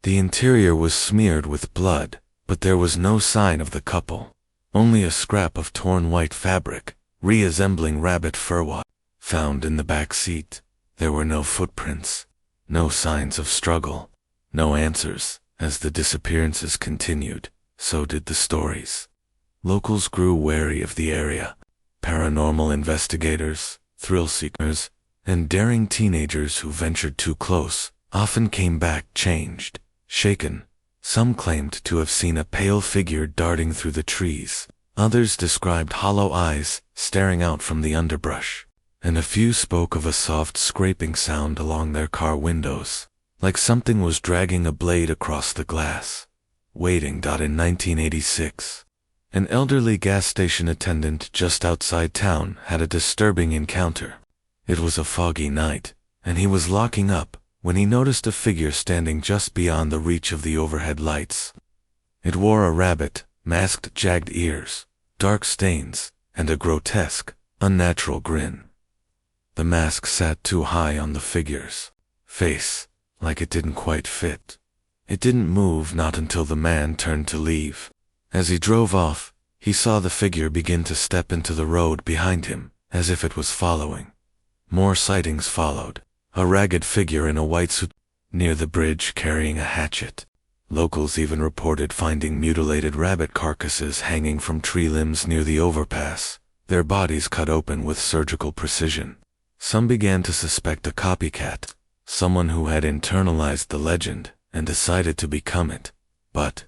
The interior was smeared with blood, but there was no sign of the couple. Only a scrap of torn white fabric, resembling rabbit fur, found in the back seat. There were no footprints, no signs of struggle, no answers. As the disappearances continued, so did the stories. Locals grew wary of the area. Paranormal investigators, thrill seekers, and daring teenagers who ventured too close often came back changed, shaken. Some claimed to have seen a pale figure darting through the trees. Others described hollow eyes staring out from the underbrush. And a few spoke of a soft scraping sound along their car windows, like something was dragging a blade across the glass. Waiting. In 1986, an elderly gas station attendant just outside town had a disturbing encounter. It was a foggy night, and he was locking up when he noticed a figure standing just beyond the reach of the overhead lights. It wore a rabbit, masked jagged ears, dark stains, and a grotesque, unnatural grin. The mask sat too high on the figure's face, like it didn't quite fit. It didn't move not until the man turned to leave. As he drove off, he saw the figure begin to step into the road behind him, as if it was following. More sightings followed. A ragged figure in a white suit near the bridge carrying a hatchet. Locals even reported finding mutilated rabbit carcasses hanging from tree limbs near the overpass, their bodies cut open with surgical precision. Some began to suspect a copycat, someone who had internalized the legend and decided to become it, but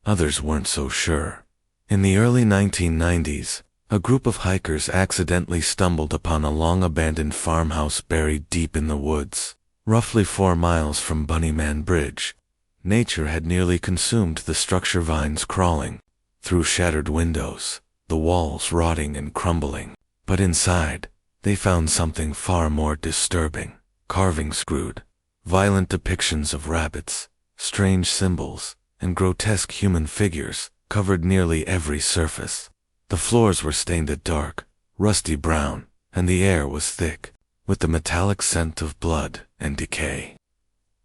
others weren't so sure. In the early 1990s, a group of hikers accidentally stumbled upon a long-abandoned farmhouse buried deep in the woods, roughly 4 miles from Bunnyman Bridge. Nature had nearly consumed the structure, vines crawling through shattered windows, the walls rotting and crumbling. But inside, they found something far more disturbing. Carvings screwed, violent depictions of rabbits, strange symbols, and grotesque human figures covered nearly every surface. The floors were stained a dark, rusty brown, and the air was thick with the metallic scent of blood and decay.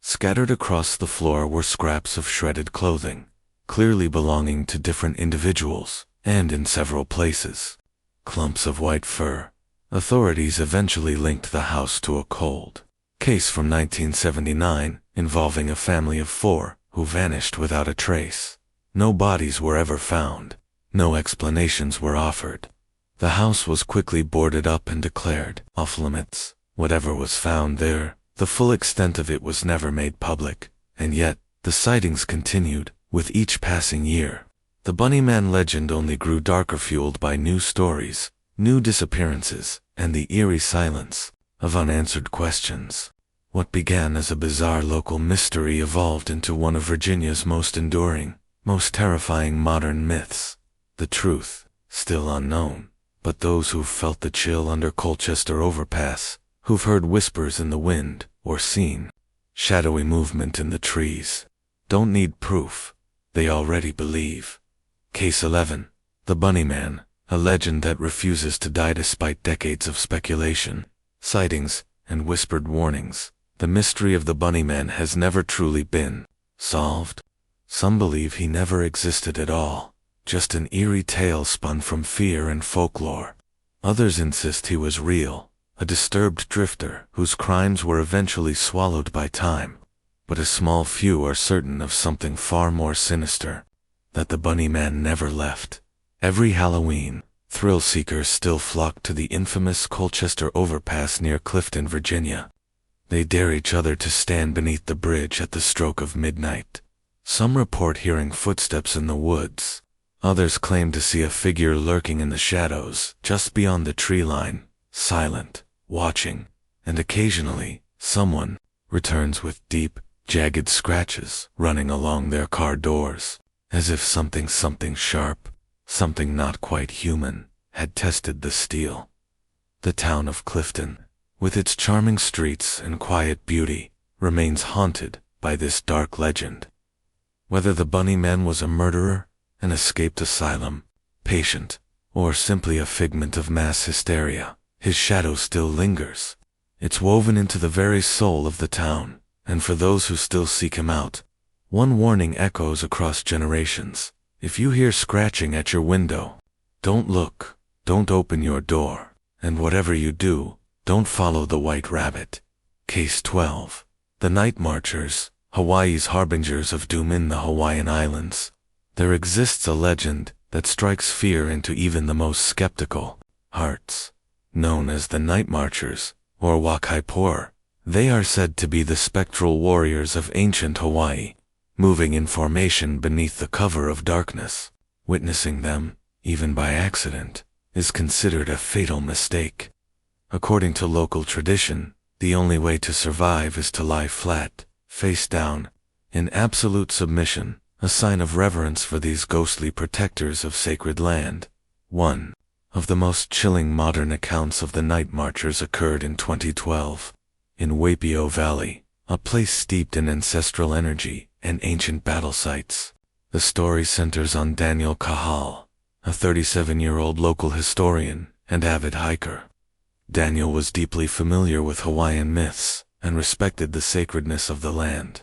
Scattered across the floor were scraps of shredded clothing, clearly belonging to different individuals, and in several places, clumps of white fur. Authorities eventually linked the house to a cold case from 1979 involving a family of 4 who vanished without a trace. No bodies were ever found. No explanations were offered. The house was quickly boarded up and declared off limits. Whatever was found there, the full extent of it was never made public, and yet, the sightings continued, with each passing year. The Bunnyman legend only grew darker, fueled by new stories, new disappearances, and the eerie silence of unanswered questions. What began as a bizarre local mystery evolved into one of Virginia's most enduring, most terrifying modern myths. The truth, still unknown, but those who've felt the chill under Colchester Overpass, who've heard whispers in the wind, or seen shadowy movement in the trees, don't need proof. They already believe. Case 11. The Bunnyman, a legend that refuses to die despite decades of speculation, sightings, and whispered warnings. The mystery of the Bunnyman has never truly been solved. Some believe he never existed at all, just an eerie tale spun from fear and folklore. Others insist he was real, a disturbed drifter whose crimes were eventually swallowed by time. But a small few are certain of something far more sinister, that the Bunny Man never left. Every Halloween, thrill seekers still flock to the infamous Colchester overpass near Clifton, Virginia. They dare each other to stand beneath the bridge at the stroke of midnight. Some report hearing footsteps in the woods. Others claim to see a figure lurking in the shadows just beyond the tree line, silent, watching, and occasionally, someone returns with deep, jagged scratches running along their car doors, as if something sharp, something not quite human, had tested the steel. The town of Clifton, with its charming streets and quiet beauty, remains haunted by this dark legend. Whether the Bunny Man was a murderer, an escaped asylum patient, or simply a figment of mass hysteria, his shadow still lingers. It's woven into the very soul of the town, and for those who still seek him out, one warning echoes across generations. If you hear scratching at your window, don't look, don't open your door, and whatever you do, don't follow the White Rabbit. Case 12. The Night Marchers, Hawaii's harbingers of doom in the Hawaiian Islands. There exists a legend that strikes fear into even the most skeptical hearts. Known as the Night Marchers, or Wakaipor, they are said to be the spectral warriors of ancient Hawaii, moving in formation beneath the cover of darkness. Witnessing them, even by accident, is considered a fatal mistake. According to local tradition, the only way to survive is to lie flat, face down, in absolute submission, a sign of reverence for these ghostly protectors of sacred land. One of the most chilling modern accounts of the Night Marchers occurred in 2012. In Waipio Valley, a place steeped in ancestral energy and ancient battle sites. The story centers on Daniel Kahal, a 37-year-old local historian and avid hiker. Daniel was deeply familiar with Hawaiian myths and respected the sacredness of the land.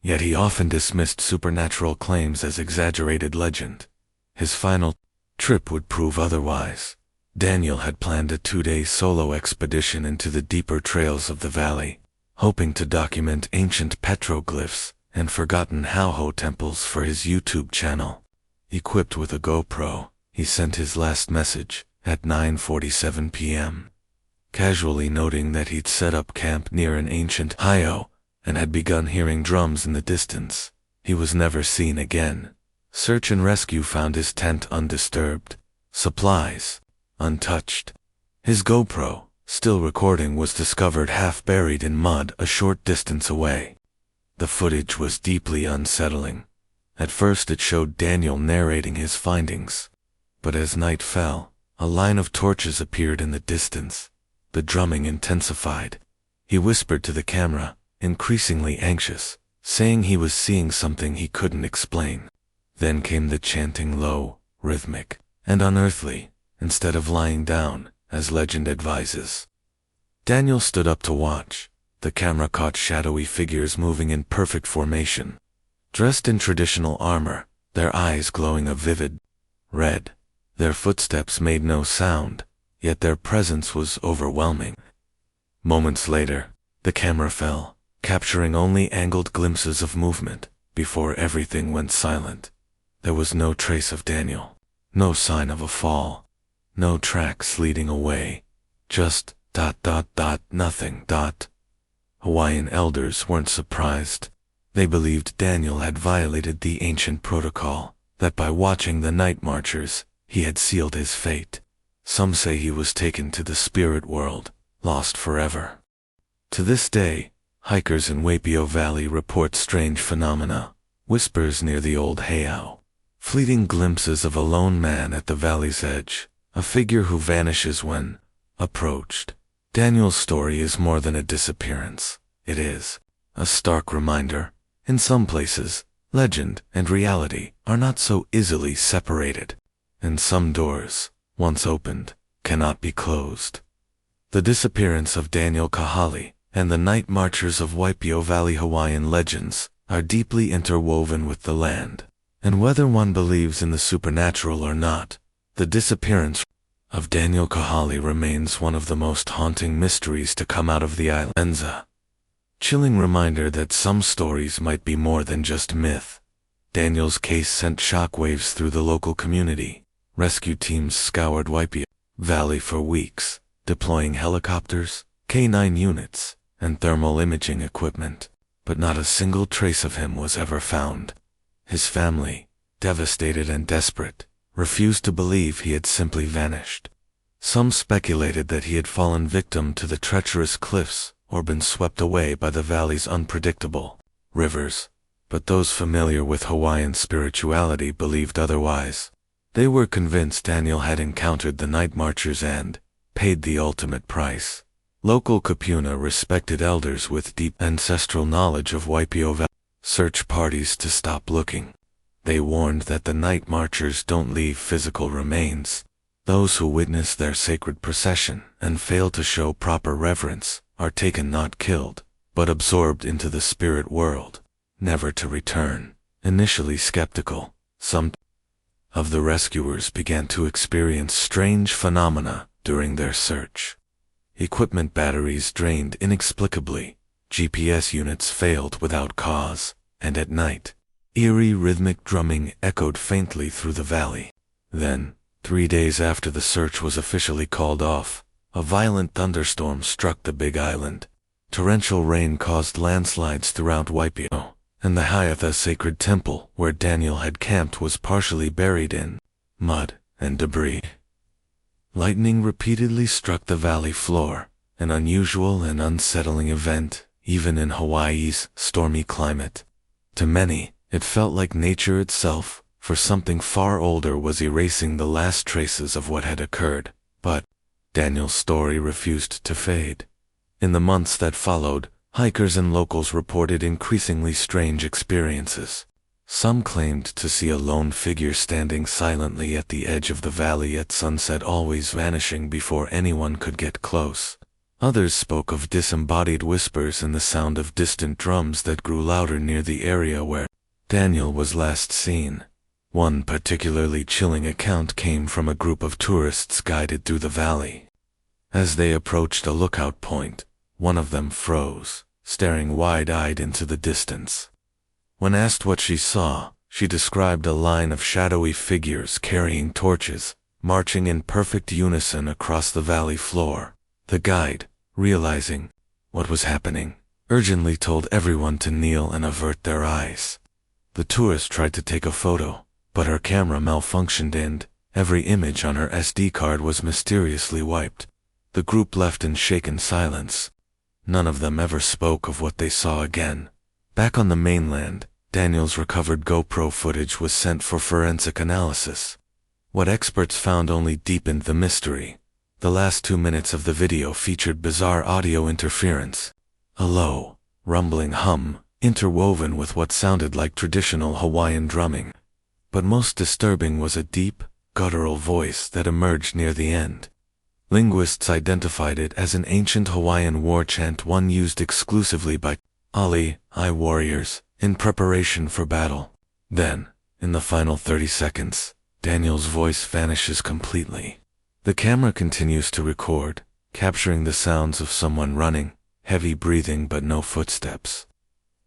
Yet he often dismissed supernatural claims as exaggerated legend. His final trip would prove otherwise. Daniel had planned a 2-day solo expedition into the deeper trails of the valley, hoping to document ancient petroglyphs and forgotten Hauho temples for his YouTube channel. Equipped with a GoPro, he sent his last message at 9:47 p.m., casually noting that he'd set up camp near an ancient heiau and had begun hearing drums in the distance. He was never seen again. Search and rescue found his tent undisturbed, supplies untouched. His GoPro, still recording, was discovered half buried in mud a short distance away. The footage was deeply unsettling. At first it showed Daniel narrating his findings, but as night fell, a line of torches appeared in the distance. The drumming intensified. He whispered to the camera, increasingly anxious, saying he was seeing something he couldn't explain. Then came the chanting, low, rhythmic, and unearthly, instead of lying down, as legend advises. Daniel stood up to watch. The camera caught shadowy figures moving in perfect formation. Dressed in traditional armor, their eyes glowing a vivid red. Their footsteps made no sound, yet their presence was overwhelming. Moments later, the camera fell, capturing only angled glimpses of movement, before everything went silent. There was no trace of Daniel, no sign of a fall, no tracks leading away, just ... nothing ... Hawaiian elders weren't surprised. They believed Daniel had violated the ancient protocol, that by watching the Night Marchers, he had sealed his fate. Some say he was taken to the spirit world, lost forever. To this day, hikers in Waipio Valley report strange phenomena, whispers near the old heiau, fleeting glimpses of a lone man at the valley's edge, a figure who vanishes when approached. Daniel's story is more than a disappearance. It is a stark reminder. In some places, legend and reality are not so easily separated, and some doors, once opened, cannot be closed. The disappearance of Daniel Kahali and the Night Marchers of Waipio Valley Hawaiian legends are deeply interwoven with the land, and whether one believes in the supernatural or not, the disappearance of Daniel Kahali remains one of the most haunting mysteries to come out of the island. Chilling reminder that some stories might be more than just myth. Daniel's case sent shockwaves through the local community. Rescue teams scoured Waipio Valley for weeks, deploying helicopters, K9 units, and thermal imaging equipment, but not a single trace of him was ever found. His family, devastated and desperate, refused to believe he had simply vanished. Some speculated that he had fallen victim to the treacherous cliffs or been swept away by the valley's unpredictable rivers, but those familiar with Hawaiian spirituality believed otherwise. They were convinced Daniel had encountered the night marchers and paid the ultimate price. Local Kupuna respected elders with deep ancestral knowledge of Waipio Valley search parties to stop looking. They warned that the night marchers don't leave physical remains. Those who witness their sacred procession and fail to show proper reverence are taken not killed, but absorbed into the spirit world, never to return. Initially skeptical, some of the rescuers began to experience strange phenomena during their search. Equipment batteries drained inexplicably, GPS units failed without cause, and at night, eerie rhythmic drumming echoed faintly through the valley. Then, 3 days after the search was officially called off, a violent thunderstorm struck the Big Island. Torrential rain caused landslides throughout Waipio, and the Hiatha sacred temple where Daniel had camped was partially buried in mud and debris. Lightning repeatedly struck the valley floor, an unusual and unsettling event, even in Hawaii's stormy climate. To many, it felt like nature itself, for something far older was erasing the last traces of what had occurred. But Daniel's story refused to fade. In the months that followed, hikers and locals reported increasingly strange experiences. Some claimed to see a lone figure standing silently at the edge of the valley at sunset, always vanishing before anyone could get close. Others spoke of disembodied whispers and the sound of distant drums that grew louder near the area where Daniel was last seen. One particularly chilling account came from a group of tourists guided through the valley. As they approached a lookout point, one of them froze, staring wide-eyed into the distance. When asked what she saw, she described a line of shadowy figures carrying torches, marching in perfect unison across the valley floor. The guide, realizing what was happening, urgently told everyone to kneel and avert their eyes. The tourist tried to take a photo, but her camera malfunctioned and every image on her SD card was mysteriously wiped. The group left in shaken silence. None of them ever spoke of what they saw again. Back on the mainland, Daniel's recovered GoPro footage was sent for forensic analysis. What experts found only deepened the mystery. The last 2 minutes of the video featured bizarre audio interference. A low, rumbling hum, interwoven with what sounded like traditional Hawaiian drumming. But most disturbing was a deep, guttural voice that emerged near the end. Linguists identified it as an ancient Hawaiian war chant, one used exclusively by Ali warriors in preparation for battle. Then, in the final 30 seconds, Daniel's voice vanishes completely. The camera continues to record, capturing the sounds of someone running, heavy breathing but no footsteps.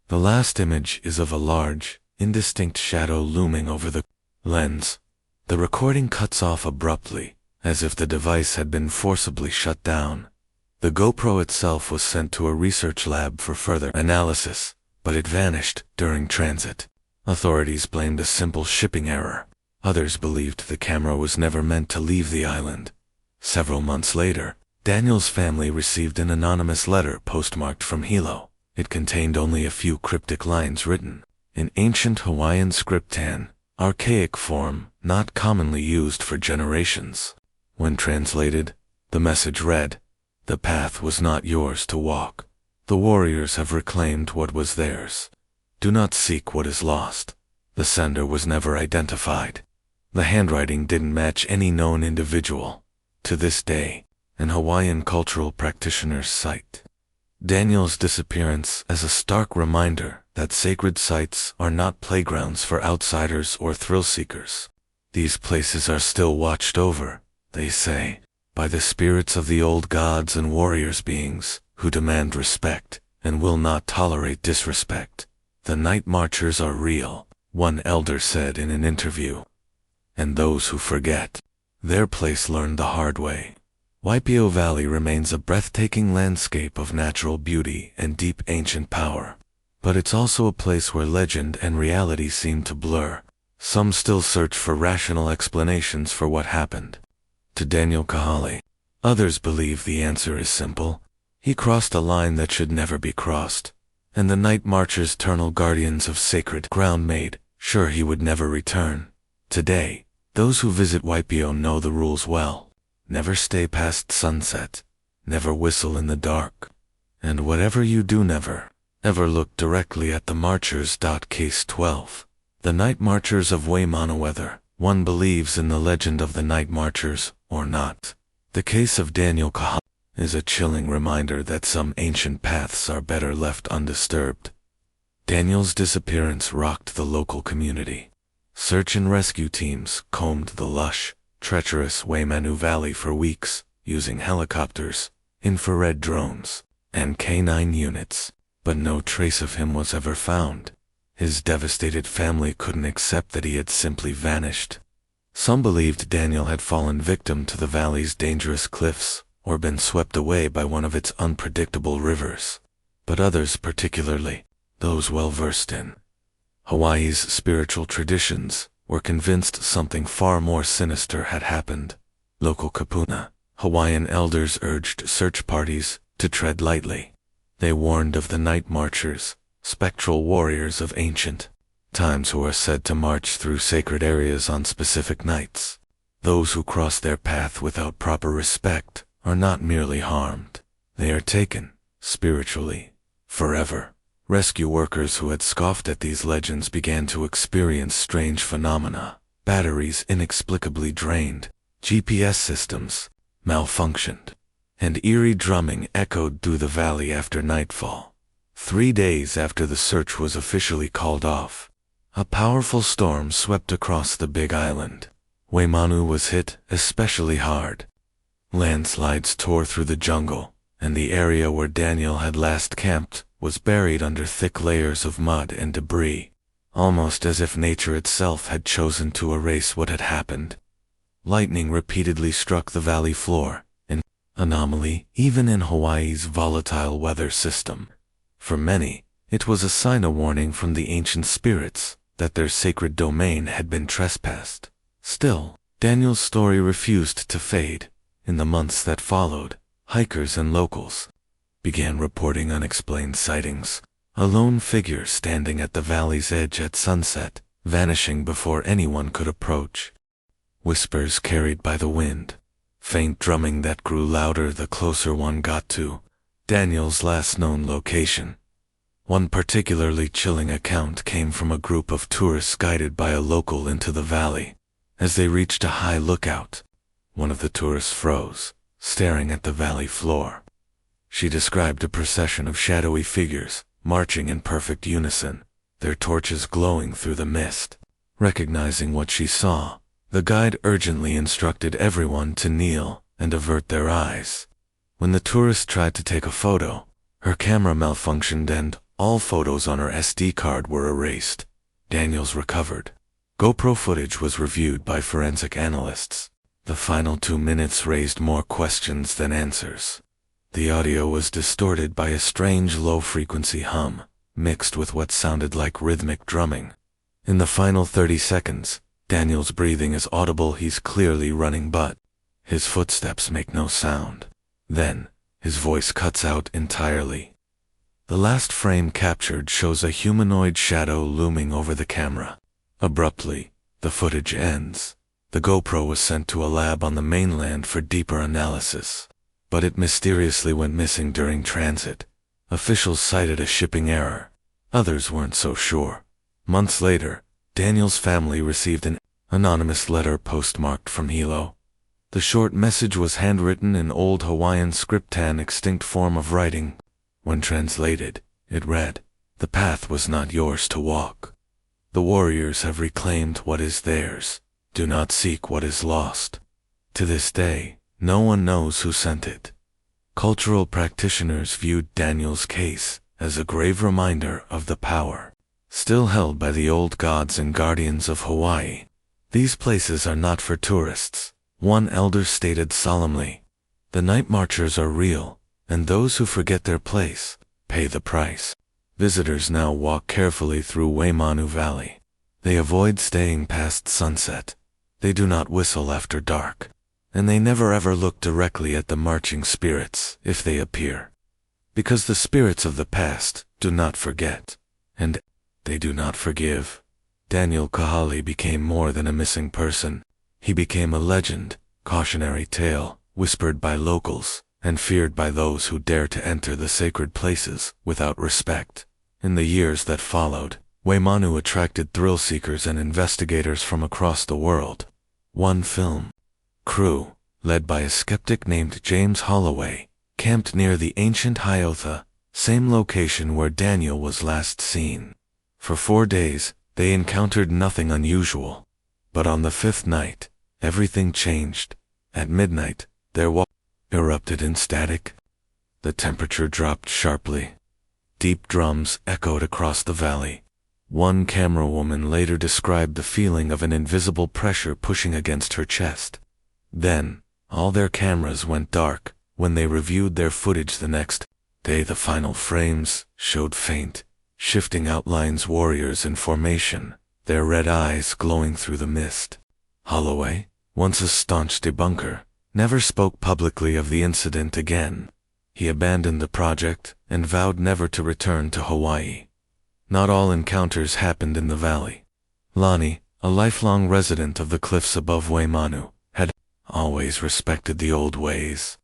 The last image is of a large, indistinct shadow looming over the lens. The recording cuts off abruptly, as if the device had been forcibly shut down. The GoPro itself was sent to a research lab for further analysis, but it vanished during transit. Authorities blamed a simple shipping error. Others believed the camera was never meant to leave the island. Several months later, Daniel's family received an anonymous letter postmarked from Hilo. It contained only a few cryptic lines written in ancient Hawaiian script, an archaic form not commonly used for generations. When translated, the message read, "The path was not yours to walk. The warriors have reclaimed what was theirs. Do not seek what is lost." The sender was never identified. The handwriting didn't match any known individual. To this day, an Hawaiian cultural practitioners cite Daniel's disappearance as a stark reminder that sacred sites are not playgrounds for outsiders or thrill seekers. These places are still watched over, they say, by the spirits of the old gods and warriors beings, who demand respect, and will not tolerate disrespect. The night marchers are real, one elder said in an interview. And those who forget their place learn the hard way. Waipio Valley remains a breathtaking landscape of natural beauty and deep ancient power. But it's also a place where legend and reality seem to blur. Some still search for rational explanations for what happened to Daniel Kahale. Others believe the answer is simple. He crossed a line that should never be crossed, and the night marchers, eternal guardians of sacred ground, made sure he would never return. Today, those who visit Waipio know the rules well. Never stay past sunset. Never whistle in the dark. And whatever you do, never, ever look directly at the marchers. Case 12. The Night Marchers of Waimana. Whether one believes in the legend of the Night Marchers or not, the case of Daniel Kahale is a chilling reminder that some ancient paths are better left undisturbed. Daniel's disappearance rocked the local community. Search and rescue teams combed the lush, treacherous Waimanu Valley for weeks, using helicopters, infrared drones, and K-9 units, but no trace of him was ever found. His devastated family couldn't accept that he had simply vanished. Some believed Daniel had fallen victim to the valley's dangerous cliffs, or been swept away by one of its unpredictable rivers. But others, particularly those well-versed in Hawaii's spiritual traditions, were convinced something far more sinister had happened. Local kapuna Hawaiian elders urged search parties to tread lightly. They warned of the night marchers, spectral warriors of ancient times who are said to march through sacred areas on specific nights. Those who cross their path without proper respect are not merely harmed, they are taken, spiritually, forever. Rescue workers who had scoffed at these legends began to experience strange phenomena. Batteries inexplicably drained, GPS systems malfunctioned, and eerie drumming echoed through the valley after nightfall. 3 days after the search was officially called off, a powerful storm swept across the Big Island. Waimanu was hit especially hard. Landslides tore through the jungle, and the area where Daniel had last camped was buried under thick layers of mud and debris, almost as if nature itself had chosen to erase what had happened. Lightning repeatedly struck the valley floor, an anomaly even in Hawaii's volatile weather system. For many, it was a sign, a warning from the ancient spirits, that their sacred domain had been trespassed. Still, Daniel's story refused to fade. In the months that followed, hikers and locals began reporting unexplained sightings. A lone figure standing at the valley's edge at sunset, vanishing before anyone could approach. Whispers carried by the wind. Faint drumming that grew louder the closer one got to Daniel's last known location. One particularly chilling account came from a group of tourists guided by a local into the valley. As they reached a high lookout, one of the tourists froze, staring at the valley floor. She described a procession of shadowy figures, marching in perfect unison, their torches glowing through the mist. Recognizing what she saw, the guide urgently instructed everyone to kneel and avert their eyes. When the tourist tried to take a photo, her camera malfunctioned and all photos on her SD card were erased. Daniels recovered. GoPro footage was reviewed by forensic analysts. The final 2 minutes raised more questions than answers. The audio was distorted by a strange low-frequency hum, mixed with what sounded like rhythmic drumming. In the final 30 seconds, Daniel's breathing is audible. He's clearly running, but his footsteps make no sound. Then, his voice cuts out entirely. The last frame captured shows a humanoid shadow looming over the camera. Abruptly, the footage ends. The GoPro was sent to a lab on the mainland for deeper analysis, but it mysteriously went missing during transit. Officials cited a shipping error. Others weren't so sure. Months later, Daniel's family received an anonymous letter postmarked from Hilo. The short message was handwritten in old Hawaiian script, an extinct form of writing. When translated, it read, "The path was not yours to walk. The warriors have reclaimed what is theirs. Do not seek what is lost." To this day, no one knows who sent it. Cultural practitioners viewed Daniel's case as a grave reminder of the power still held by the old gods and guardians of Hawaii. These places are not for tourists, one elder stated solemnly. The night marchers are real, and those who forget their place pay the price. Visitors now walk carefully through Waimanu Valley. They avoid staying past sunset. They do not whistle after dark. And they never ever look directly at the marching spirits if they appear. Because the spirits of the past do not forget, and they do not forgive. Daniel Kahali became more than a missing person. He became a legend, cautionary tale, whispered by locals, and feared by those who dare to enter the sacred places without respect. In the years that followed, Waimanu attracted thrill seekers and investigators from across the world. One film crew, led by a skeptic named James Holloway, camped near the ancient Hiotha, same location where Daniel was last seen. For 4 days, they encountered nothing unusual. But on the 5th night, everything changed. At midnight, their wall erupted in static. The temperature dropped sharply. Deep drums echoed across the valley. One camerawoman later described the feeling of an invisible pressure pushing against her chest. Then, all their cameras went dark. When they reviewed their footage the next day, the final frames showed faint, shifting outlines, warriors in formation, their red eyes glowing through the mist. Holloway, once a staunch debunker, never spoke publicly of the incident again. He abandoned the project and vowed never to return to Hawaii. Not all encounters happened in the valley. Lonnie, a lifelong resident of the cliffs above Waimanu, had always respected the old ways.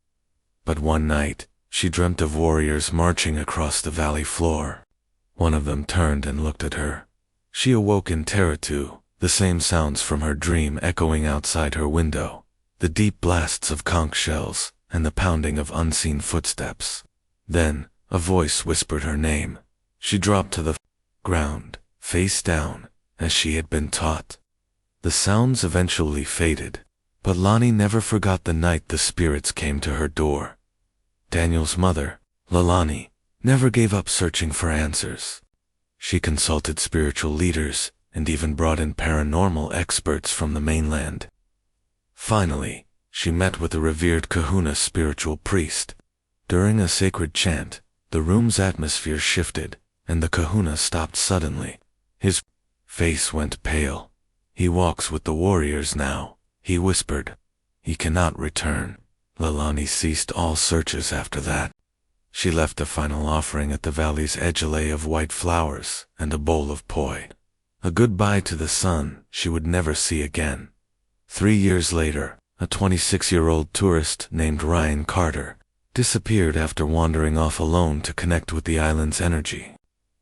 But one night, she dreamt of warriors marching across the valley floor. One of them turned and looked at her. She awoke in terror too, the same sounds from her dream echoing outside her window, the deep blasts of conch shells and the pounding of unseen footsteps. Then, a voice whispered her name. She dropped to the ground, face down, as she had been taught. The sounds eventually faded, but Lonnie never forgot the night the spirits came to her door. Daniel's mother, Lalani, never gave up searching for answers. She consulted spiritual leaders and even brought in paranormal experts from the mainland. Finally, she met with a revered kahuna spiritual priest. During a sacred chant, the room's atmosphere shifted, and the kahuna stopped suddenly. His face went pale. "He walks with the warriors now," he whispered. "He cannot return." Lalani ceased all searches after that. She left a final offering at the valley's edge, a lei of white flowers and a bowl of poi. A goodbye to the son she would never see again. 3 years later, a 26-year-old tourist named Ryan Carter disappeared after wandering off alone to connect with the island's energy.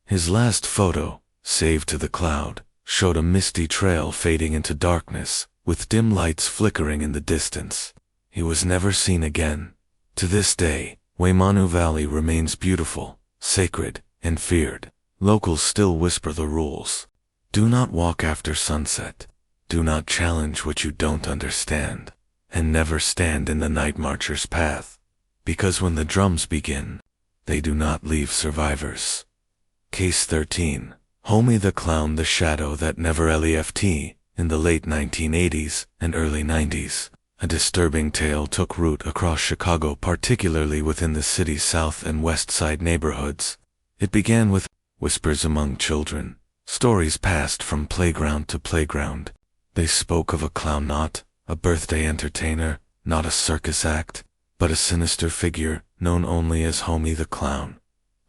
His last photo, saved to the cloud, showed a misty trail fading into darkness, with dim lights flickering in the distance. He was never seen again. To this day, Waimanu Valley remains beautiful, sacred, and feared. Locals still whisper the rules. Do not walk after sunset. Do not challenge what you don't understand. And never stand in the night marcher's path. Because when the drums begin, they do not leave survivors. Case 13. Homie the Clown, the Shadow That Never Left. In the late 1980s and early 90s, a disturbing tale took root across Chicago, particularly within the city's south and west side neighborhoods. It began with whispers among children, stories passed from playground to playground. They spoke of a clown, not a birthday entertainer, not a circus act, but a sinister figure known only as Homie the Clown.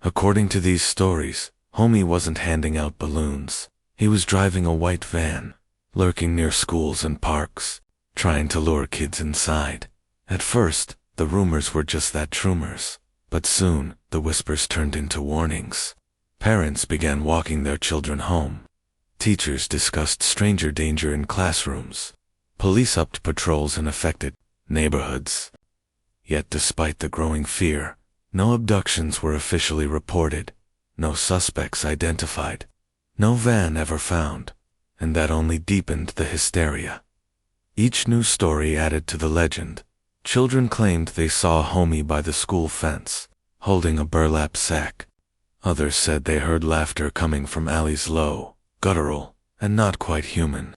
According to these stories, Homie wasn't handing out balloons. He was driving a white van, lurking near schools and parks, trying to lure kids inside. At first, the rumors were just that, rumors, but soon the whispers turned into warnings. Parents began walking their children home. Teachers discussed stranger danger in classrooms. Police upped patrols in affected neighborhoods. Yet despite the growing fear, no abductions were officially reported, no suspects identified, no van ever found, and that only deepened the hysteria. Each new story added to the legend. Children claimed they saw Homie by the school fence, holding a burlap sack. Others said they heard laughter coming from alleys low, guttural, and not quite human.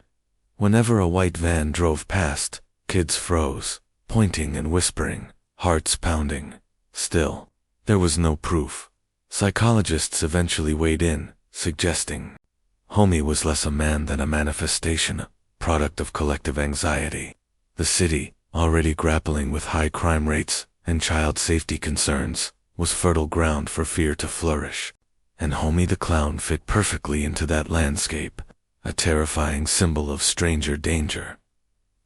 Whenever a white van drove past, kids froze, pointing and whispering, hearts pounding. Still, there was no proof. Psychologists eventually weighed in, suggesting Homie was less a man than a manifestation, a product of collective anxiety. The city, already grappling with high crime rates and child safety concerns, was fertile ground for fear to flourish. And Homie the Clown fit perfectly into that landscape, a terrifying symbol of stranger danger.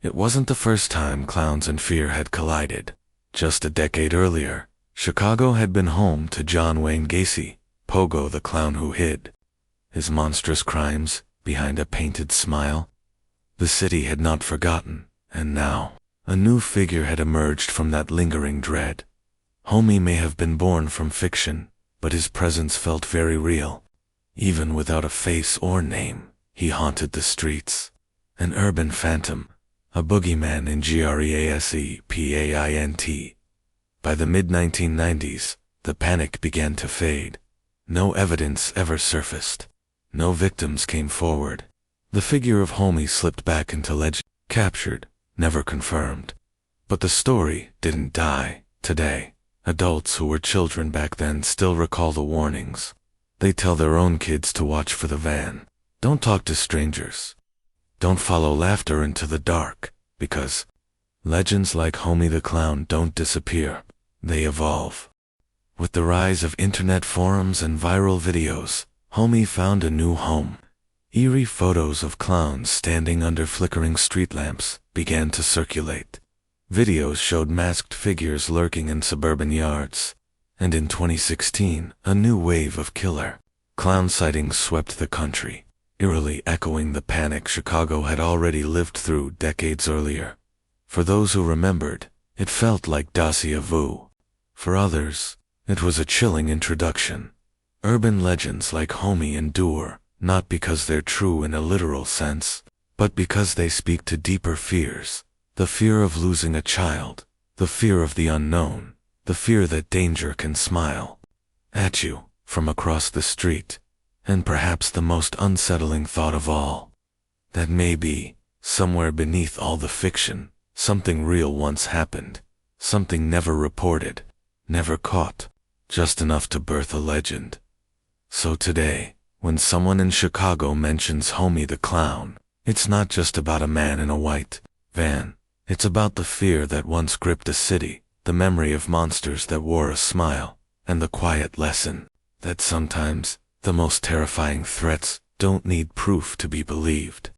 It wasn't the first time clowns and fear had collided. Just a decade earlier, Chicago had been home to John Wayne Gacy, Pogo the Clown Who Hid. His monstrous crimes behind a painted smile. The city had not forgotten, and now, a new figure had emerged from that lingering dread. Homie may have been born from fiction, but his presence felt very real. Even without a face or name, he haunted the streets. An urban phantom, a boogeyman in GREASEPAINT. By the mid-1990s, the panic began to fade. No evidence ever surfaced. No victims came forward. The figure of Homie slipped back into legend, captured, never confirmed. But the story didn't die. Today, adults who were children back then still recall the warnings. They tell their own kids to watch for the van. Don't talk to strangers. Don't follow laughter into the dark, because legends like Homie the Clown don't disappear. They evolve. With the rise of internet forums and viral videos, Homie found a new home. Eerie photos of clowns standing under flickering street lamps began to circulate. Videos showed masked figures lurking in suburban yards. And in 2016, a new wave of killer clown sightings swept the country, eerily echoing the panic Chicago had already lived through decades earlier. For those who remembered, it felt like déjà vu. For others, it was a chilling introduction. Urban legends like Homie endure, not because they're true in a literal sense, but because they speak to deeper fears. The fear of losing a child, the fear of the unknown, the fear that danger can smile at you from across the street, and perhaps the most unsettling thought of all, that maybe, somewhere beneath all the fiction, something real once happened, something never reported, never caught, just enough to birth a legend. So today, when someone in Chicago mentions Homie the Clown, it's not just about a man in a white van. It's about the fear that once gripped a city, the memory of monsters that wore a smile, and the quiet lesson that sometimes the most terrifying threats don't need proof to be believed.